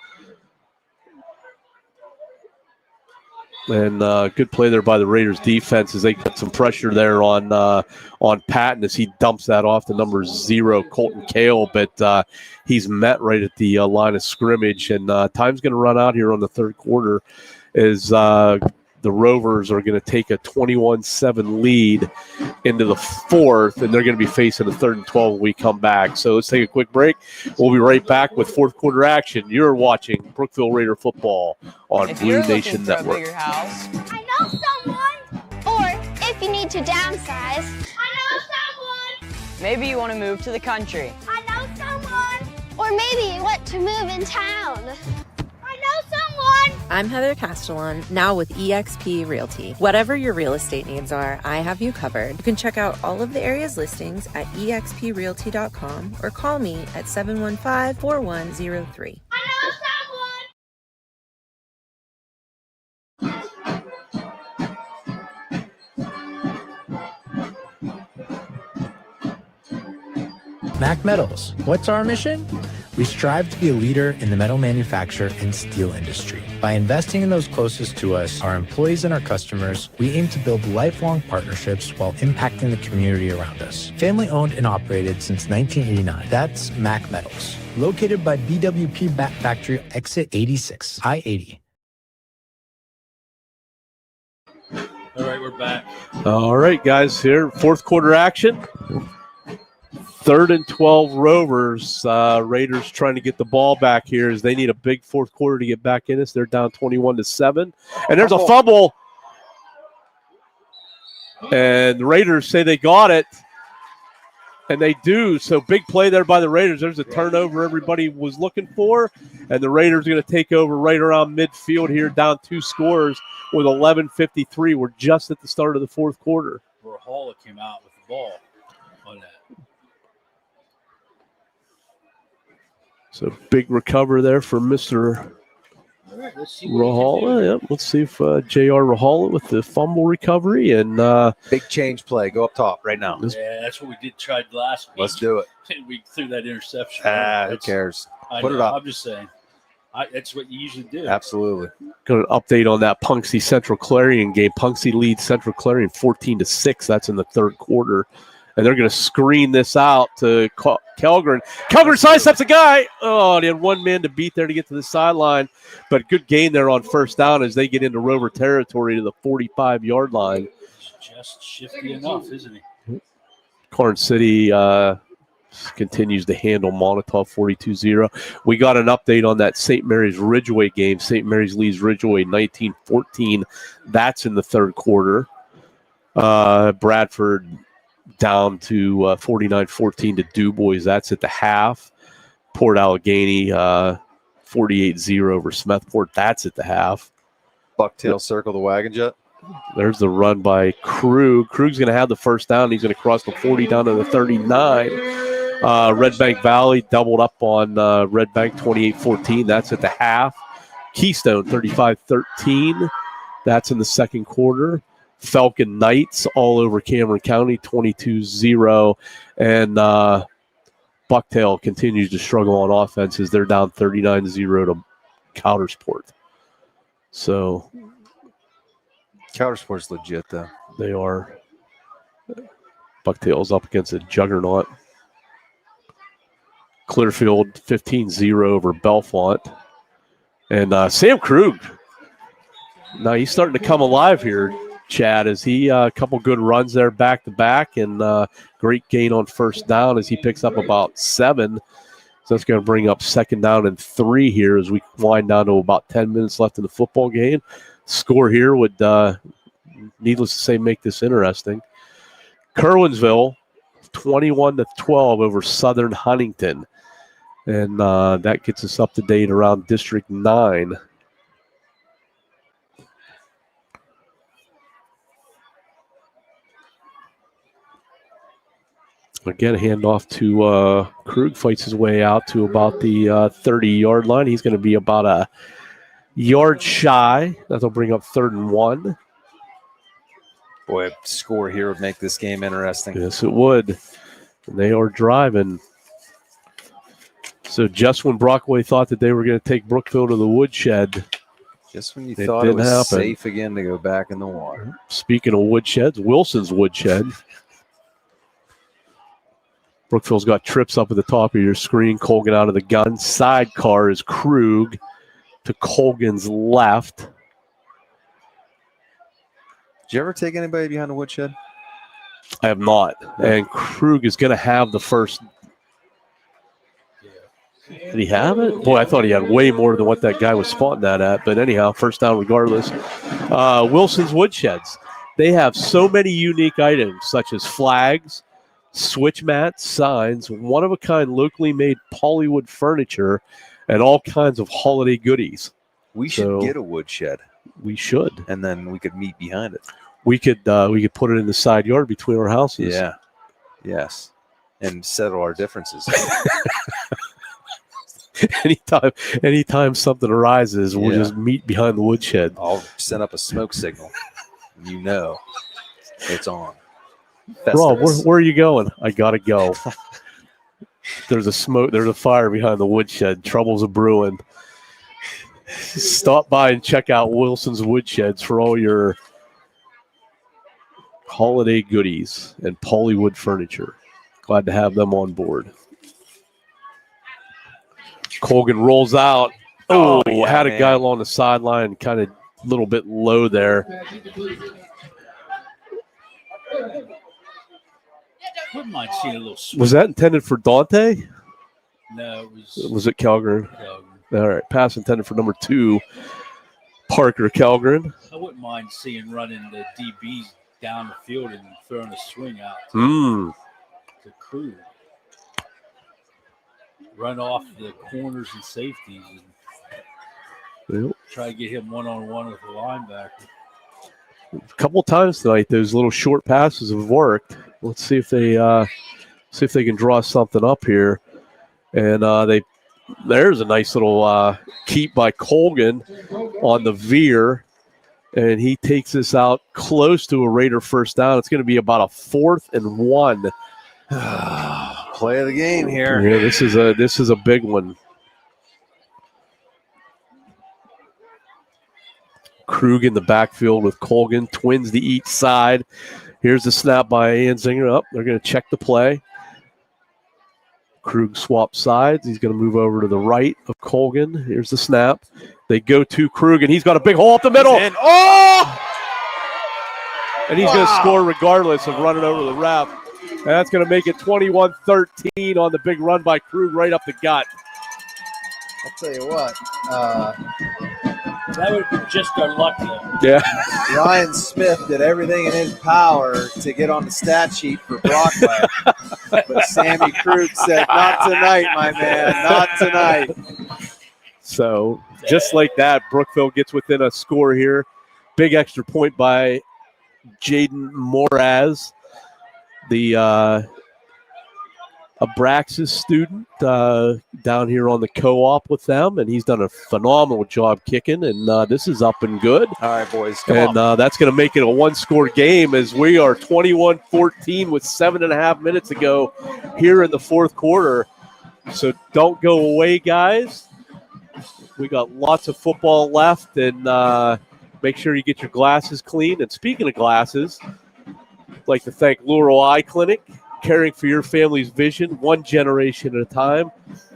And good play there by the Raiders defense as they put some pressure there on Patton as he dumps that off to number 0, Colton Kale. But he's met right at the line of scrimmage. And time's going to run out here on the 3rd quarter as the Rovers are going to take a 21-7 lead into the 4th, and they're going to be facing a 3rd and 12 when we come back. So let's take a quick break. We'll be right back with 4th quarter action. You're watching Brookville Raider football on Blue Nation Network. Bigger house. I know someone. Or if you need to downsize, I know someone. Maybe you want to move to the country. I know someone. Or maybe you want to move in town. I know someone. I'm Heather Castellan, now with eXp Realty. Whatever your real estate needs are, I have you covered. You can check out all of the area's listings at exprealty.com or call me at 715-4103. I know Mac Metals. What's our mission? We strive to be a leader in the metal manufacture and steel industry. By investing in those closest to us, our employees and our customers, we aim to build lifelong partnerships while impacting the community around us. Family owned and operated since 1989. That's Mac Metals. Located by BWP Bat Factory, exit 86, I-80. All right, we're back. All right, guys, here, 4th quarter action. 3rd and 12 Rovers. Raiders trying to get the ball back here as they need a big 4th quarter to get back in this. They're down 21-7. And there's a fumble. And the Raiders say they got it. And they do. So big play there by the Raiders. There's a turnover everybody was looking for. And the Raiders are going to take over right around midfield here, down 2 scores with 11:53. We're just at the start of the 4th quarter. Hall came out with the ball on that. So big recover there for Mr. All right, let's see what he can do. Rahala, yep. Let's see if J.R. Rahala with the fumble recovery and big change play. Go up top right now. Yeah, that's what we did tried last week. Let's do it. We threw that interception. Who cares? Put know, it up. I'm just saying. That's what you usually do. Absolutely. Got an update on that Punxsutawney Central Clarion game. Punxsutawney leads Central Clarion 14-6. That's in the third quarter. And they're going to screen this out to Kelgren. Kelgren sidesteps a guy. Oh, they had one man to beat there to get to the sideline. But good gain there on first down as they get into Rover territory to the 45-yard line. He's just shifty enough, isn't he? Corn City continues to handle Montauk 42-0. We got an update on that St. Mary's Ridgeway game. St. Mary's leads Ridgeway 19-14. That's in the third quarter. Bradford down to 49-14 to DuBois. That's at the half. Port Allegheny 48-0 over Smethport. That's at the half. Bucktail circle the wagon jet. There's the run by Krug. Krug's going to have the first down. He's going to cross the 40 down to the 39. Red Bank Valley doubled up on Red Bank 28-14. That's at the half. Keystone 35-13. That's in the second quarter. Falcon Knights all over Cameron County 22-0. And Bucktail continues to struggle on offenses. They're down 39-0 to Coudersport. So Coudersport's legit, though. They are. Bucktail's up against a juggernaut. Clearfield 15-0 over Belfont. And Sam Krug. Now he's starting to come alive here, Chad, as he a couple good runs there back-to-back and great gain on first down as he picks up about 7. So that's going to bring up second down and 3 here as we wind down to about 10 minutes left in the football game. Score here would, needless to say, make this interesting. Kerwinsville 21-12 over Southern Huntington. And that gets us up to date around District 9. Again, handoff to Krug, fights his way out to about the 30-yard line. He's going to be about a yard shy. That'll bring up 3rd and 1. Boy, a score here would make this game interesting. Yes, it would. And they are driving. So just when Brockway thought that they were going to take Brookville to the Woodshed, just when you thought it was safe again to go back in the water. Speaking of woodsheds, Wilson's Woodshed. Brookville's got trips up at the top of your screen. Colgan out of the gun. Sidecar is Krug to Colgan's left. Did you ever take anybody behind the woodshed? I have not. And Krug is going to have the first. Did he have it? Boy, I thought he had way more than what that guy was spotting that at. But anyhow, first down regardless. Wilson's Woodsheds. They have so many unique items such as flags, switch mats, signs, one-of-a-kind locally made polywood furniture, and all kinds of holiday goodies. We should get a woodshed. We should. And then we could meet behind it. We could put it in the side yard between our houses. Yeah. Yes. And settle our differences. Anytime something arises, we'll just meet behind the woodshed. I'll send up a smoke signal. You know it's on. Rob, where are you going? I gotta go. There's a fire behind the woodshed. Trouble's a brewing. Stop by and check out Wilson's Woodsheds for all your holiday goodies and polywood furniture. Glad to have them on board. Colgan rolls out. Had a guy along the sideline, kind of a little bit low there. Wouldn't mind seeing a little swing. Was that intended for Dante? No, it was. Was it Calgren? All right, pass intended for number 2, Parker Calgren. I wouldn't mind seeing running the DBs down the field and throwing a swing out to Krug. Run off the corners and safeties and try to get him one-on-one with the linebacker. A couple times tonight, those little short passes have worked. Let's see if they can draw something up here. And they There's a nice little keep by Colgan on the veer, and he takes this out close to a Raider first down. It's going to be about a 4th and 1. Play of the game here. Yeah, this is a big one. Krug in the backfield with Colgan, twins to each side. Here's the snap by Anzinger. Up, they're going to check the play. Krug swaps sides. He's going to move over to the right of Colgan. Here's the snap. They go to Krug, and he's got a big hole up the middle. Oh! And he's going to score regardless of running over the ref. And that's going to make it 21-13 on the big run by Krug right up the gut. I'll tell you what. That would have just unlucky. Yeah. Ryan Smith did everything in his power to get on the stat sheet for Brockway. But Sammy Krug said, not tonight, my man, not tonight. So just like that, Brookville gets within a score here. Big extra point by Jaden Moraz, the Abraxas student down here on the co-op with them, and he's done a phenomenal job kicking, and this is up and good. All right, boys, come on. That's going to make it a one-score game as we are 21-14 with 7.5 minutes to go here in the fourth quarter. So don't go away, guys. We got lots of football left, and make sure you get your glasses clean. And speaking of glasses, I'd like to thank Laurel Eye Clinic, caring for your family's vision, one generation at a time.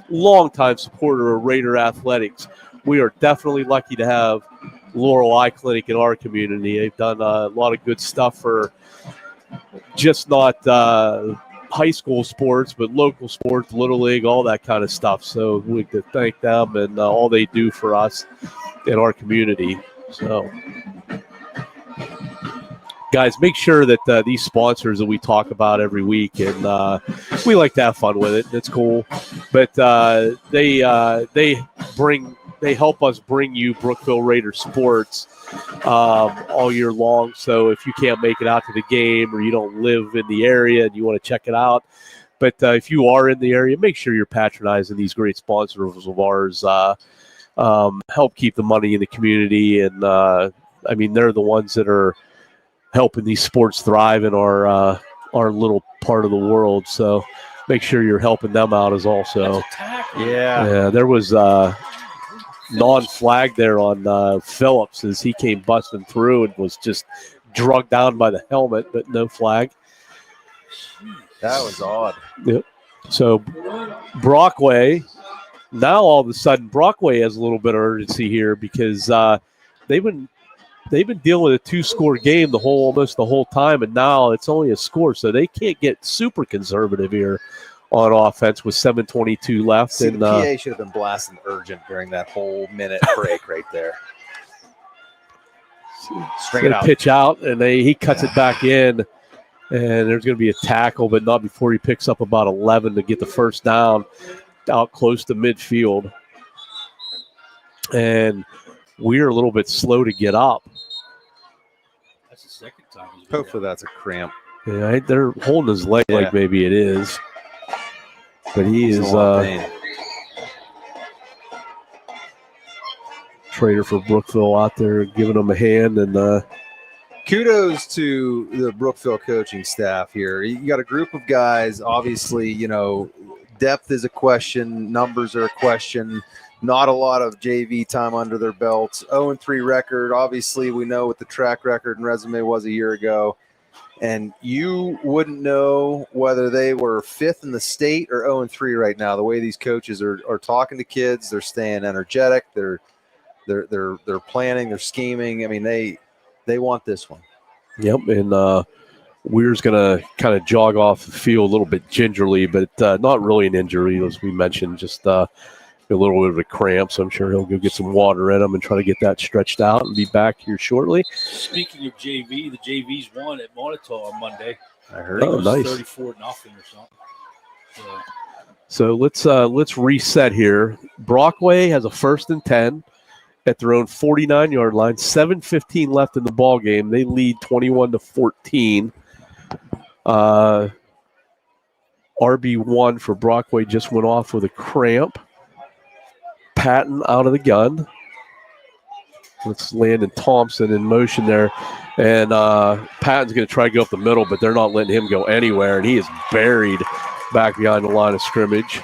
Longtime supporter of Raider athletics. We are definitely lucky to have Laurel Eye Clinic in our community. They've done a lot of good stuff for just not high school sports, but local sports, Little League, all that kind of stuff. So we could thank them and all they do for us in our community. So, guys, make sure that these sponsors that we talk about every week, and we like to have fun with it. It's cool, but they help us bring you Brookville Raider sports all year long. So if you can't make it out to the game or you don't live in the area and you want to check it out, but if you are in the area, make sure you're patronizing these great sponsors of ours. Help keep the money in the community, and I mean, they're the ones that are helping these sports thrive in our little part of the world. So make sure you're helping them out as also. Yeah, there was non-flag there on Phillips as he came busting through and was just drugged down by the helmet, but no flag. That was odd. Yep. So Brockway, now all of a sudden Brockway has a little bit of urgency here because they've been dealing with a 2-score game almost the whole time, and now it's only a score, so they can't get super conservative here on offense with 7:22 left. See, and the PA should have been blasting urgent during that whole minute break right there. String it out. Pitch out, and he cuts it back in, and there's going to be a tackle, but not before he picks up about 11 to get the first down out close to midfield. And we're a little bit slow to get up. That's the second time. Hopefully that's a cramp. Yeah, they're holding his leg like maybe it is. But he is trainer for Brookville out there giving him a hand. And kudos to the Brookville coaching staff here. You got a group of guys, obviously, depth is a question, numbers are a question. Not a lot of JV time under their belts. 0-3 record. Obviously, we know what the track record and resume was a year ago. And you wouldn't know whether they were 5th in the state or 0-3 right now. The way these coaches are talking to kids, they're staying energetic. They're planning. They're scheming. I mean, they want this one. Yep, and Weir's going to kind of jog off the field a little bit gingerly, but not really an injury, as we mentioned. Just a little bit of a cramp, so I'm sure he'll go get some water in him and try to get that stretched out and be back here shortly. Speaking of JV, the JV's won at Monitor on Monday. I heard it was nice. 34-0 or something. So let's reset here. Brockway has a 1st and 10 at their own 49-yard line. 7:15 left in the ball game. They lead 21-14. RB1 for Brockway just went off with a cramp. Patton out of the gun. Let's Landon Thompson in motion there. And Patton's going to try to go up the middle, but they're not letting him go anywhere. And he is buried back behind the line of scrimmage.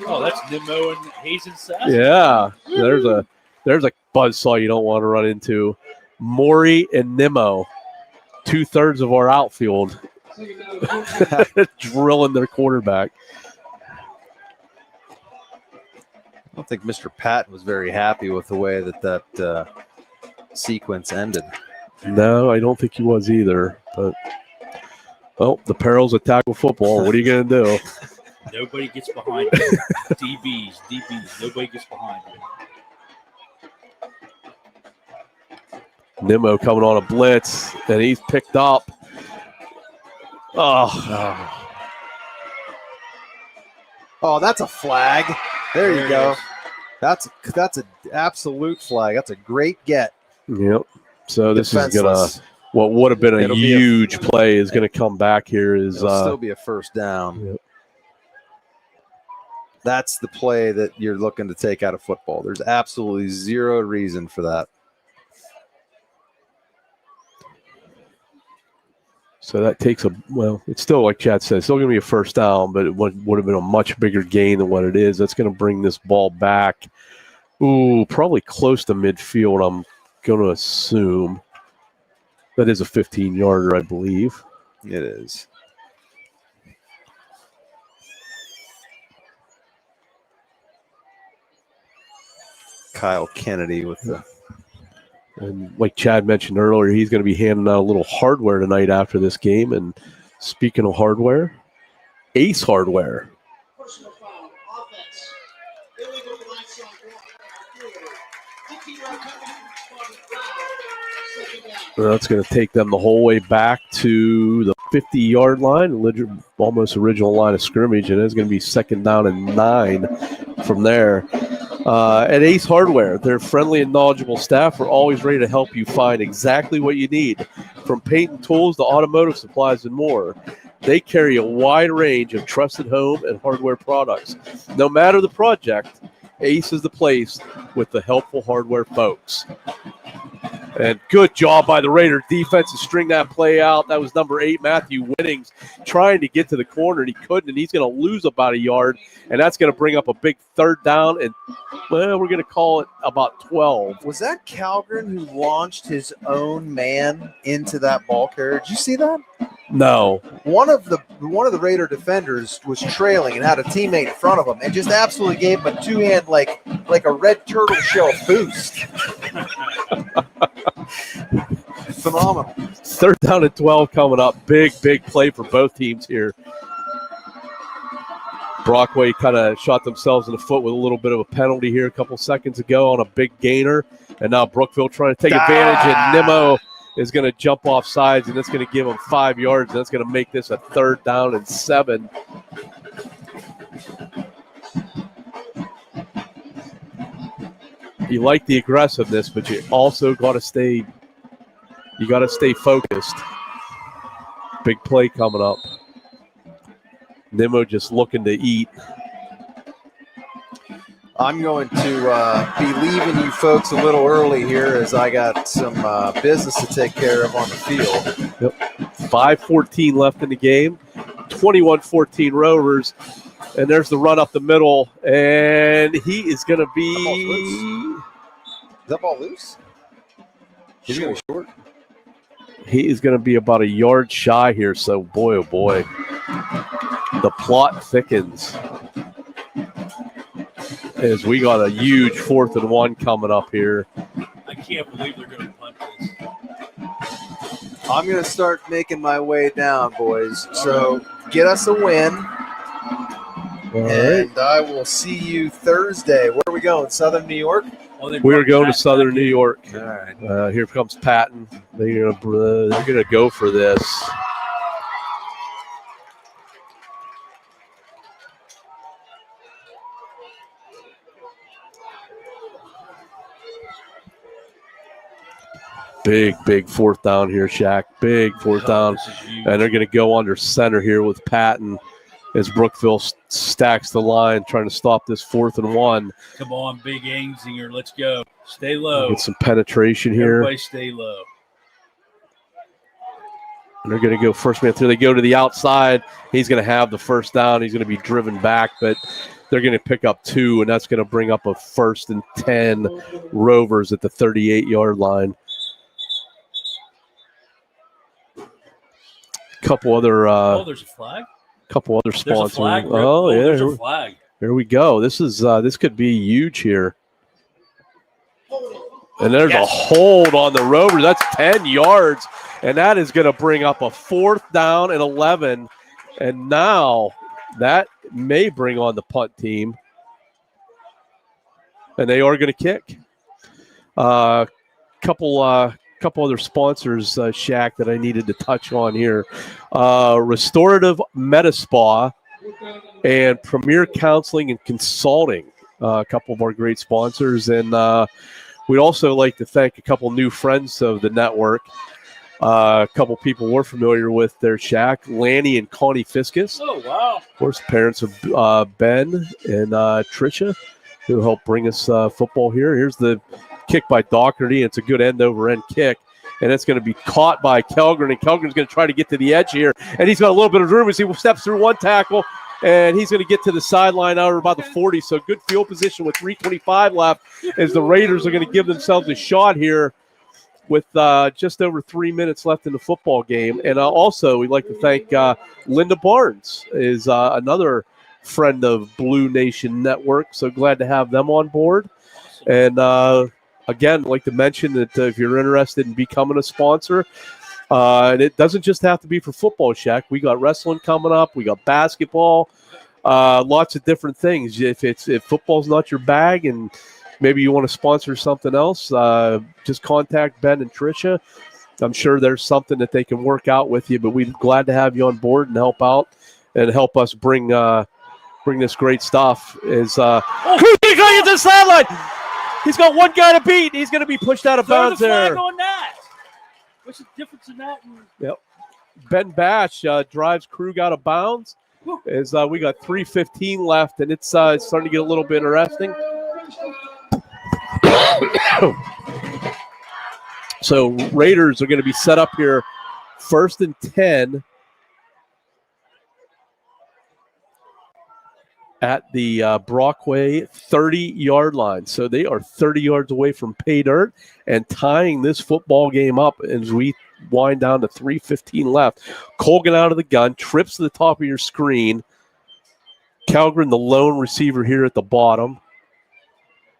Oh, that's Nimmo and Hazen Sass. Yeah, there's a buzzsaw you don't want to run into. Maury and Nimmo, 2/3 of our outfield, drilling their quarterback. I don't think Mr. Patton was very happy with the way that sequence ended. No, I don't think he was either. But, well, the perils of tackle football. What are you going to do? Nobody gets behind you. DBs. Nobody gets behind you. Nimmo coming on a blitz, and he's picked up. Oh, that's a flag. There you go. That's an absolute flag. That's a great get. Yep. So this is Defenseless. what would have been a It'll be huge play is going to come back here. Is It'll still be a first down. Yep. That's the play that you're looking to take out of football. There's absolutely zero reason for that. So that takes it's still like Chad said, it's still going to be a first down, but it would have been a much bigger gain than what it is. That's going to bring this ball back. Ooh, probably close to midfield, I'm going to assume. That is a 15-yarder, I believe. It is. Kyle Kennedy with the... And like Chad mentioned earlier, he's going to be handing out a little hardware tonight after this game. And speaking of hardware, Ace Hardware. Personal foul, offense. Illegal onside block. That's going to take them the whole way back to the 50-yard line, almost original line of scrimmage, and it's going to be 2nd down and 9 from there. At Ace Hardware, their friendly and knowledgeable staff are always ready to help you find exactly what you need, from paint and tools to automotive supplies and more. They carry a wide range of trusted home and hardware products. No matter the project, Ace is the place with the helpful hardware folks. And good job by the Raider defense to string that play out. That was number 8, Matthew Winnings, trying to get to the corner, and he couldn't, and he's going to lose about a yard, and that's going to bring up a big 3rd down, and, well, we're going to call it about 12. Was that Calgren who launched his own man into that ball carrier? Did you see that? No. One of the Raider defenders was trailing and had a teammate in front of him and just absolutely gave him a two-hand like a red turtle shell boost. Phenomenal. 3rd down and 12 coming up. Big play for both teams here. Brockway kind of shot themselves in the foot with a little bit of a penalty here a couple seconds ago on a big gainer. And now Brookville trying to take advantage, and Nimmo is going to jump off sides, and that's going to give them 5 yards. And that's going to make this a 3rd down and 7. You like the aggressiveness, but you also got to stay focused. Big play coming up. Nimmo just looking to eat. I'm going to be leaving you folks a little early here as I got some business to take care of on the field. Yep. 5:14 left in the game. 21-14 Rovers. And there's the run up the middle. And he is going to be... Is that ball loose? He's going to be short. He is going to be about a yard shy here. So, boy, oh, boy. The plot thickens. As we got a huge 4th and 1 coming up here. I can't believe they're going to punt this. I'm going to start making my way down, boys. So get us a win. And I will see you Thursday. Where are we going? Southern New York? We're going to Southern New York. All right. Here comes Patton. They're gonna go for this. Big 4th down here, Shaq. Big 4th down. And they're going to go under center here with Patton. as Brookville stacks the line, trying to stop this 4th and 1. Come on, Big Angsinger. Let's go. Stay low. Get some penetration here. Everybody stay low. And they're going to go first man through. They go to the outside. He's going to have the first down. He's going to be driven back, but they're going to pick up 2, and that's going to bring up a 1st and 10 Rovers at the 38-yard line. Couple other there's a flag. Couple other sponsors. Flag, oh yeah, there's a flag. Here we go. This is this could be huge here. And there's a hold on the Rovers. That's 10 yards, and that is going to bring up a 4th down and 11. And now that may bring on the punt team, and they are going to kick. Couple other sponsors, Shaq, that I needed to touch on here. Restorative Medi Spa and Premier Counseling and Consulting, a couple of our great sponsors. And we'd also like to thank a couple new friends of the network. A couple people we're familiar with there, Shaq, Lanny and Connie Fiskus. Oh, wow. Of course, parents of Ben and Tricia, who helped bring us football here. Here's the kick by Doherty. It's a good end-over-end kick, and it's going to be caught by Kellgren, and Kellgren's going to try to get to the edge here, and he's got a little bit of room as he steps through one tackle, and he's going to get to the sideline out about the 40, so good field position with 3:25 left as the Raiders are going to give themselves a shot here with just over 3 minutes left in the football game. And also we'd like to thank Linda Barnes, is another friend of Blue Nation Network, so glad to have them on board. And again, I'd like to mention that if you're interested in becoming a sponsor, and it doesn't just have to be for football, Shaq. We got wrestling coming up. We got basketball, lots of different things. If football's not your bag and maybe you want to sponsor something else, just contact Ben and Tricia. I'm sure there's something that they can work out with you, but we're glad to have you on board and help out and help us bring this great stuff. He's going to the sideline. He's got one guy to beat. He's going to be pushed out of bounds there. Flag on that. What's the difference in that? Yep. Ben Bash drives Krug out of bounds. As we got 3:15 left, and it's starting to get a little bit interesting. So Raiders are going to be set up here, 1st and 10 at the Brockway 30-yard line. So they are 30 yards away from pay dirt and tying this football game up as we wind down to 3:15 left. Colgan out of the gun, trips to the top of your screen. Kellgren, the lone receiver here at the bottom.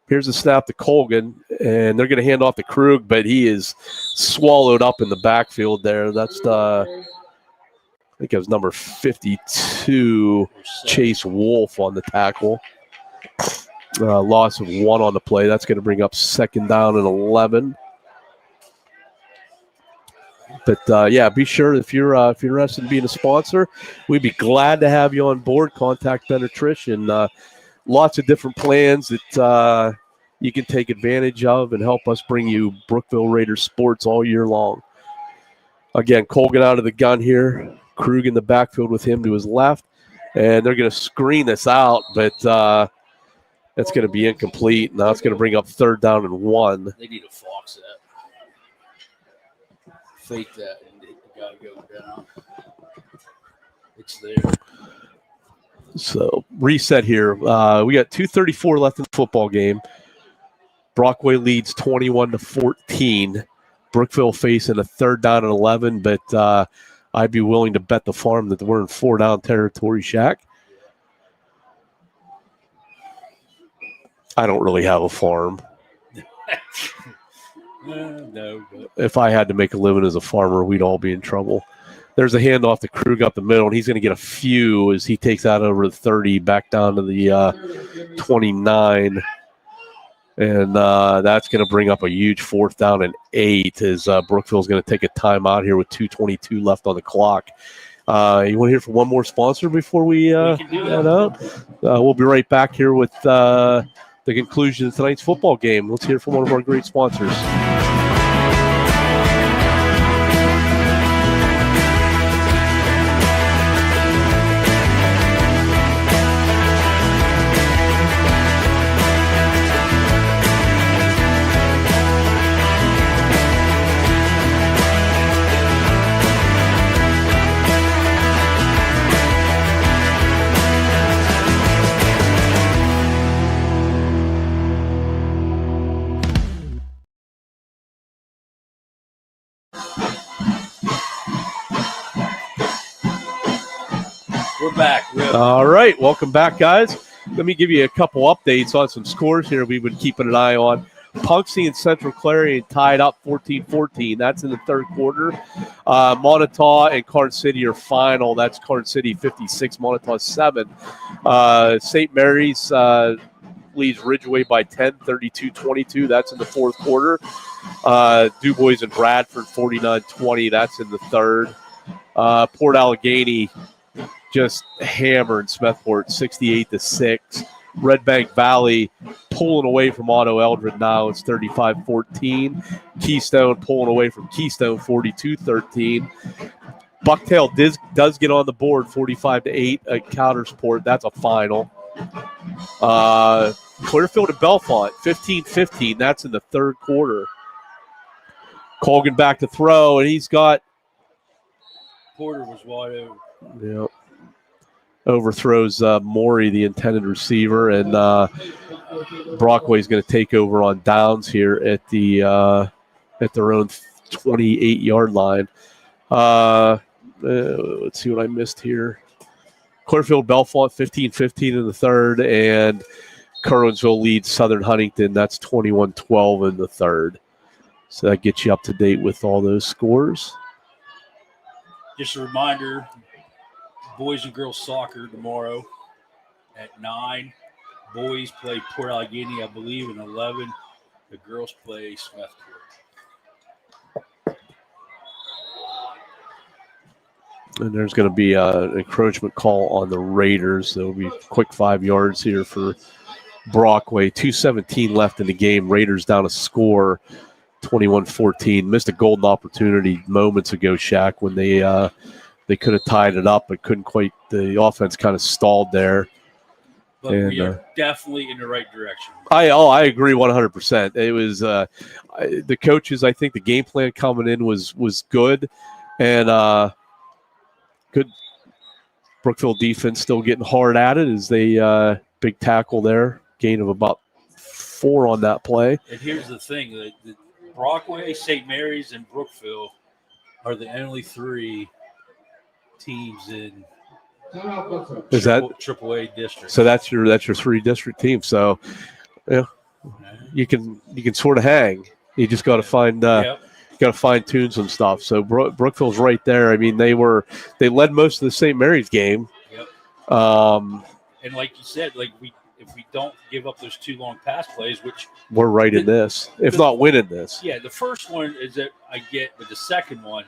Here's a snap to Colgan, and they're going to hand off to Krug, but he is swallowed up in the backfield there. That's I think it was number 52, Chase Wolf, on the tackle. Loss of 1 on the play. That's going to bring up 2nd down and 11. But yeah, be sure if you're interested in being a sponsor, we'd be glad to have you on board. Contact Ben or Trish, and lots of different plans that you can take advantage of and help us bring you Brookville Raiders sports all year long. Again, Colgan out of the gun here. Krug in the backfield with him to his left, and they're going to screen this out, but that's going to be incomplete. Now it's going to bring up 3rd down and 1. They need to fox that. Fake that and the guy go down. It's there. So reset here. We got 2:34 left in the football game. Brockway leads 21-14. Brookville facing a 3rd down and 11, but I'd be willing to bet the farm that we're in 4-down territory, Shaq. I don't really have a farm. No. If I had to make a living as a farmer, we'd all be in trouble. There's a handoff to Krug up the middle, and he's going to get a few as he takes out over the 30, back down to the 29. And that's going to bring up a huge 4th down and 8 as Brookville's going to take a timeout here with 2:22 left on the clock. You want to hear from one more sponsor before we head out? We'll be right back here with the conclusion of tonight's football game. Let's hear from one of our great sponsors. We're back. All right. Welcome back, guys. Let me give you a couple updates on some scores here we've been keeping an eye on. Punxsutawney and Central Clarion tied up 14-14. That's in the third quarter. Montauk and Carson City are final. That's Carson City 56, Montauk 7. St. Mary's leads Ridgeway by 10, 32-22. That's in the fourth quarter. DuBois and Bradford 49-20. That's in the third. Port Allegheny just hammered Smethport 68-6. Red Bank Valley pulling away from Otto Eldred now. It's 35-14. Keystone pulling away from Keystone 42-13. Bucktail does get on the board 45-8 at Coudersport. That's a final. Clearfield and Bellefonte 15-15. That's in the third quarter. Colgan back to throw, and he's got Porter was wide open. Yeah. Overthrows Maury, the intended receiver, and Brockway's going to take over on downs here at their own 28-yard line. Let's see what I missed here. Clearfield Bellefonte 15-15 in the third, and Kerwinsville leads Southern Huntington. That's 21-12 in the third. So that gets you up to date with all those scores. Just a reminder, boys and girls soccer tomorrow at 9. Boys play Port Allegheny, I believe, at 11. The girls play Smethport. And there's going to be an encroachment call on the Raiders. There will be quick 5 yards here for Brockway. 2:17 left in the game. Raiders down a score, 21-14. Missed a golden opportunity moments ago, Shaq, when they could have tied it up, but couldn't quite. The offense kind of stalled there. But we are definitely in the right direction. I agree 100%. It was the coaches. I think the game plan coming in was good, and good Brookville defense still getting hard at it as they big tackle there, gain of about 4 on that play. And here's the thing: the Brockway, St. Mary's, and Brookville are the only 3 teams in AAA district. So that's your 3 district teams. So yeah, you can sort of hang. You just got to find fine tune some stuff. So Brookville's right there. I mean, they led most of the St. Mary's game. Yep. And like you said, if we don't give up those 2 long pass plays, which we're right in this, if not winning this. Yeah, the first one is that I get, but the second one,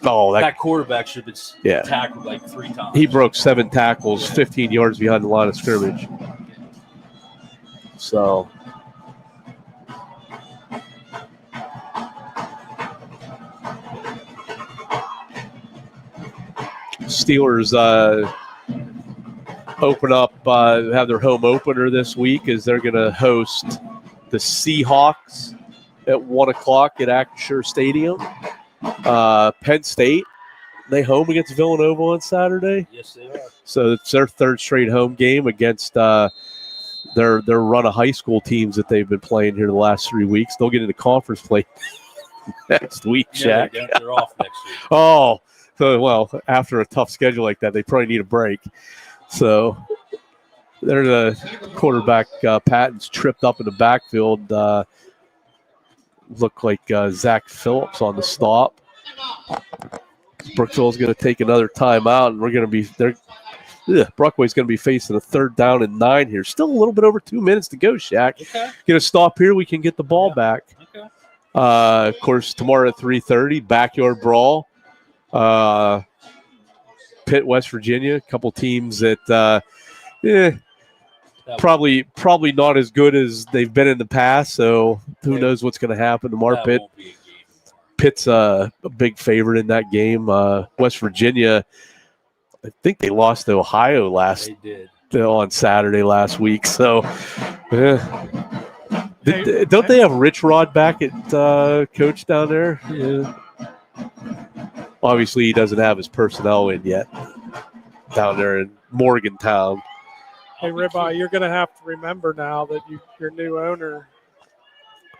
that quarterback should have been tackled like 3 times. He broke 7 tackles, 15 yards behind the line of scrimmage. So Steelers open up, have their home opener this week as they're going to host the Seahawks at 1 o'clock at Acrisure Stadium. Penn State, they home against Villanova on Saturday. Yes, they are. So it's their 3rd straight home game against their run of high school teams that they've been playing here the last 3 weeks. They'll get into conference play next week, Shaq. They're off next week. Oh, so, well, after a tough schedule like that, they probably need a break. So there's a quarterback, Patton's tripped up in the backfield. Looked like Zach Phillips on the stop. Brookville's going to take another timeout, and we're going to be there. Brockway's going to be facing a 3rd down and 9 here. Still a little bit over 2 minutes to go, Shaq. Okay. Get a stop here. We can get the ball back. Okay. Of course, tomorrow at 3:30, backyard brawl. Pitt, West Virginia, a couple teams that probably not as good as they've been in the past. So who knows what's going to happen tomorrow? Pitt's a big favorite in that game. West Virginia, I think they lost to Ohio on Saturday last week. So don't they have Rich Rod back at coach down there? Yeah. Obviously, he doesn't have his personnel in yet down there in Morgantown. Hey, Ribeye, you're going to have to remember now that your new owner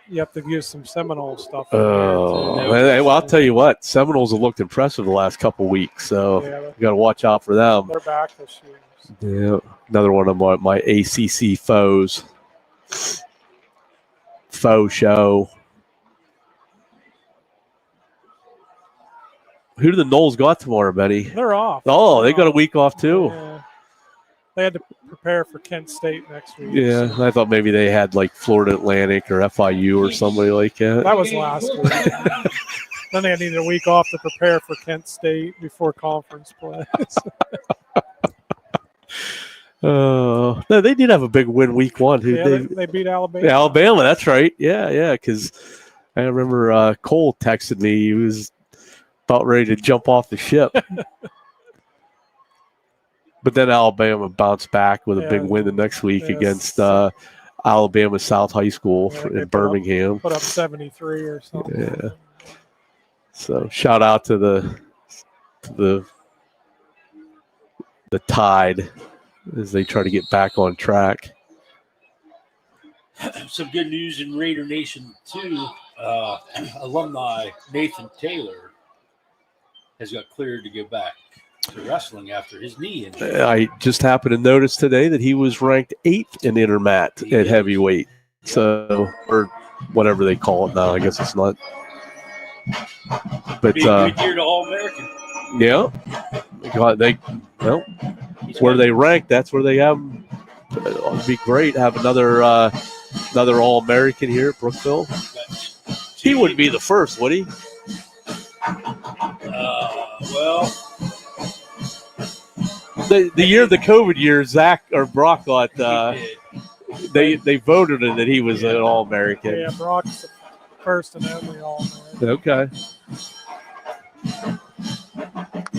you have to use some Seminole stuff. Well, I'll tell you what, Seminoles have looked impressive the last couple weeks, so you got to watch out for them. They're back this year. Yeah, another one of my ACC foes. Faux show. Who do the Noles got tomorrow, Benny? They're off. Oh, they got a week off too. Yeah. They had to prepare for Kent State next week. Yeah, I thought maybe they had like Florida Atlantic or FIU or somebody like that. That was last week. Then they needed a week off to prepare for Kent State before conference play. No, they did have a big win week one. They beat Alabama. Alabama, that's right. Yeah, because I remember Cole texted me. He was about ready to jump off the ship. But then Alabama bounced back with a big win the next week against Alabama South High School in Birmingham. Put up 73 or something. Yeah. So shout out to the Tide as they try to get back on track. Some good news in Raider Nation too. Alumni Nathan Taylor has got cleared to go back to wrestling after his knee injury. I just happened to notice today that he was ranked 8th in Intermat at heavyweight. So, or whatever they call it now. I guess it's not. But good year to All-American. Yeah. Where they rank, that's where they have him. It'd be great to have another All-American here at Brookville. He wouldn't be the first, would he? Well, the year, the COVID year, Zach or Brock got. They voted in that he was an All-American. Yeah, Brock's the first and only All-American. Okay.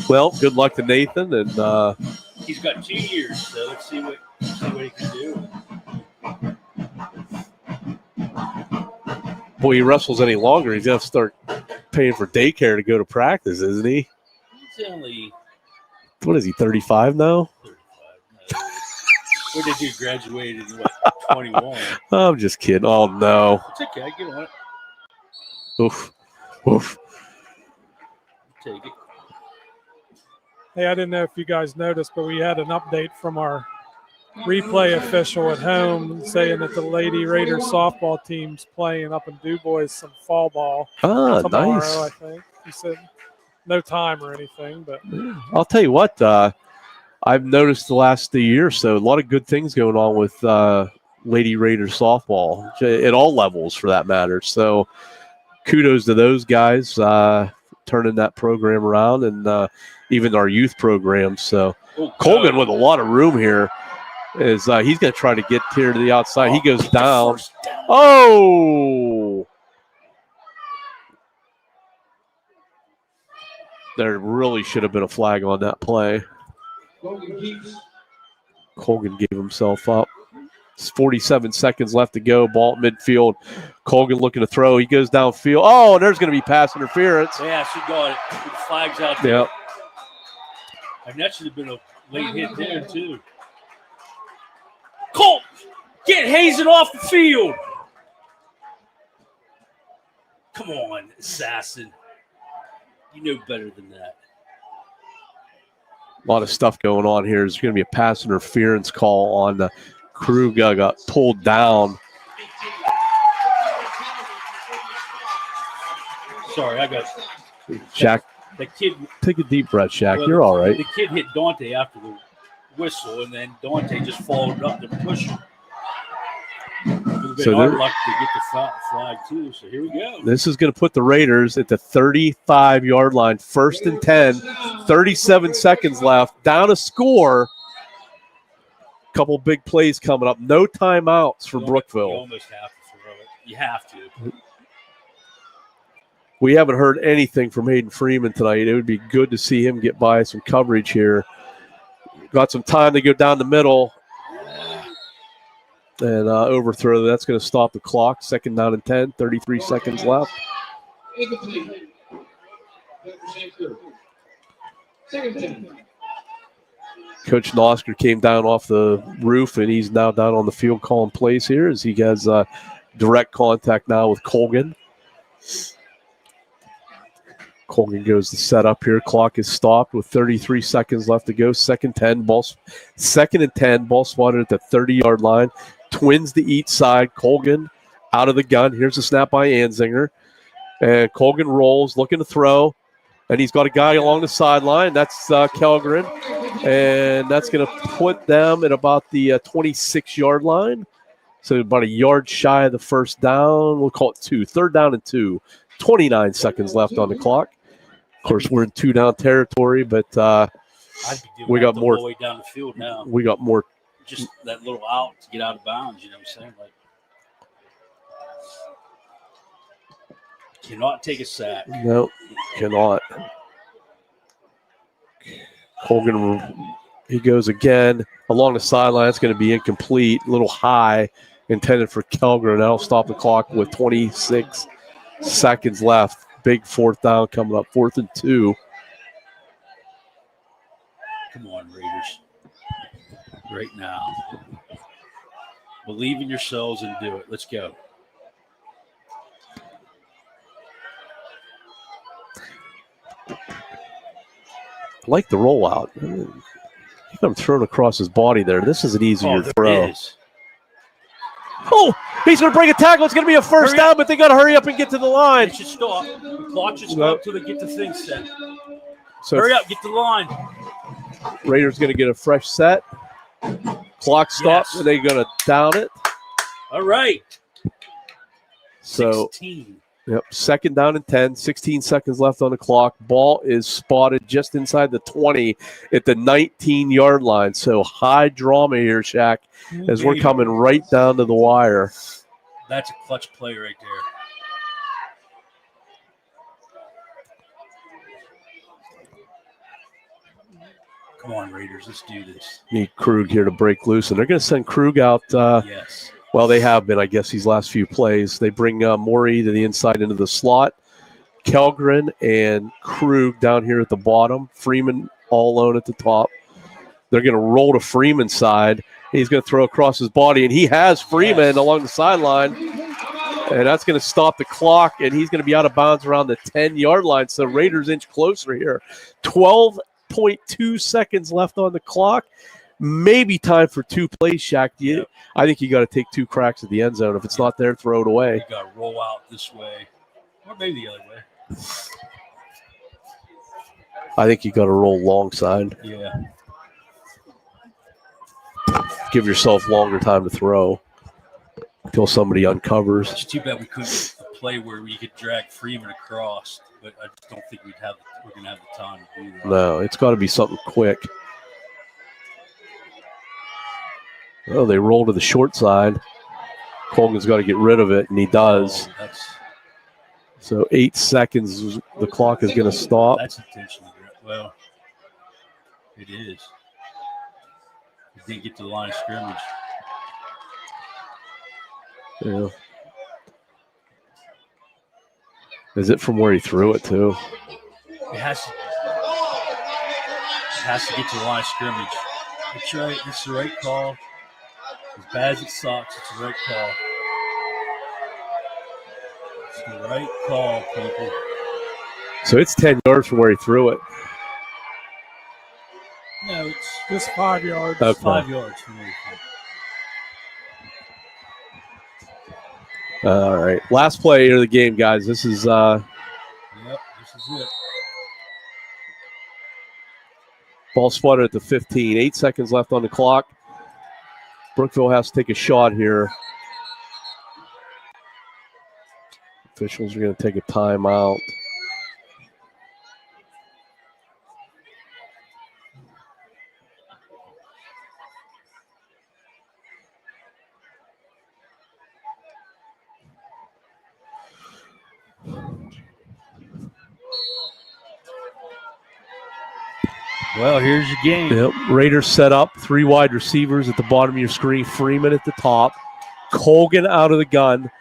Well, good luck to Nathan, and he's got 2 years, so let's see what he can do. Boy, he wrestles any longer, he's gonna have to start paying for daycare to go to practice, isn't he? He's only. What is he? 35 now? 35. What did you graduated in 21? I'm just kidding. Oh no. It's okay. I get on it. Oof. Take it. Hey, I didn't know if you guys noticed, but we had an update from our replay official at home saying that the Lady Raiders softball team's playing up in DuBois some fall ball tomorrow, nice. I think. He said no time or anything, but I'll tell you what, I've noticed the last year or so, a lot of good things going on with Lady Raiders softball at all levels for that matter. So kudos to those guys turning that program around and even our youth programs. So Colgan with a lot of room here is he's going to try to get here to the outside. He goes down. Oh! There really should have been a flag on that play. Colgan gave himself up. It's 47 seconds left to go. Ball at midfield. Colgan looking to throw. He goes downfield. Oh, and there's going to be pass interference. Yeah, she got it. The flag's out there. Yeah. And that should have been a late hit there, too. Colt, get Hazen off the field. Come on, assassin. You know better than that. A lot of stuff going on here. There's going to be a pass interference call on the Kruger. Got pulled down. Sorry, I got Shaq, the kid. take a deep breath, Shaq. Well, You're all right. The kid hit Dante after the whistle, and then Dante just followed up to push him. It would have been our luck to get the flag, too. So here we go. This is going to put the Raiders at the 35-yard line, 1st and 10, 37 seconds left, down a score. Couple big plays coming up. No timeouts for Brookville. You almost have to throw it. You have to. We haven't heard anything from Hayden Freeman tonight. It would be good to see him get by some coverage here. Got some time to go down the middle and overthrow. That's going to stop the clock. 2nd down and 10, 33 seconds left. Coach Nosker came down off the roof, and he's now down on the field calling plays here as he has direct contact now with Colgan. Colgan goes to set up here. Clock is stopped with 33 seconds left to go. Second and 10. Ball spotted at the 30-yard line. Twins to each side. Colgan out of the gun. Here's a snap by Anzinger. And Colgan rolls, looking to throw. And he's got a guy along the sideline. That's Kellgren. And that's going to put them at about the 26-yard line. So about a yard shy of the first down. We'll call it 2. 3rd down and 2. 29 seconds left on the clock. Of course, we're in 2-down territory, but we got more. All the way down the field now. We got more. Just that little out to get out of bounds. You know what I'm saying? Like, cannot take a sack. No, cannot. Colgan, he goes again along the sideline. It's going to be incomplete. A little high, intended for Kellgren. That'll stop the clock with 26 seconds left. Big 4th down coming up. 4th and 2. Come on, Raiders. Right now. Believe in yourselves and do it. Let's go. I like the rollout. I'm thrown across his body there. This is an easier throw. Oh, he's going to break a tackle. It's going to be a first down, but they got to hurry up and get to the line. They should stop. The clock should stop until they get the thing set. So hurry up, get to the line. Raiders going to get a fresh set. Clock stops, and they're going to down it. All right. So, 16. Yep, 2nd down and 10, 16 seconds left on the clock. Ball is spotted just inside the 20 at the 19-yard line. So high drama here, Shaq, as we're coming right down to the wire. That's a clutch play right there. Come on, Raiders, let's do this. Need Krug here to break loose, and they're going to send Krug out. Yes. Well, they have been, I guess, these last few plays. They bring Morey to the inside into the slot. Kellgren and Krug down here at the bottom. Freeman all alone at the top. They're going to roll to Freeman's side. He's going to throw across his body, and he has Freeman along the sideline. And that's going to stop the clock, and he's going to be out of bounds around the 10-yard line. So Raiders inch closer here. 12.2 seconds left on the clock. Maybe time for 2 plays, Shaq. I think you got to take 2 cracks at the end zone. If it's not there, throw it away. You got to roll out this way, or maybe the other way. I think you got to roll long side. Yeah. Give yourself longer time to throw until somebody uncovers. It's too bad we couldn't play where we could drag Freeman across, but I just don't think we're going to have the time to do that. No, it's got to be something quick. Oh, they roll to the short side. Colgan's got to get rid of it, and he does. So 8 seconds, the clock is going to stop. That's intentional. Well, it is. He didn't get to the line of scrimmage. Yeah. Is it from where he threw it, too? It has to get to the line of scrimmage. That's right. It's the right call. As bad as it sucks, it's the right call. It's the right call, people. So it's 10 yards from where he threw it. No, it's just 5 yards. Okay. 5 yards from where he threw it. All right. Last play of the game, guys. This is Yep, this is it. ball spotted at the 15. 8 seconds left on the clock. Brookville has to take a shot here. Officials are going to take a timeout. Well, here's your game. Yep. Raiders set up 3 wide receivers at the bottom of your screen. Freeman at the top. Colgan out of the gun.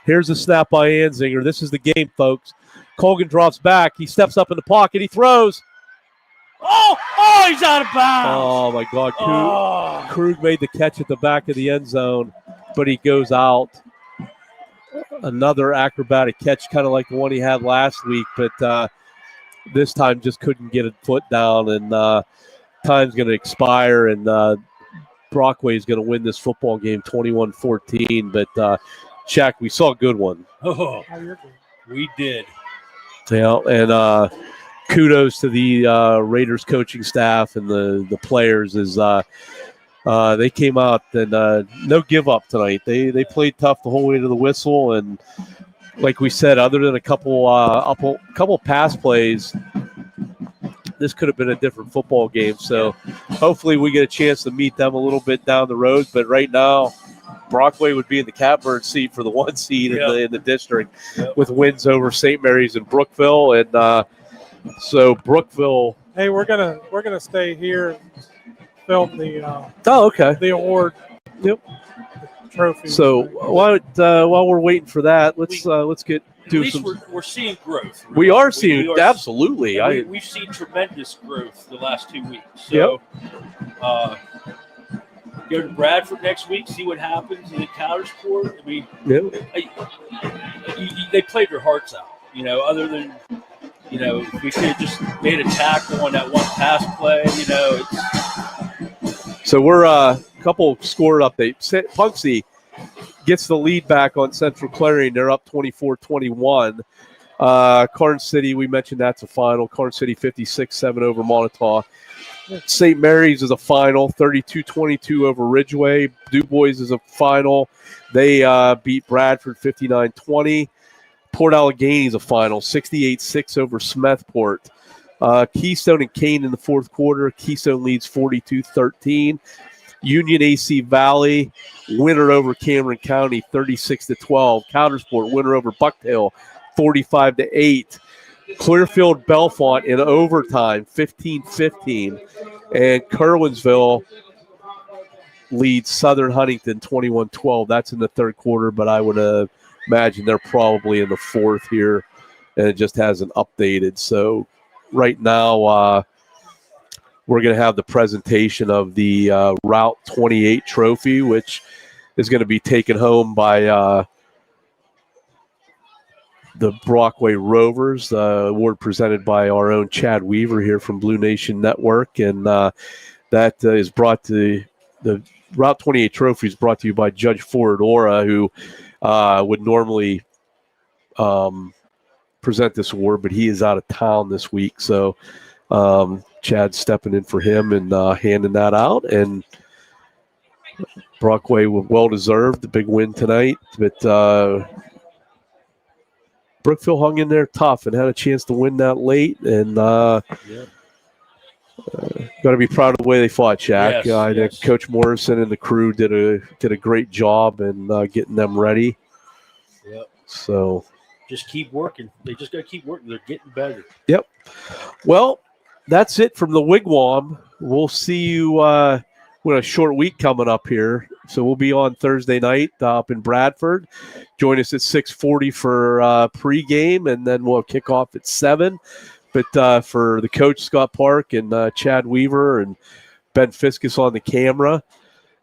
Here's a snap by Anzinger. This is the game, folks. Colgan drops back. He steps up in the pocket. He throws. Oh, he's out of bounds. Oh, my God. Krug made the catch at the back of the end zone, but he goes out. another acrobatic catch, kind of like the one he had last week, but this time just couldn't get a foot down, and time's going to expire, and Brockway is going to win this football game 21-14. But, Shaq, we saw a good one. Oh, we did. Yeah, and kudos to the Raiders coaching staff and the players as they came out and no give up tonight. They played tough the whole way to the whistle, and like we said, other than a couple pass plays, this could have been a different football game. So hopefully we get a chance to meet them a little bit down the road. But right now, Brockway would be in the catbird seat for the 1 seed in the district with wins over St. Mary's and Brookville. And so Brookville. Hey, we're gonna stay here and film the the award. Yep. Trophy. So while we're waiting for that, let's get at least we're seeing growth. We are seeing absolutely. We've seen tremendous growth the last 2 weeks. So go to Bradford next week, see what happens in the Countersport. I mean, they played their hearts out. You know, other than we could have just made a tackle on that one pass play. You know. So we're a couple score updates. Punksy gets the lead back on Central Clarion. They're up 24-21. Carn City, we mentioned that's a final. Carn City 56-7 over Montauk. St. Mary's is a final, 32-22 over Ridgeway. Du Bois is a final. They beat Bradford 59-20. Port Allegheny is a final, 68-6 over Smethport. Keystone and Kane in the fourth quarter. Keystone leads 42-13. Union AC Valley, winner over Cameron County, 36-12. Countersport, winner over Bucktail, 45-8. Clearfield Belfont in overtime, 15-15. And Kerwinsville leads Southern Huntington, 21-12. That's in the third quarter, but I would imagine they're probably in the fourth here, and it just hasn't updated. So right now, we're going to have the presentation of the Route 28 trophy, which is going to be taken home by the Brockway Rovers. Award presented by our own Chad Weaver here from Blue Nation Network. And that is brought to the Route 28 trophy is brought to you by Judge Ford Ora, who would normally present this award, but he is out of town this week. So Chad's stepping in for him and handing that out. And Brockway, well-deserved, the big win tonight. But Brookville hung in there tough and had a chance to win that late. And got to be proud of the way they fought, Shaq. I think Coach Morrison and the crew did a great job in getting them ready. Yep. So just keep working. They just got to keep working. They're getting better. Yep. Well, that's it from the Wigwam. We'll see you with a short week coming up here. So we'll be on Thursday night up in Bradford. Join us at 6:40 for pregame, and then we'll kick off at 7. But for the coach, Scott Park, and Chad Weaver, and Ben Fiskus on the camera,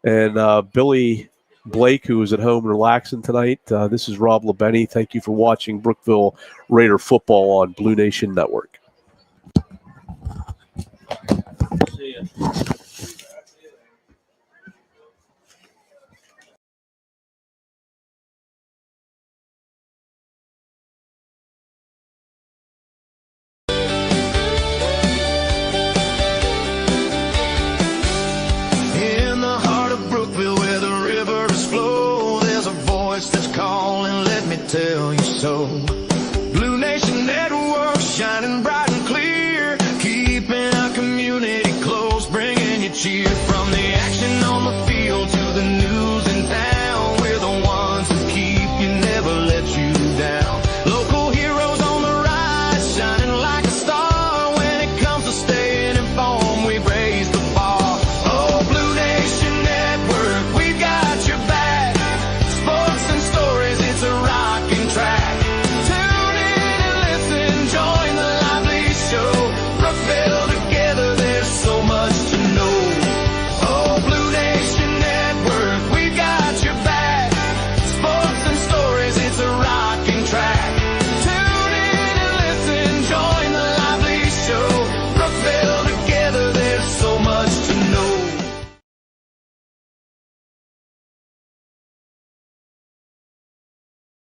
and Billy Blake, who is at home relaxing tonight, this is Rob LeBenny. Thank you for watching Brookville Raider football on Blue Nation Network. See ya. In the heart of Brookville, where the rivers flow, there's a voice that's calling, let me tell you so. Blue Nation Network, shining bright and clear, keeping our community close, bringing you cheer from